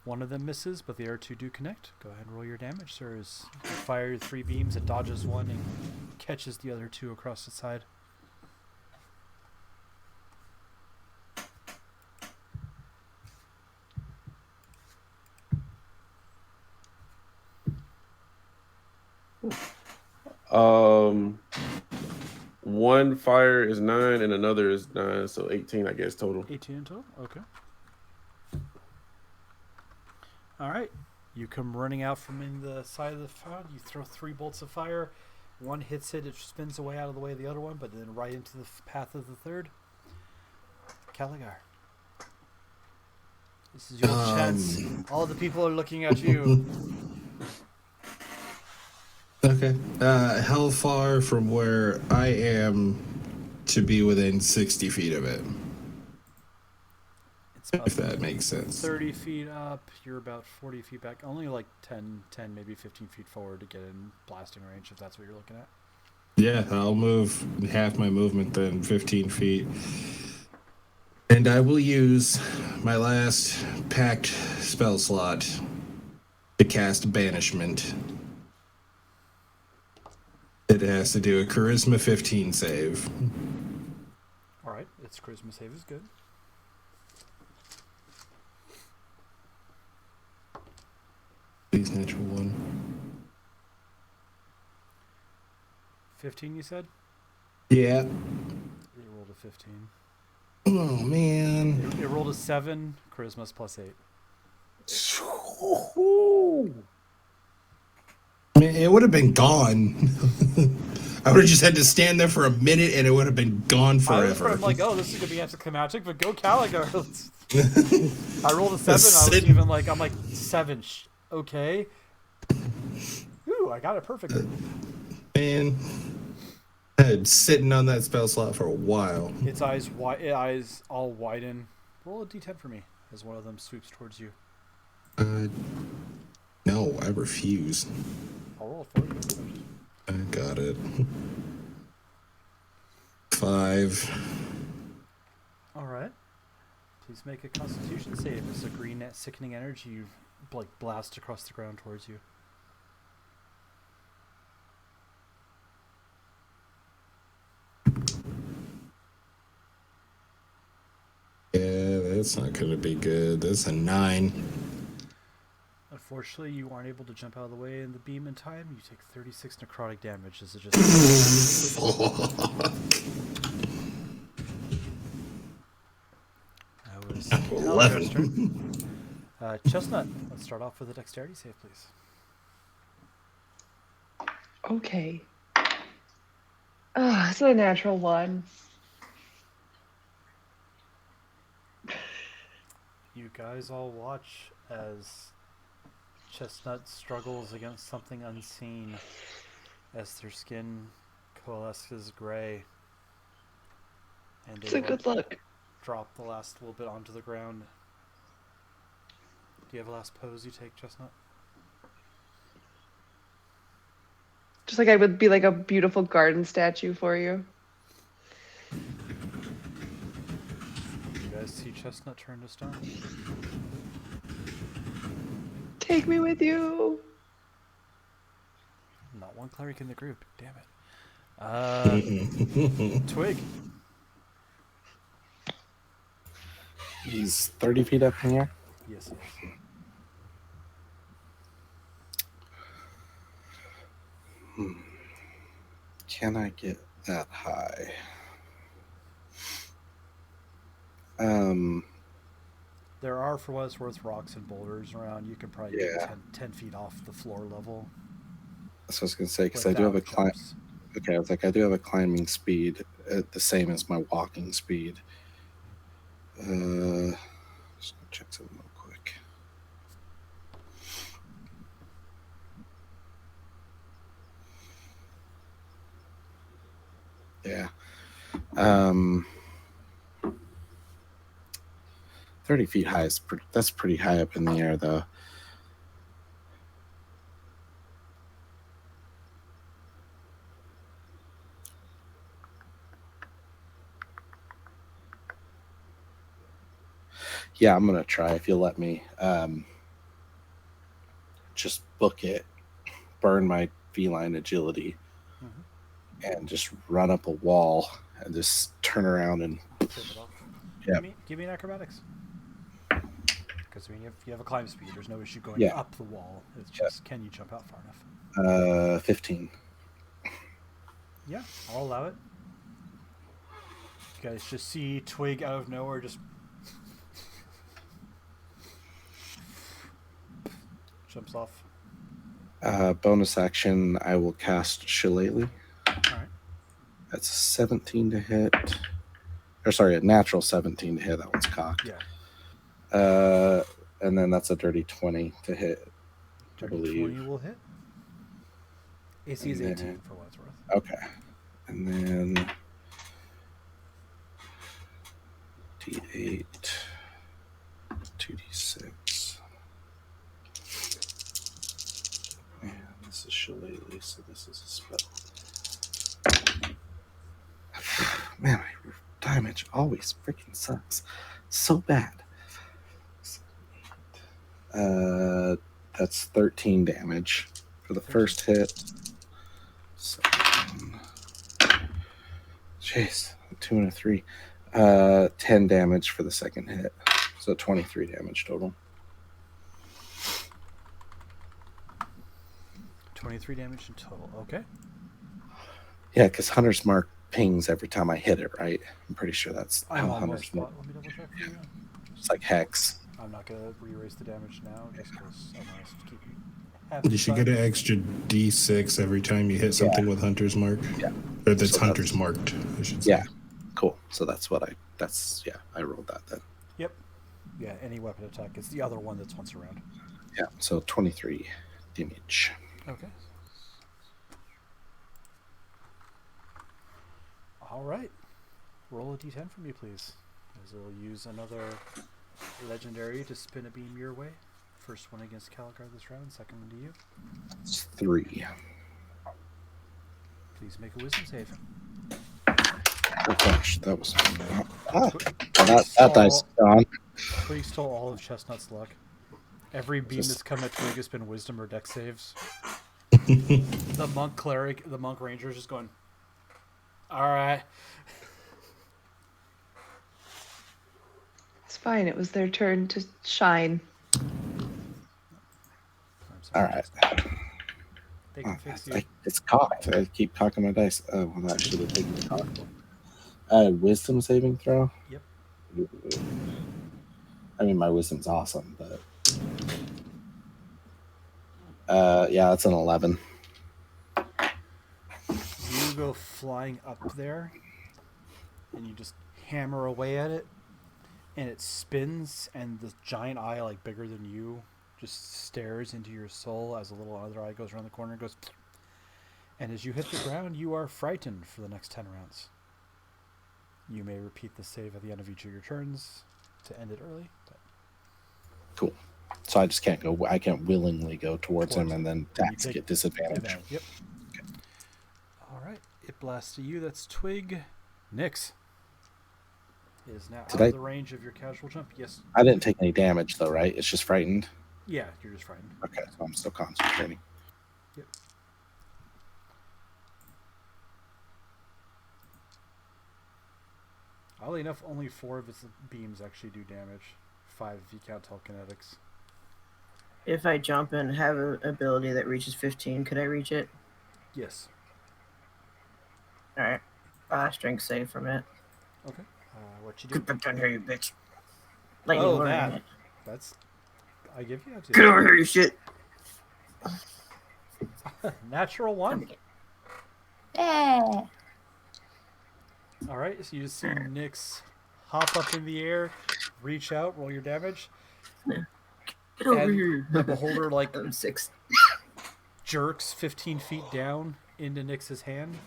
One of them misses, but the other 2 do connect. Go ahead and roll your damage, sir. As you fire 3 beams, it dodges one and catches the other 2 across the side. One fire is 9 and another is 9, so 18, I guess, total. 18 in total? Okay. All right. You come running out from in the side of the fountain. You throw 3 bolts of fire. One hits it. It spins away out of the way of the other one, but then right into the path of the third. Caligar. This is your chance. All the people are looking at you. Okay. How far from where I am to be within 60 feet of it? It's about If that makes sense. 30 feet up. You're about 40 feet back. Only like 10, maybe 15 feet forward to get in blasting range, if that's what you're looking at. Yeah, I'll move half my movement then, 15 feet. And I will use my last packed spell slot to cast Banishment. It has to do a Charisma 15 save. All right. Its charisma save is good. Please, natural 1. 15, you said? Yeah. It rolled a 15. Oh, man. It rolled a 7. Charisma's +8. Man, it would have been gone. I would have just had to stand there for a minute and it would have been gone forever. I'm like, oh, this is going to be anticlimactic, but go Caligar. I rolled a 7. I was even like, I'm like, 7. Okay. Ooh, I got it perfectly. Man, I had sitting on that spell slot for a while. Its eyes all widen. Roll a d10 for me as one of them sweeps towards you. No, I refuse. I'll roll it for you. I got it. 5. All right. Please make a Constitution save. As a green sickening energy like blast across the ground towards you. Yeah, that's not gonna be good. That's a 9. Unfortunately, you aren't able to jump out of the way in the beam in time. You take 36 necrotic damage as it just... That was 11. Chestnut, let's start off with a dexterity save, please. Okay. Oh, it's a natural 1. You guys all watch as Chestnut struggles against something unseen as their skin coalesces gray. And It's a good look. drop the last little bit onto the ground. Do you have a last pose you take, Chestnut? Just like I would be like a beautiful garden statue for you. You guys see Chestnut turn to stone? Take me with you. Not one cleric in the group. Damn it. Twig. He's 30 feet up in the air. Yes. Can I get that high? There are, for what it's worth, rocks and boulders around. You can probably Yeah. get 10 feet off the floor level. That's what I was gonna say, because I do have a without climb. jumps. Okay, I was like, I do have a climbing speed the same as my walking speed. Just gonna check something real quick. Yeah. 30 feet high is that's pretty high up in the air, though. Yeah, I'm gonna try if you'll let me. Just book it, burn my feline agility, and just run up a wall and just turn around and Turn it off. Yeah. Give me an acrobatics. Because I mean, if you have a climb speed, there's no issue going Yeah. up the wall. It's just, can you jump out far enough? 15. Yeah, I'll allow it. You guys just see Twig out of nowhere just jumps off. Bonus action, I will cast Shillelagh. All right. That's a 17 to hit. Or sorry, a natural 17 to hit. That one's cocked. Yeah. And then that's a dirty 20 to hit. I Dirty believe. 20 will hit. AC is And 18 then- for what it's worth. Okay. And then D8, 2D6. And this is Shillelagh, so this is a spell. Man, my damage always freaking sucks. So bad. That's 13 damage for the first hit. Jeez, a 2 and a 3. 10 damage for the second hit. So 23 damage total. 23 damage in total. Okay. Yeah, because Hunter's Mark pings every time I hit it, right? I'm pretty sure that's I'm how almost. Hunter's Mark. Let me double check for you. It's like Hex. I'm not going to re-erase the damage now just because I want us to keep You should get an extra D6 every time you hit something with Hunter's Mark. Yeah. Or that's So Hunter's marked, I should say. Yeah. Cool. So that's what I rolled that then. Yep. Yeah, any weapon attack. It's the other one that's once around. Yeah. So 23 damage. Okay. All right. Roll a d10 for me, please. As I'll use another legendary to spin a beam your way. First one against Caligar this round, second one to you. It's 3. Please make a wisdom save. Oh gosh, that was Please that dice is gone. Twig stole all of Chestnut's luck. Every beam that's come at Twig has been wisdom or dex saves. The monk ranger is just going, all right. It's fine. It was their turn to shine. All right. They can fix you. It's cocked. I keep cocking my dice. Oh, well, that should have taken the cock. Wisdom saving throw? Yep. I mean, my wisdom's awesome, but... yeah, that's an 11. You go flying up there, and you just hammer away at it, and it spins, and the giant eye, like bigger than you, just stares into your soul as a little other eye goes around the corner and goes... And as you hit the ground, you are frightened for the next 10 rounds. You may repeat the save at the end of each of your turns to end it early. But... Cool. So I just can't go... I can't willingly go towards him and then attacks get disadvantage. Yep. Okay. All right. It blasts to you. That's Twig. Nyx is now out of the range of your casual jump. Yes. I didn't take any damage, though, right? It's just frightened? Yeah, you're just frightened. Okay, so I'm still concentrating. Yep. Oddly enough, only 4 of its beams actually do damage. 5 if you count telekinetics. If I jump and have an ability that reaches 15, could I reach it? Yes. Alright. Strength save from it. Okay. What you do? Get back down here, you bitch. Lightning Oh, order that. it. That's... I give you... Get over here, you shit. Natural 1. Yeah. All right, so you see Nyx hop up in the air, reach out, roll your damage. Get over And here. the beholder like I'm 6. jerks 15 feet down into Nyx's hand,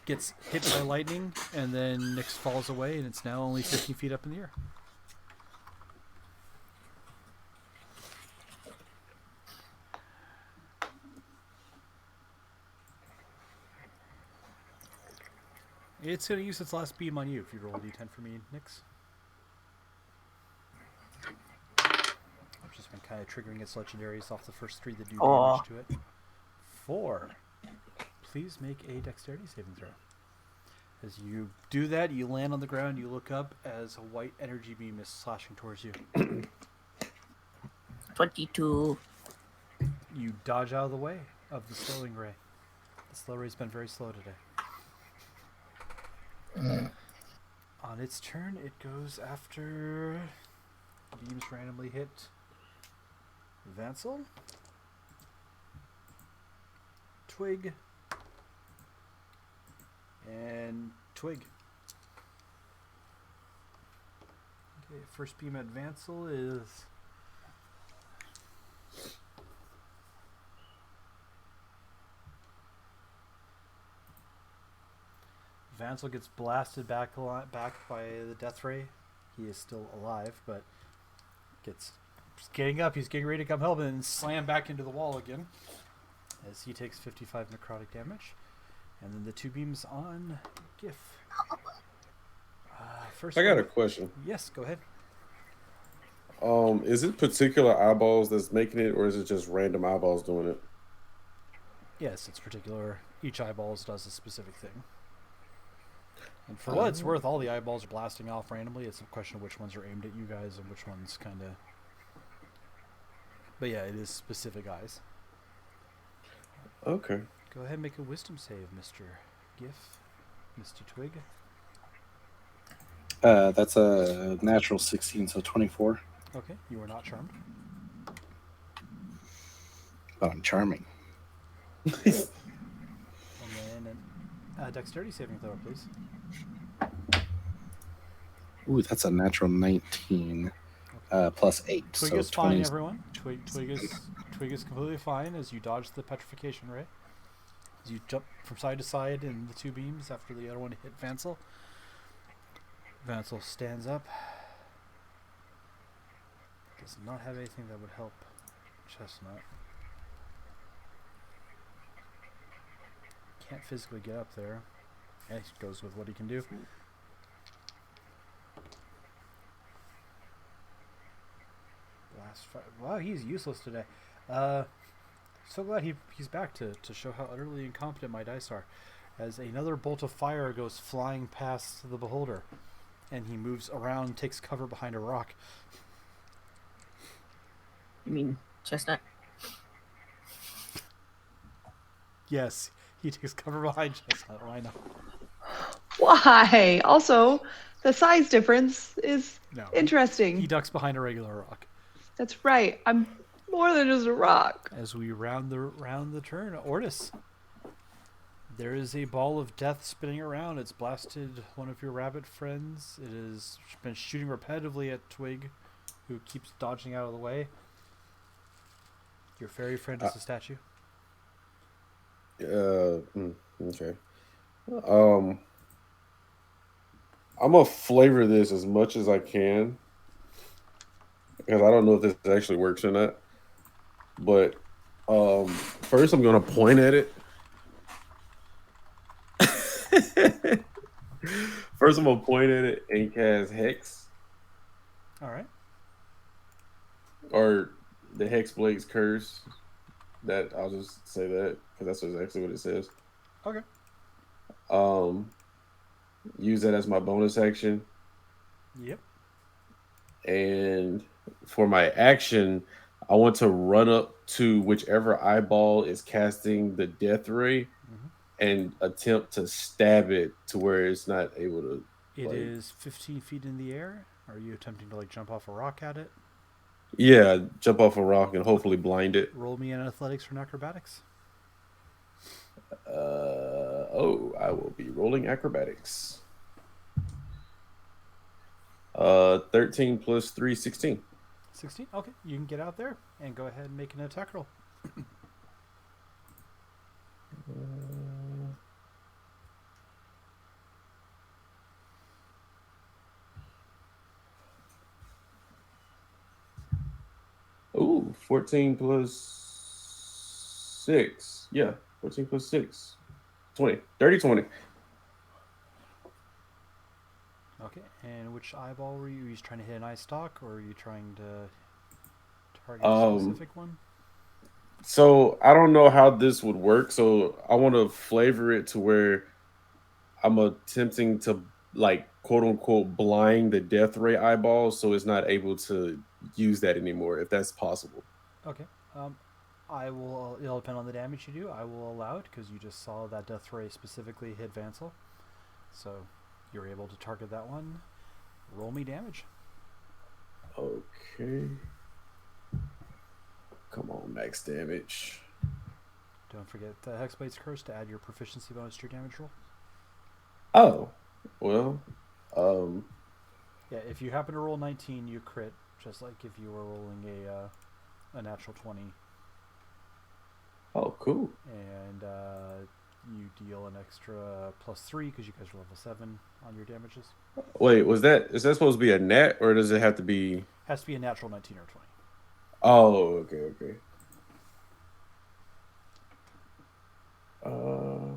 gets hit by lightning, and then Nyx falls away, and it's now only 15 feet up in the air. It's going to use its last beam on you if you roll a d10 for me, Nyx. I've just been kind of triggering its legendaries off the first 3 that do damage to it. 4. Please make a dexterity saving throw. As you do that, you land on the ground, you look up as a white energy beam is slashing towards you. 22. You dodge out of the way of the slowing ray. The slow ray's been very slow today. On its turn, it goes after beams randomly hit Vansel, Twig, and Twig. Okay, first beam at Vansel is Vansel gets blasted back by the death ray. He is still alive, but gets getting up. He's getting ready to come help and slam back into the wall again as he takes 55 necrotic damage. And then the two beams on Gif. First, I got a question. Yes, go ahead. Is it particular eyeballs that's making it, or is it just random eyeballs doing it? Yes, it's particular. Each eyeballs does a specific thing. And for what it's worth, all the eyeballs are blasting off randomly. It's a question of which ones are aimed at you guys and which ones kind of... But yeah, it is specific eyes. Okay. Go ahead and make a wisdom save, Mr. Gif. Mr. Twig. That's a natural 16, so 24. Okay, you are not charmed. But I'm charming. And then a dexterity saving throw, please. Ooh, that's a natural 19 plus 8. Twig so is 20. fine, everyone. Twig is completely fine as you dodge the petrification ray. As you jump from side to side in the two beams after the other one hit Vansel. Vansel stands up. Does not have anything that would help Chestnut. Can't physically get up there. Yeah, he goes with what he can do. Wow, he's useless today. So glad he's back to show how utterly incompetent my dice are. As another bolt of fire goes flying past the beholder, and he moves around, takes cover behind a rock. You mean Chestnut? Yes, he takes cover behind Chestnut. Why not? Why? Also, the size difference is interesting. He ducks behind a regular rock. That's right. I'm more than just a rock. As we round the turn, Ortis. There is a ball of death spinning around. It's blasted one of your rabbit friends. It has been shooting repetitively at Twig, who keeps dodging out of the way. Your fairy friend is a statue. Okay. I'm gonna flavor this as much as I can because I don't know if this actually works or not. But first, I'm gonna point at it. First, I'm gonna point at it and cast Hex. All right. Or the Hexblade's Curse. That I'll just say that because that's exactly what it says. Okay. Use that as my bonus action. Yep. And for my action, I want to run up to whichever eyeball is casting the death ray and attempt to stab it to where it's not able to. It is 15 feet in the air. Are you attempting to jump off a rock at it? Yeah, jump off a rock and hopefully blind it. Roll me an athletics or an acrobatics. I will be rolling acrobatics. 13 plus 3, 16. 16? Okay, you can get out there and go ahead and make an attack roll. Ooh, 14 plus 6. Yeah, 14 plus 6. 20. Dirty 20. Okay, and which eyeball were you? Were you trying to hit an eye stalk, or are you trying to target a specific one? So I don't know how this would work. So I want to flavor it to where I'm attempting to quote unquote blind the death ray eyeball, so it's not able to use that anymore, if that's possible. Okay. It'll depend on the damage you do. I will allow it because you just saw that death ray specifically hit Vansel, so you're able to target that one. Roll me damage. Okay. Come on, max damage. Don't forget the Hexblade's Curse to add your proficiency bonus to your damage roll. Oh, well, um, Yeah, if you happen to roll 19, you crit, just like if you were rolling a natural 20. oh, cool. And you deal an extra +3 because you guys are level 7 on your damages. Wait, is that supposed to be a net or does it have to be? Has to be a natural 19 or 20. Oh, okay. Uh,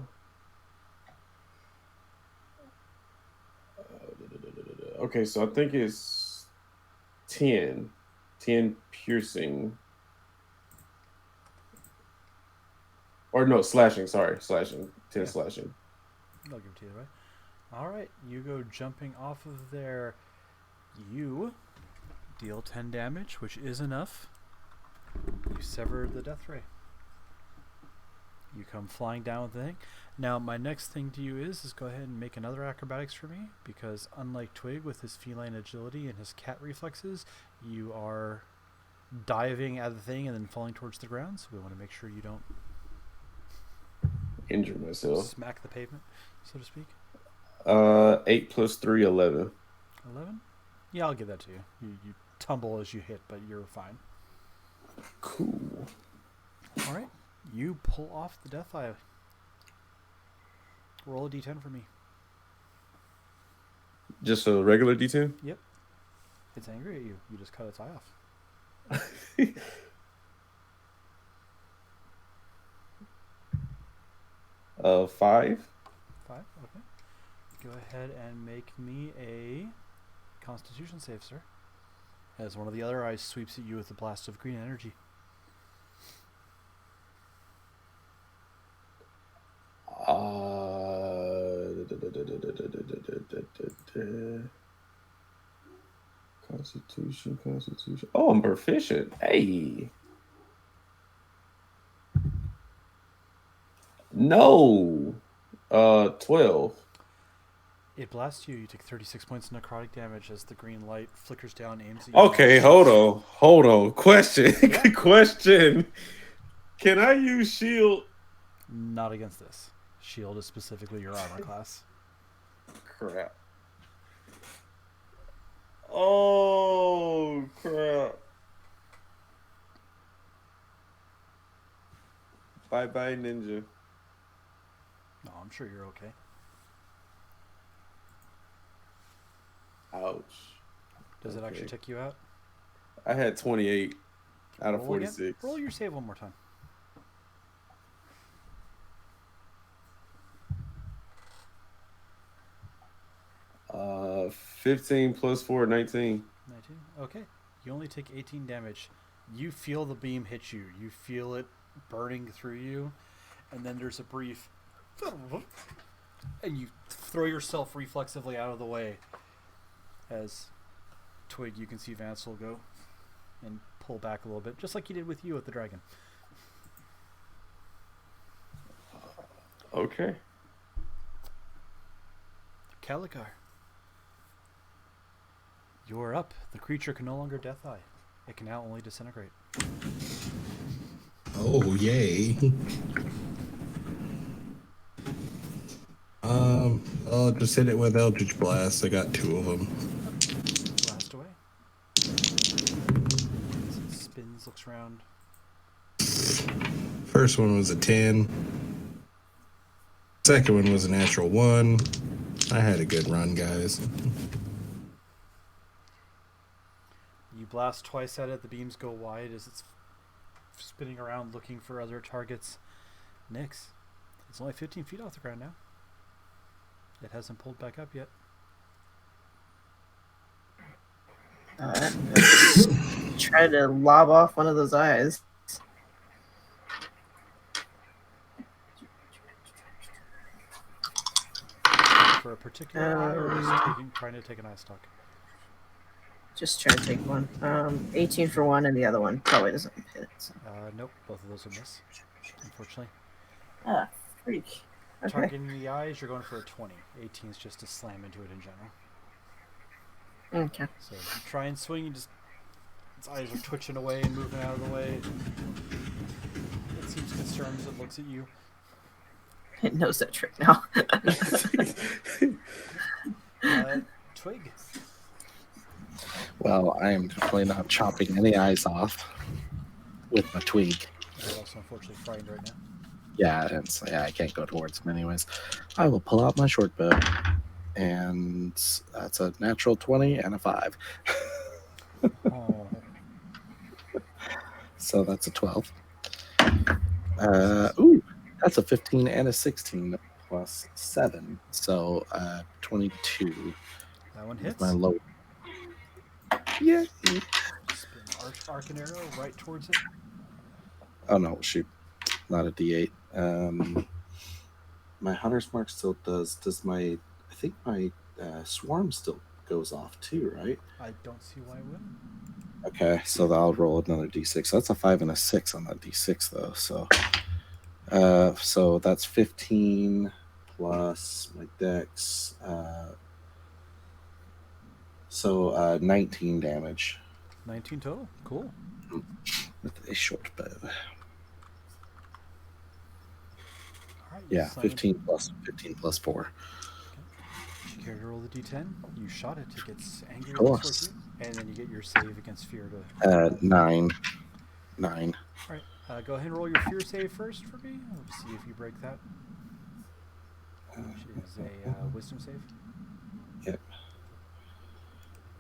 okay, so I think it's 10. 10 piercing. Or no, slashing, sorry. Slashing. 10 Yeah. slashing. I'll give it to you, right? All right, you go jumping off of there. You deal 10 damage, which is enough. You sever the death ray. You come flying down with the thing. Now, my next thing to you is go ahead and make another acrobatics for me, because unlike Twig with his feline agility and his cat reflexes, you are diving at the thing and then falling towards the ground, so we want to make sure you don't Injure myself. smack the pavement, so to speak. 8 plus 3, 11. 11? Yeah, I'll give that to you. You tumble as you hit, but you're fine. Cool. All right. You pull off the death eye. Roll a d10 for me. Just a regular D10? Yep. It's angry at you. You just cut its eye off. 5. 5? Okay. Go ahead and make me a Constitution save, sir. As one of the other eyes sweeps at you with a blast of green energy. Constitution. Oh, I'm proficient. Hey. No. 12. It blasts you. You take 36 points of necrotic damage as the green light flickers down, aims at you. Okay, hold on. Question. Question. Can I use shield? Not against this. Shield is specifically your armor class. Crap. Oh, crap. Bye-bye, ninja. No, I'm sure you're okay. Ouch. Does it actually take you out? I had 28 out of Roll again. 46. Roll your save one more time. Uh, 15 plus 4, 19. 19? Okay. You only take 18 damage. You feel the beam hit you. You feel it burning through you. And then there's a brief... And you throw yourself reflexively out of the way. As Twig, you can see Vansel go and pull back a little bit. Just like you did with you at the dragon. Okay. Calicar. You're up. The creature can no longer death eye. It can now only disintegrate. Oh, yay. I'll just hit it with Eldritch Blast. I got 2 of them. Blast away. Spins, looks around. First one was a 10. Second one was a natural 1. I had a good run, guys. You blast twice at it. The beams go wide as it's spinning around looking for other targets. Nyx. It's only 15 feet off the ground now. It hasn't pulled back up yet. Try to lob off one of those eyes. For a particular eye, or just trying to take an eye stock? Just try to take one. 18 for one, and the other one probably doesn't hit. So. Nope, both of those will miss, unfortunately. Ah, freak. Okay. Targeting the eyes, you're going for a 20. 18 is just to slam into it in general. Okay. So you try and swing, you just Its eyes are twitching away and moving out of the way. It seems concerned as it looks at you. It knows that trick now. Twig. Well, I am definitely not chopping any eyes off with my twig. You're also unfortunately frightened right now. Yeah, I can't go towards him anyways. I will pull out my short bow, and that's a natural 20 and a 5. Oh. So that's a 12. Ooh, that's a 15 and a 16 plus 7. So 22. That one With hits. my low. Yeah. Spin arc and arrow right towards it. Oh no, shoot. Not a D8. My hunter's mark still does. I think my swarm still goes off too, right? I don't see why it wouldn't. Okay, so I'll roll another D6. So that's a 5 and a 6 on that D6 though. So that's 15 plus my dex. So 19 damage 19 total. Cool. with a short bow. All right. Yeah, Simon, 15 plus 4. you care to roll the d10? You shot it. It gets angry Of towards course. you, and then you get your save against fear to. 9. All right. Go ahead and roll your fear save first for me. Let's see if you break that. Which is a wisdom save. Yep.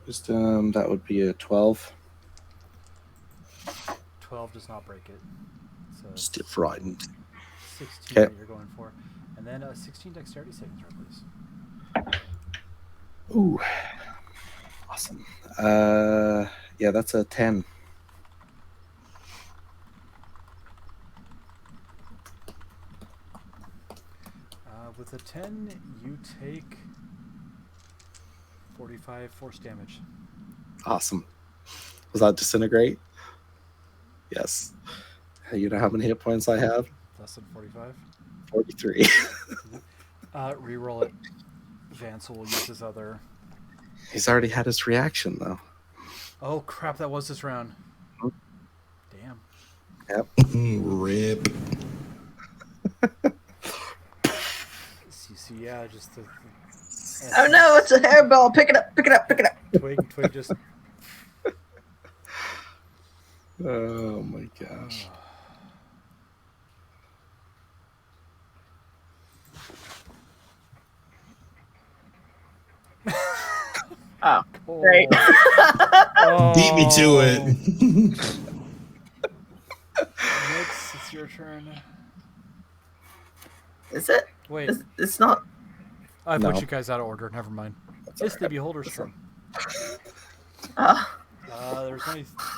Wisdom, that would be a 12. 12 does not break it. So Still frightened. 16 Okay. that you're going for, and then 16 dexterity saving throw, please. Ooh. Awesome. Yeah, that's a 10. With a 10, you take 45 force damage. Awesome. Was that disintegrate? Yes. You know how many hit points I have? Less than 45. 43. Reroll it. Vansel will use his other. He's already had his reaction though. Oh crap! That was this round. Mhm. Damn. Yep. Rip. So yeah, just the Oh no, it's a hairball. Pick it up, pick it up, pick it up. Twig just. Oh my gosh. Oh, great. Beat me to it. Nix, it's your turn. Is it? Wait, It's not. I No. put you guys out of order. Never mind. That's It's all the right. beholder's turn. Oh,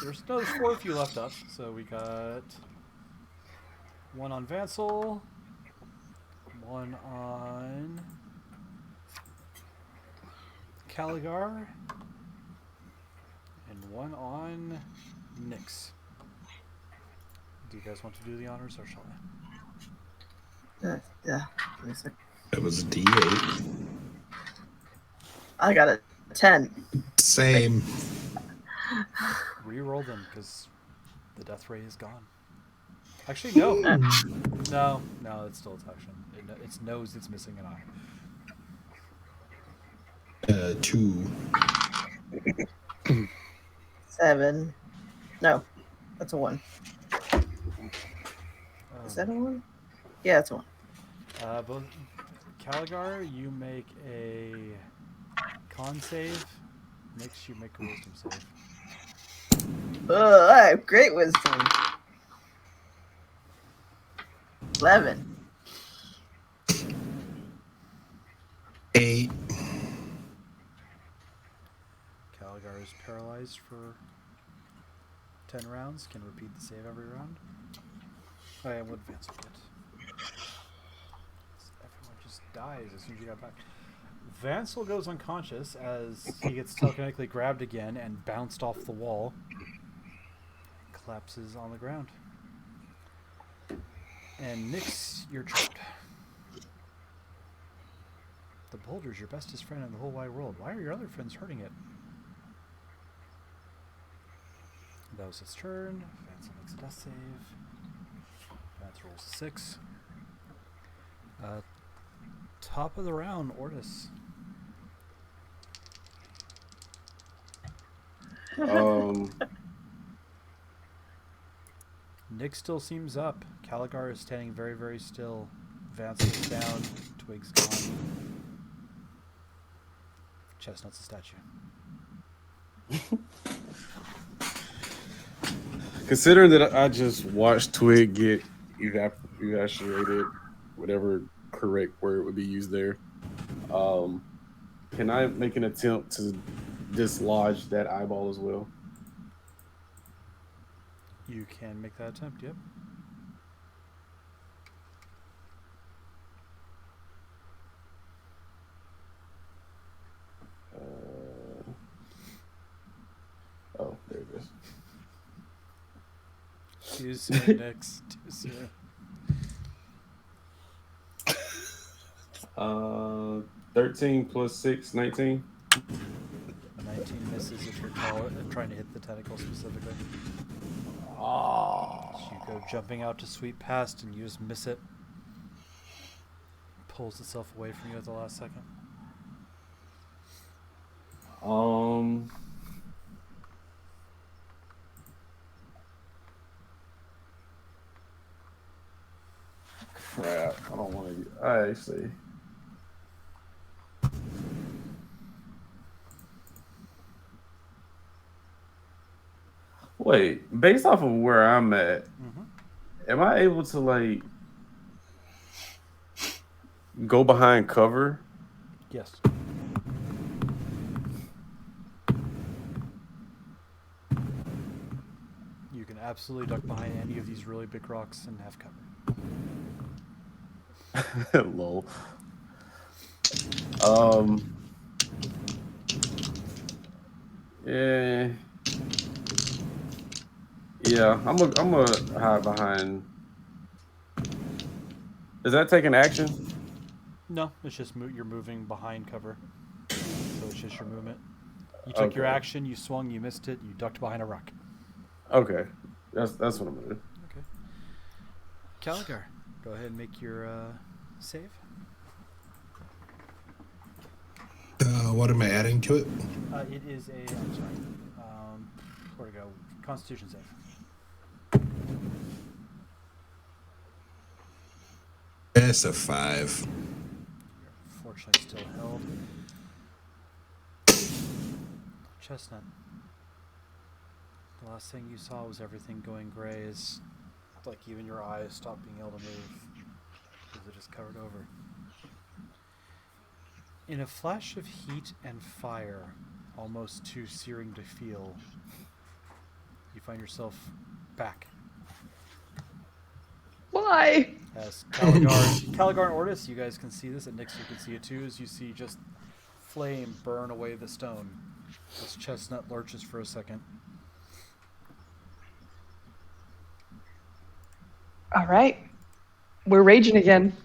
There's 4 of you left up, so we got one on Vansel, one on Caligar, and one on Nyx. Do you guys want to do the honors, or shall I? yeah. Give me a sec. That was a D8. I got a 10. Same. Reroll them because the death ray is gone. Actually, no, no, it's still its action. It knows it's missing an eye. 2. 7. No, that's a 1. Is that a 1? Yeah, it's a 1. Both Caligar, you make a con save. Nyx, you make a wisdom save. I have great wisdom. 11. 8. Caligar is paralyzed for 10 rounds. Can repeat the save every round. Oh yeah, what advance will get? Everyone just dies as soon as you got back. Vansel goes unconscious as he gets telekinetically grabbed again and bounced off the wall. Collapses on the ground. And Nyx, you're trapped. The boulder's your bestest friend in the whole wide world. Why are your other friends hurting it? That was his turn. Vance makes a death save. Vance rolls 6. Top of the round, Ortis. Nick still seems up. Caligar is standing very, very still. Vance is down. Twig's gone. Chestnut's a statue. Considering that I just watched Twig get evacuated, whatever correct word would be used there, can I make an attempt to dislodge that eyeball as well? You can make that attempt, yep. Oh, there it is. Too soon, Nix. Too soon. 13 plus 6, 19. 19 misses if you're trying to hit the tentacle specifically. Oh. You go jumping out to sweep past and you just miss it. Pulls itself away from you at the last second. Crap. I don't want to. I see. Wait, based off of where I'm at, am I able to like go behind cover? Yes. You can absolutely duck behind any of these really big rocks and have cover. Lol. Yeah. Yeah, I'm gonna hide behind. Does that take an action? No, it's just you're moving behind cover. So it's just your movement. You took your action, you swung, you missed it, you ducked behind a rock. Okay. That's what I'm gonna do. Okay. Caligar, go ahead and make your save. What am I adding to it? It is a, I'm sorry, where to go? Constitution save. It's a 5. You're fortunately still held. Chestnut. The last thing you saw was everything going gray. Is like even your eyes stopped being able to move because it just covered over. In a flash of heat and fire, almost too searing to feel, you find yourself back. Why? As Caligar and Ortis, you guys can see this, and Nix, you can see it too, as you see just flame burn away the stone. As Chestnut lurches for a second. All right. We're raging again.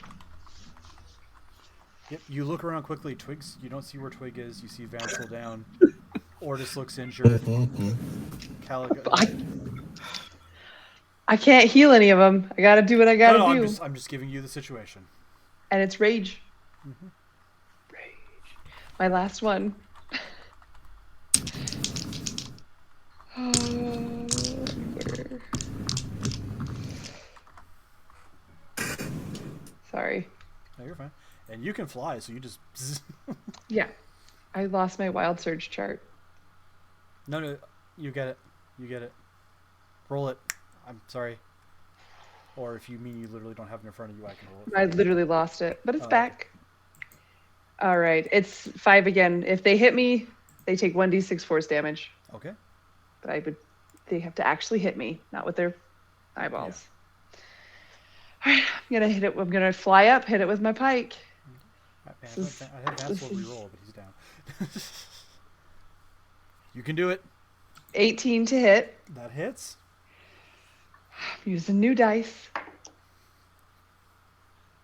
Yep, you look around quickly. Twigs, you don't see where Twig is. You see Vancel down. Ortis looks injured. Caligar. I can't heal any of them. I gotta do what I gotta do. I'm just giving you the situation. And it's rage. Mm-hmm. Rage. My last one. Sorry. No, you're fine. And you can fly, so you just... Yeah. I lost my wild surge chart. No, you get it. You get it. Roll it. I'm sorry. Or if you mean you literally don't have it in front of you, I can roll it. I literally lost it, but it's back. All right. It's 5 again. If they hit me, they take 1d6 force damage. Okay. But they have to actually hit me, not with their eyeballs. Yeah. All right. I'm gonna fly up, hit it with my pike. I had Vancel reroll, but he's down. You can do it. 18 to hit. That hits. I'm using new dice.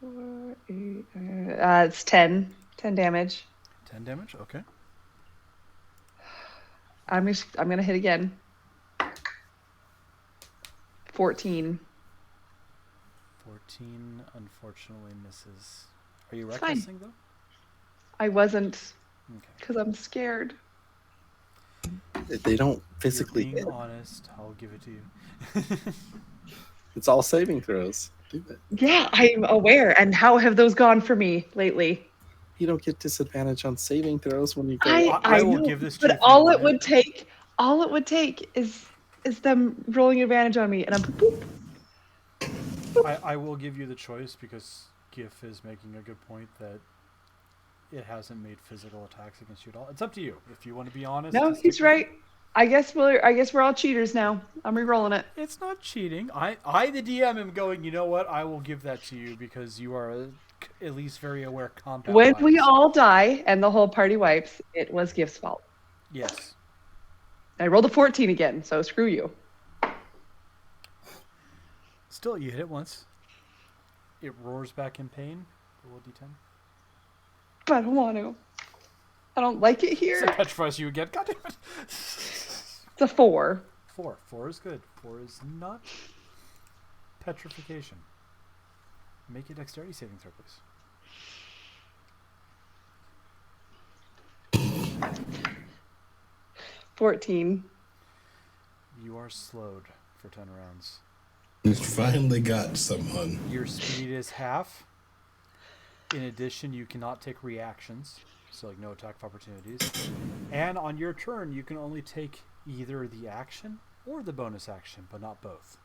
4, 8, it's 10. 10 damage. 10 damage? Okay. I'm gonna hit again. 14. 14 unfortunately misses. Are you It's fine. recklessing though? I wasn't, Okay. because I'm scared. They don't You're physically being hit. honest. I'll give it to you. It's all saving throws. Do it. Yeah, I'm aware. And how have those gone for me lately? You don't get disadvantage on saving throws when you go. I I will know, give this to but you for your all it would take is them rolling advantage on me, and I'm boop. I will give you the choice because GIF is making a good point that it hasn't made physical attacks against you at all. It's up to you if you want to be honest. No, to stick he's with right. it. I guess we're all cheaters now. I'm re-rolling it. It's not cheating. I the DM am going. You know what? I will give that to you because you are at least very aware combat. When we all die and the whole party wipes, it was Gift's fault. Yes. I rolled a 14 again, so screw you. Still, you hit it once. It roars back in pain. Roll a d10. But I don't want to. I don't like it here. So it petrifies you again. God damn it. It's a 4. 4. 4 is good. 4 is not petrification. Make a dexterity saving throw, please. 14. You are slowed for 10 rounds. You finally got someone. Your speed is half. In addition, you cannot take reactions, so like no attack of opportunities. And on your turn, you can only take either the action or the bonus action, but not both.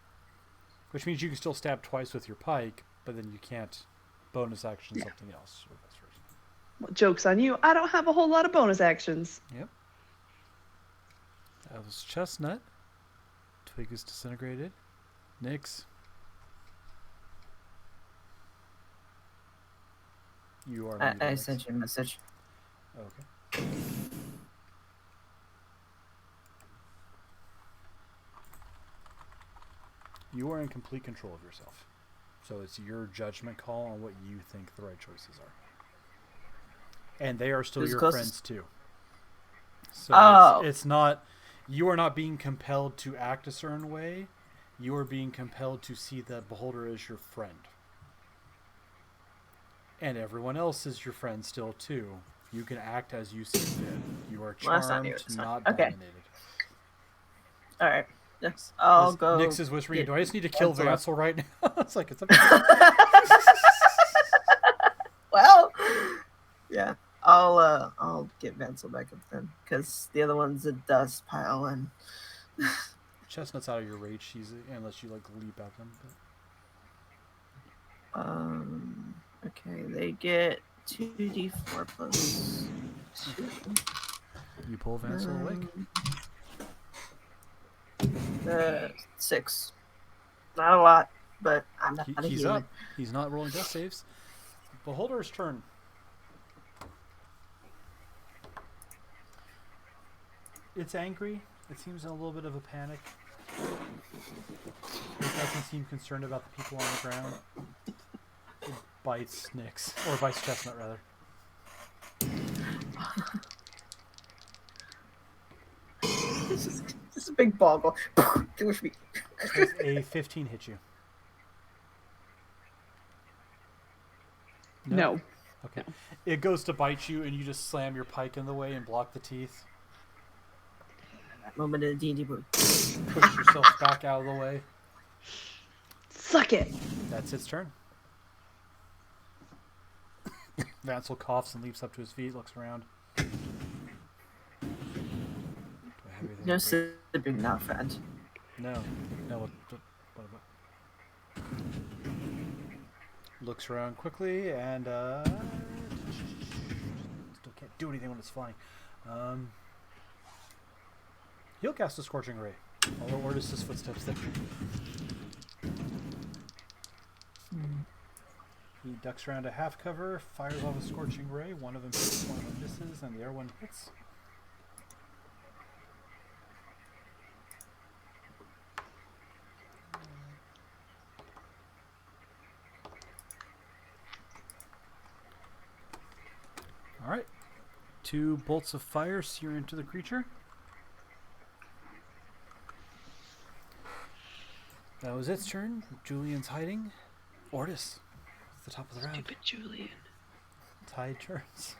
Which means you can still stab twice with your pike, but then you can't bonus action something else. Or vice versa. Well, joke's on you. I don't have a whole lot of bonus actions. Yep. That was Chestnut. Twig is disintegrated. Nyx. You are. I muted, Nyx. sent you a message. Okay. You are in complete control of yourself. So it's your judgment call on what you think the right choices are. And they are still Who's your closest? friends too. So Oh. it's not, you are not being compelled to act a certain way. You are being compelled to see that Beholder is your friend. And everyone else is your friend still too. You can act as you see fit. You are Well, that's not charmed, near this not one. Okay. dominated. All right. Yes, I'll go. Nyx is whispering, get do I just need to kill Vansel. Vansel right now? It's like, it's up to you. Well, yeah. I'll get Vansel back up then, because the other one's a dust pile, and Chestnut's out of your reach, unless you like leap at them. But... okay, they get 2d4 plus 2. You pull Vansel awake. 6. Not a lot, but I'm not a He's human. up. He's not rolling death saves. Beholder's turn. It's angry. It seems in a little bit of a panic. It doesn't seem concerned about the people on the ground. It bites Nyx. Or bites Chestnut, rather. This is a big ball. Go. Push me. Does a 15 hit you? No. Okay. It goes to bite you, and you just slam your pike in the way and block the teeth. That moment in D&D book. Push yourself back out of the way. Suck it. That's its turn. Vansel coughs and leaps up to his feet, looks around. Do I have anything No to sipping now, friend. No. What about? Looks around quickly and still can't do anything when it's flying. He'll cast a Scorching Ray. Although where does his footsteps there? He ducks around to half cover, fires off a Scorching Ray. One of them hits, one of them misses, and the other one hits. Alright. 2 bolts of fire sear into the creature. That was its turn. Julian's hiding. Ortis, it's the top of the round. Stupid Julian. Tide turns.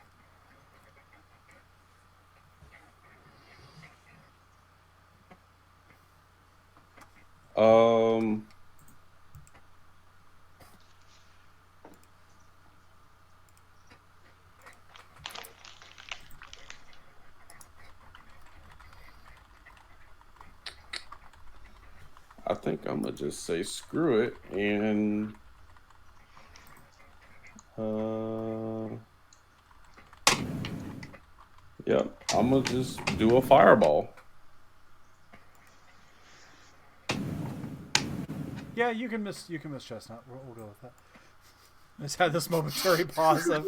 I think I'm gonna just say screw it and yep, I'm gonna just do a fireball. Yeah, you can miss Chestnut. We'll go with that. I just had this momentary pause of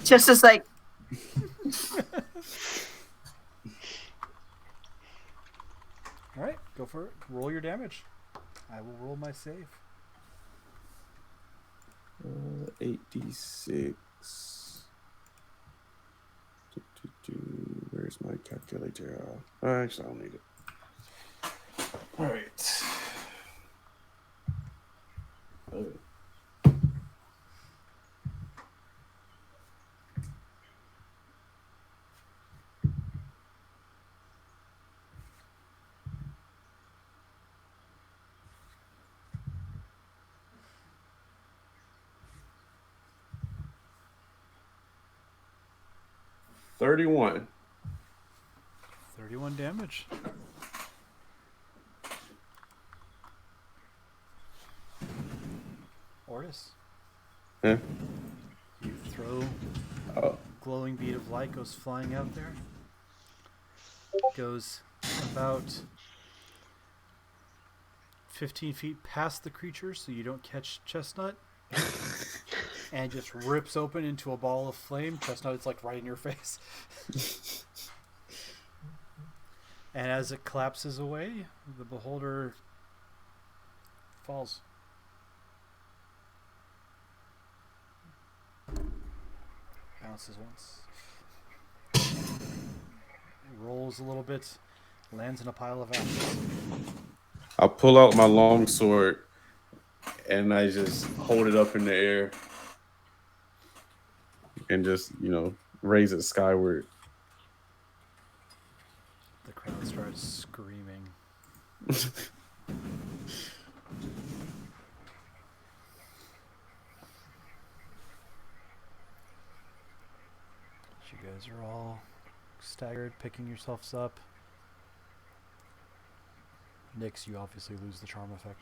Just as like, all right, go for it. Roll your damage. I will roll my save. 8d6. Where's my calculator? Actually, I don't need it. All right. $31. 31 damage. Ortis. Yeah. You throw Oh. glowing bead of light goes flying out there. Goes about 15 feet past the creature so you don't catch Chestnut. And just rips open into a ball of flame. Chestnut, it's like right in your face. And as it collapses away, the beholder falls. Bounces once. Rolls a little bit. Lands in a pile of ashes. I pull out my long sword and I just hold it up in the air and just, raise it skyward. The crowd starts screaming. You guys are all staggered, picking yourselves up. Nyx, you obviously lose the charm effect.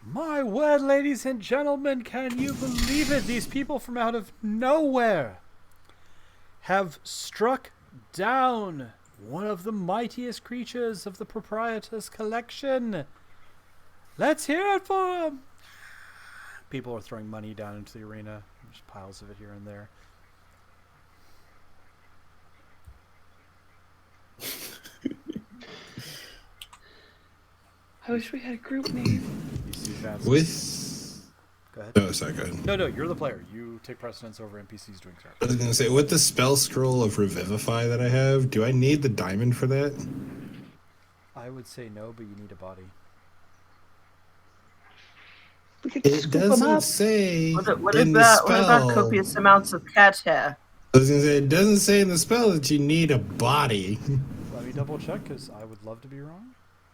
My word, ladies and gentlemen, can you believe it? These people from out of nowhere have struck down one of the mightiest creatures of the proprietor's collection. Let's hear it for them. People are throwing money down into the arena. There's piles of it here and there. I wish we had a group name. You see Vance. With Go ahead. no, sorry, go ahead. No, you're the player. You take precedence over NPCs doing stuff. I was gonna say, with the spell scroll of Revivify that I have, do I need the diamond for that? I would say no, but you need a body. We could It scoop them doesn't up. say what in the about spell. copious amounts of cat hair? I was gonna say, it doesn't say in the spell that you need a body. Let me double check because I would love to be wrong.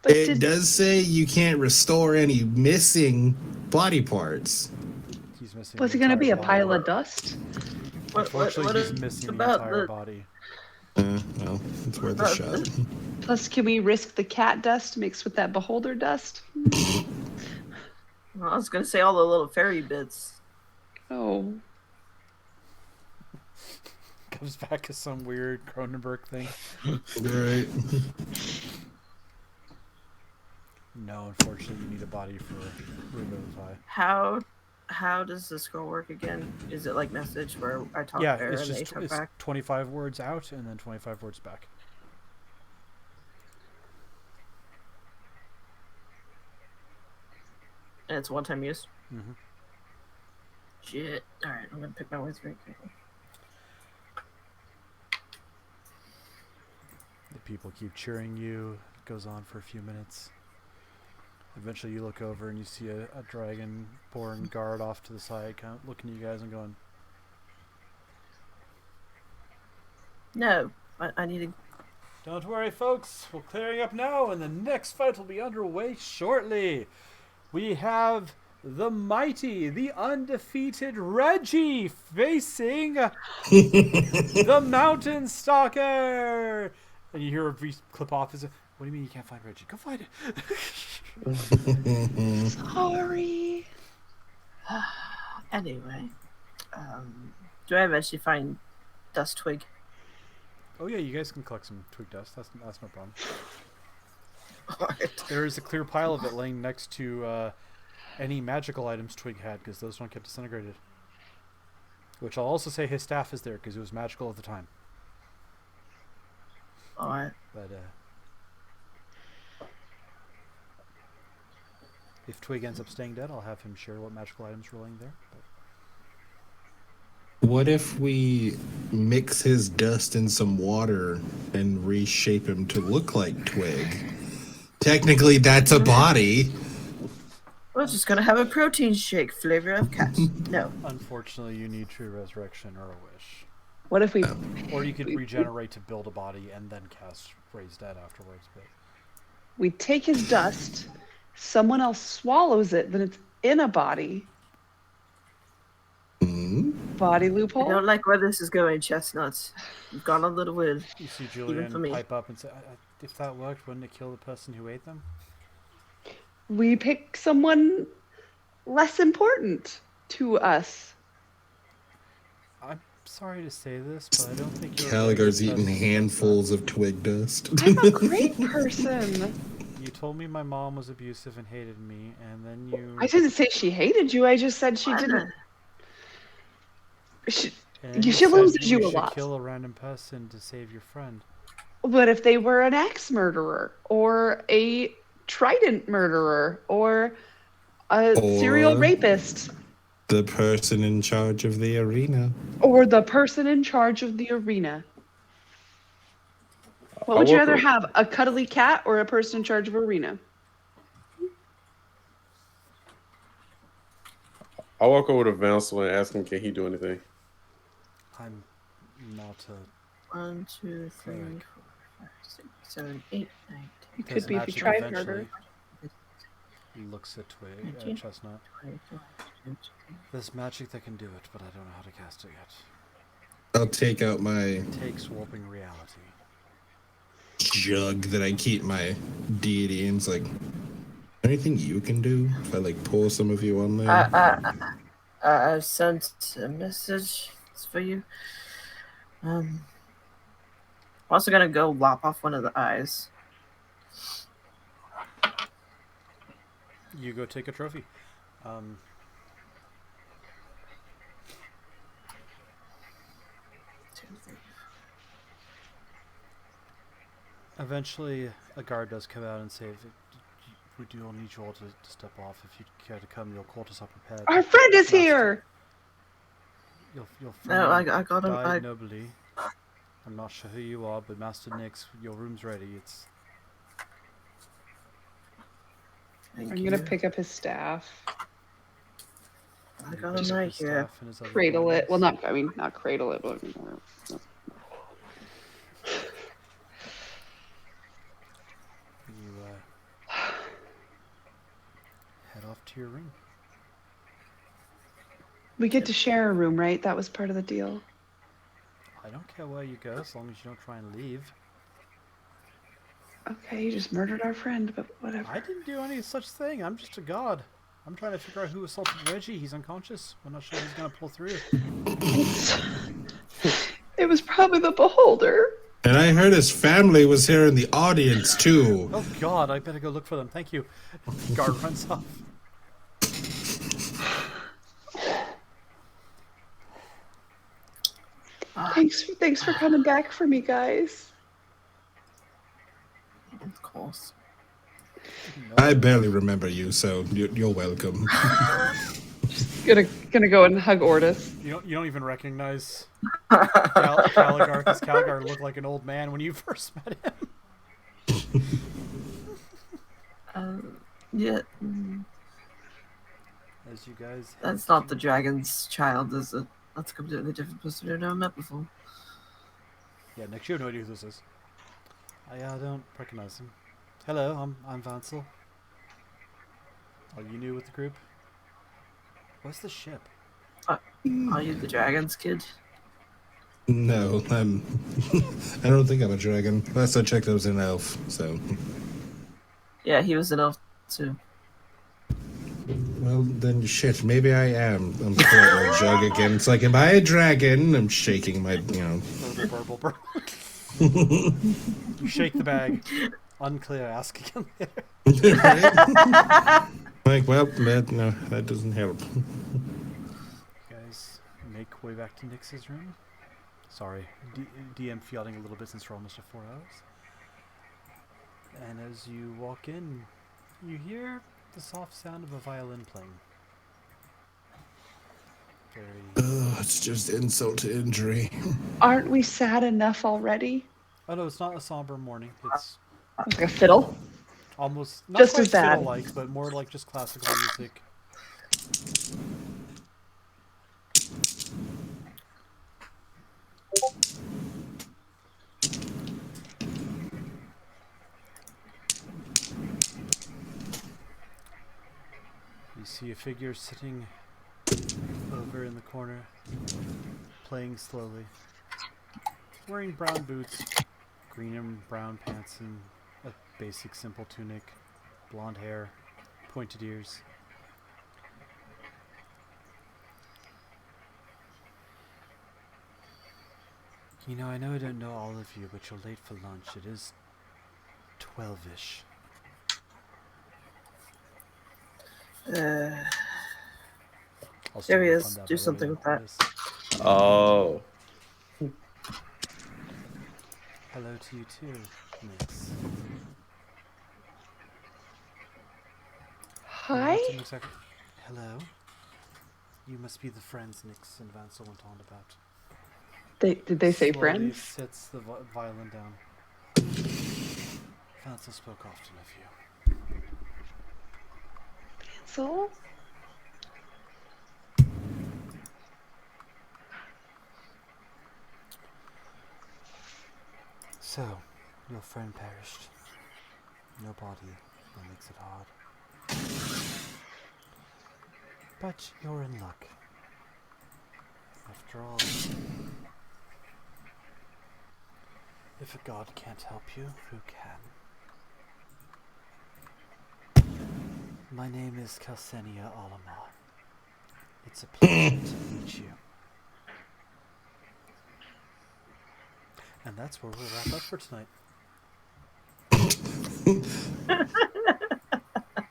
But It does say you can't restore any missing body parts. He's missing. was the it going to entire be a body. pile of dust? Unfortunately, he's missing the about entire body. Well, it's worth a shot. Plus, can we risk the cat dust mixed with that beholder dust? Well, I was gonna say all the little fairy bits. Oh, Comes back as some weird Cronenberg thing. Right. No, unfortunately, you need a body for Revivify. How does the scroll work again? Is it like message where I talk Yeah, there it's and they just talk back? 25 words out and then 25 words back. And it's one-time use. Mm-hmm. Shit. All right, I'm gonna pick my words very quickly. The people keep cheering you. It goes on for a few minutes. Eventually you look over and you see a dragon-born guard off to the side, kind of looking at you guys and going, No, I need to. "Don't worry, folks. We're clearing up now, and the next fight will be underway shortly. We have the mighty, the undefeated Reggie facing the Mountain Stalker." And you hear a brief clip off. What do you mean you can't find Reggie? Go find it. Sorry. Anyway, do I eventually find Dust Twig? Oh yeah, you guys can collect some twig dust. That's no problem. Alright. There is a clear pile of it laying next to any magical items Twig had, because those don't get disintegrated. Which I'll also say his staff is there because it was magical at the time. Alright. But if Twig ends up staying dead, I'll have him share what magical items were laying there. But What if we mix his dust in some water and reshape him to look like Twig? Technically, that's a body. We're just gonna have a protein shake, flavor of cat. No. unfortunately, you need true resurrection or a wish. What if we? Or you could regenerate to build a body and then cast Raise Dead afterwards. But We take his dust, someone else swallows it, then it's in a body. Body I loophole? don't like where this is going, Chestnuts. You've gone a little weird. you see for Julian me. pipe up and say, if that worked, wouldn't it kill the person who ate them? We pick someone less important to us. I'm sorry to say this, but I don't think you're Caligar's a very good eating person. handfuls of twig dust. I'm a great person. You told me my mom was abusive and hated me, and then you... I didn't say she hated you. I just said she didn't. She you said loses you a should lot. kill a random person to save your friend. But if they were an axe murderer or a trident murderer or a serial Or- rapist The person in charge of the arena. or the person in charge of the arena, what I would you walk rather up- have, a cuddly cat or a person in charge of arena? I walk over to Vansel and ask him, can he do anything? I'm not a... 1, 2, 3, 4, 5, 6, 7, 8, 9, You 10, could be if you tried harder. Looks at Twig, 19. Chestnut. 24, 25. There's magic that can do it, but I don't know how to cast it yet. I'll take out my It takes warping reality. jug that I keep my deity in. It's like, anything you can do? If I like pull some of you on there? I sent a message. It's for you. I'm also gonna go lop off one of the eyes. You go take a trophy. Eventually, a guard does come out and say, "We do need you all to step off. If you care to come, you'll quote us up prepared." Our friend is here. Your No, friend I got him. died nobly. I'm not sure who you are, but Master Nix, your room's ready. It's Thank I'm you. gonna pick up his staff, I got Pick him up right his here. staff and his other cradle it. Well, belongings. not cradle it, but You head off to your room. we get to share a room, right? That was part of the deal. I don't care where you go, as long as you don't try and leave. Okay, you just murdered our friend, but whatever. I didn't do any such thing. I'm just a god. I'm trying to figure out who assaulted Reggie. He's unconscious. We're not sure he's gonna pull through. It was probably the beholder. And I heard his family was here in the audience too. Oh god, I better go look for them. Thank you. Guard runs off. Thanks for coming back for me, guys. Of course. I barely remember you, so you're welcome. Gonna go and hug Ortis. You don't even recognize Caligar, because Caligar looked like an old man when you first met him. Yeah, As you guys head that's not to- the dragon's child, is it? That's a completely different person I've never met before. Yeah, Nick, you have no idea who this is. I don't recognize him. Hello, I'm Vansel. Are you new with the group? What's the ship? Are you the dragon's kid? No, I'm. I don't think I'm a dragon. Last I checked, I was an elf. So, Yeah, he was an elf too. well, then shit. Maybe I am. I'm pulling my jug again. It's like, am I a dragon? I'm shaking my, Burble, burble. You shake the bag. Unclear. Ask again later. Right? Like, well, no, that doesn't help. You guys make way back to Nix's room. Sorry, DM fielding a little bit since we're almost at 4 hours. And as you walk in, you hear the soft sound of a violin playing. Very. Oh, it's just insult to injury. Aren't we sad enough already? Oh no, it's not a somber morning. It's It's like a fiddle. almost not Just quite as bad. fiddle-like, but more like just classical music. You see a figure sitting over in the corner, playing slowly. Wearing brown boots, green and brown pants, and a basic simple tunic, blonde hair, pointed ears. You know, I know I don't know all of you, but you're late for lunch. It is 12-ish. I'll still There he refund is. that, Do by the something way, with that. Chris. Oh. Hello to you too, Nix. Hi? What's in the second? Hello. You must be the friends Nix and Vansel went on about. Did they say Slowly friends? sets the violin down. Vansel spoke often of you. So? So, your friend perished. No body. That makes it hard. But you're in luck. After all, if a god can't help you, who can? My name is Kalsenia Alama. It's a pleasure to meet you. And that's where we'll wrap up for tonight.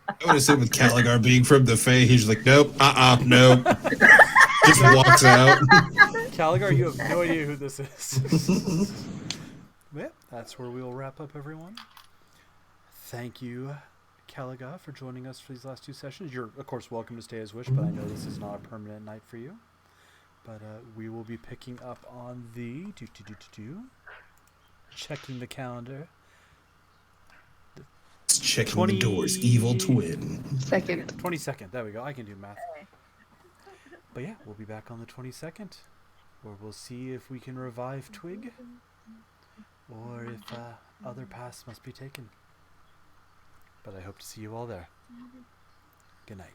I would assume with Caligar being from the Fae, he's like, nope, nope. Just walks out. Caligar, you have no idea who this is. Yeah, that's where we'll wrap up, everyone. Thank you, Caligar, for joining us for these last 2 sessions. You're, of course, welcome to stay as wish, but I know this is not a permanent night for you. But we will be picking up on the... checking the calendar. Checking the doors, evil twin. Second. 22nd. There we go. I can do math. But yeah, we'll be back on the 22nd, where we'll see if we can revive Twig, or if other paths must be taken. But I hope to see you all there. Good night.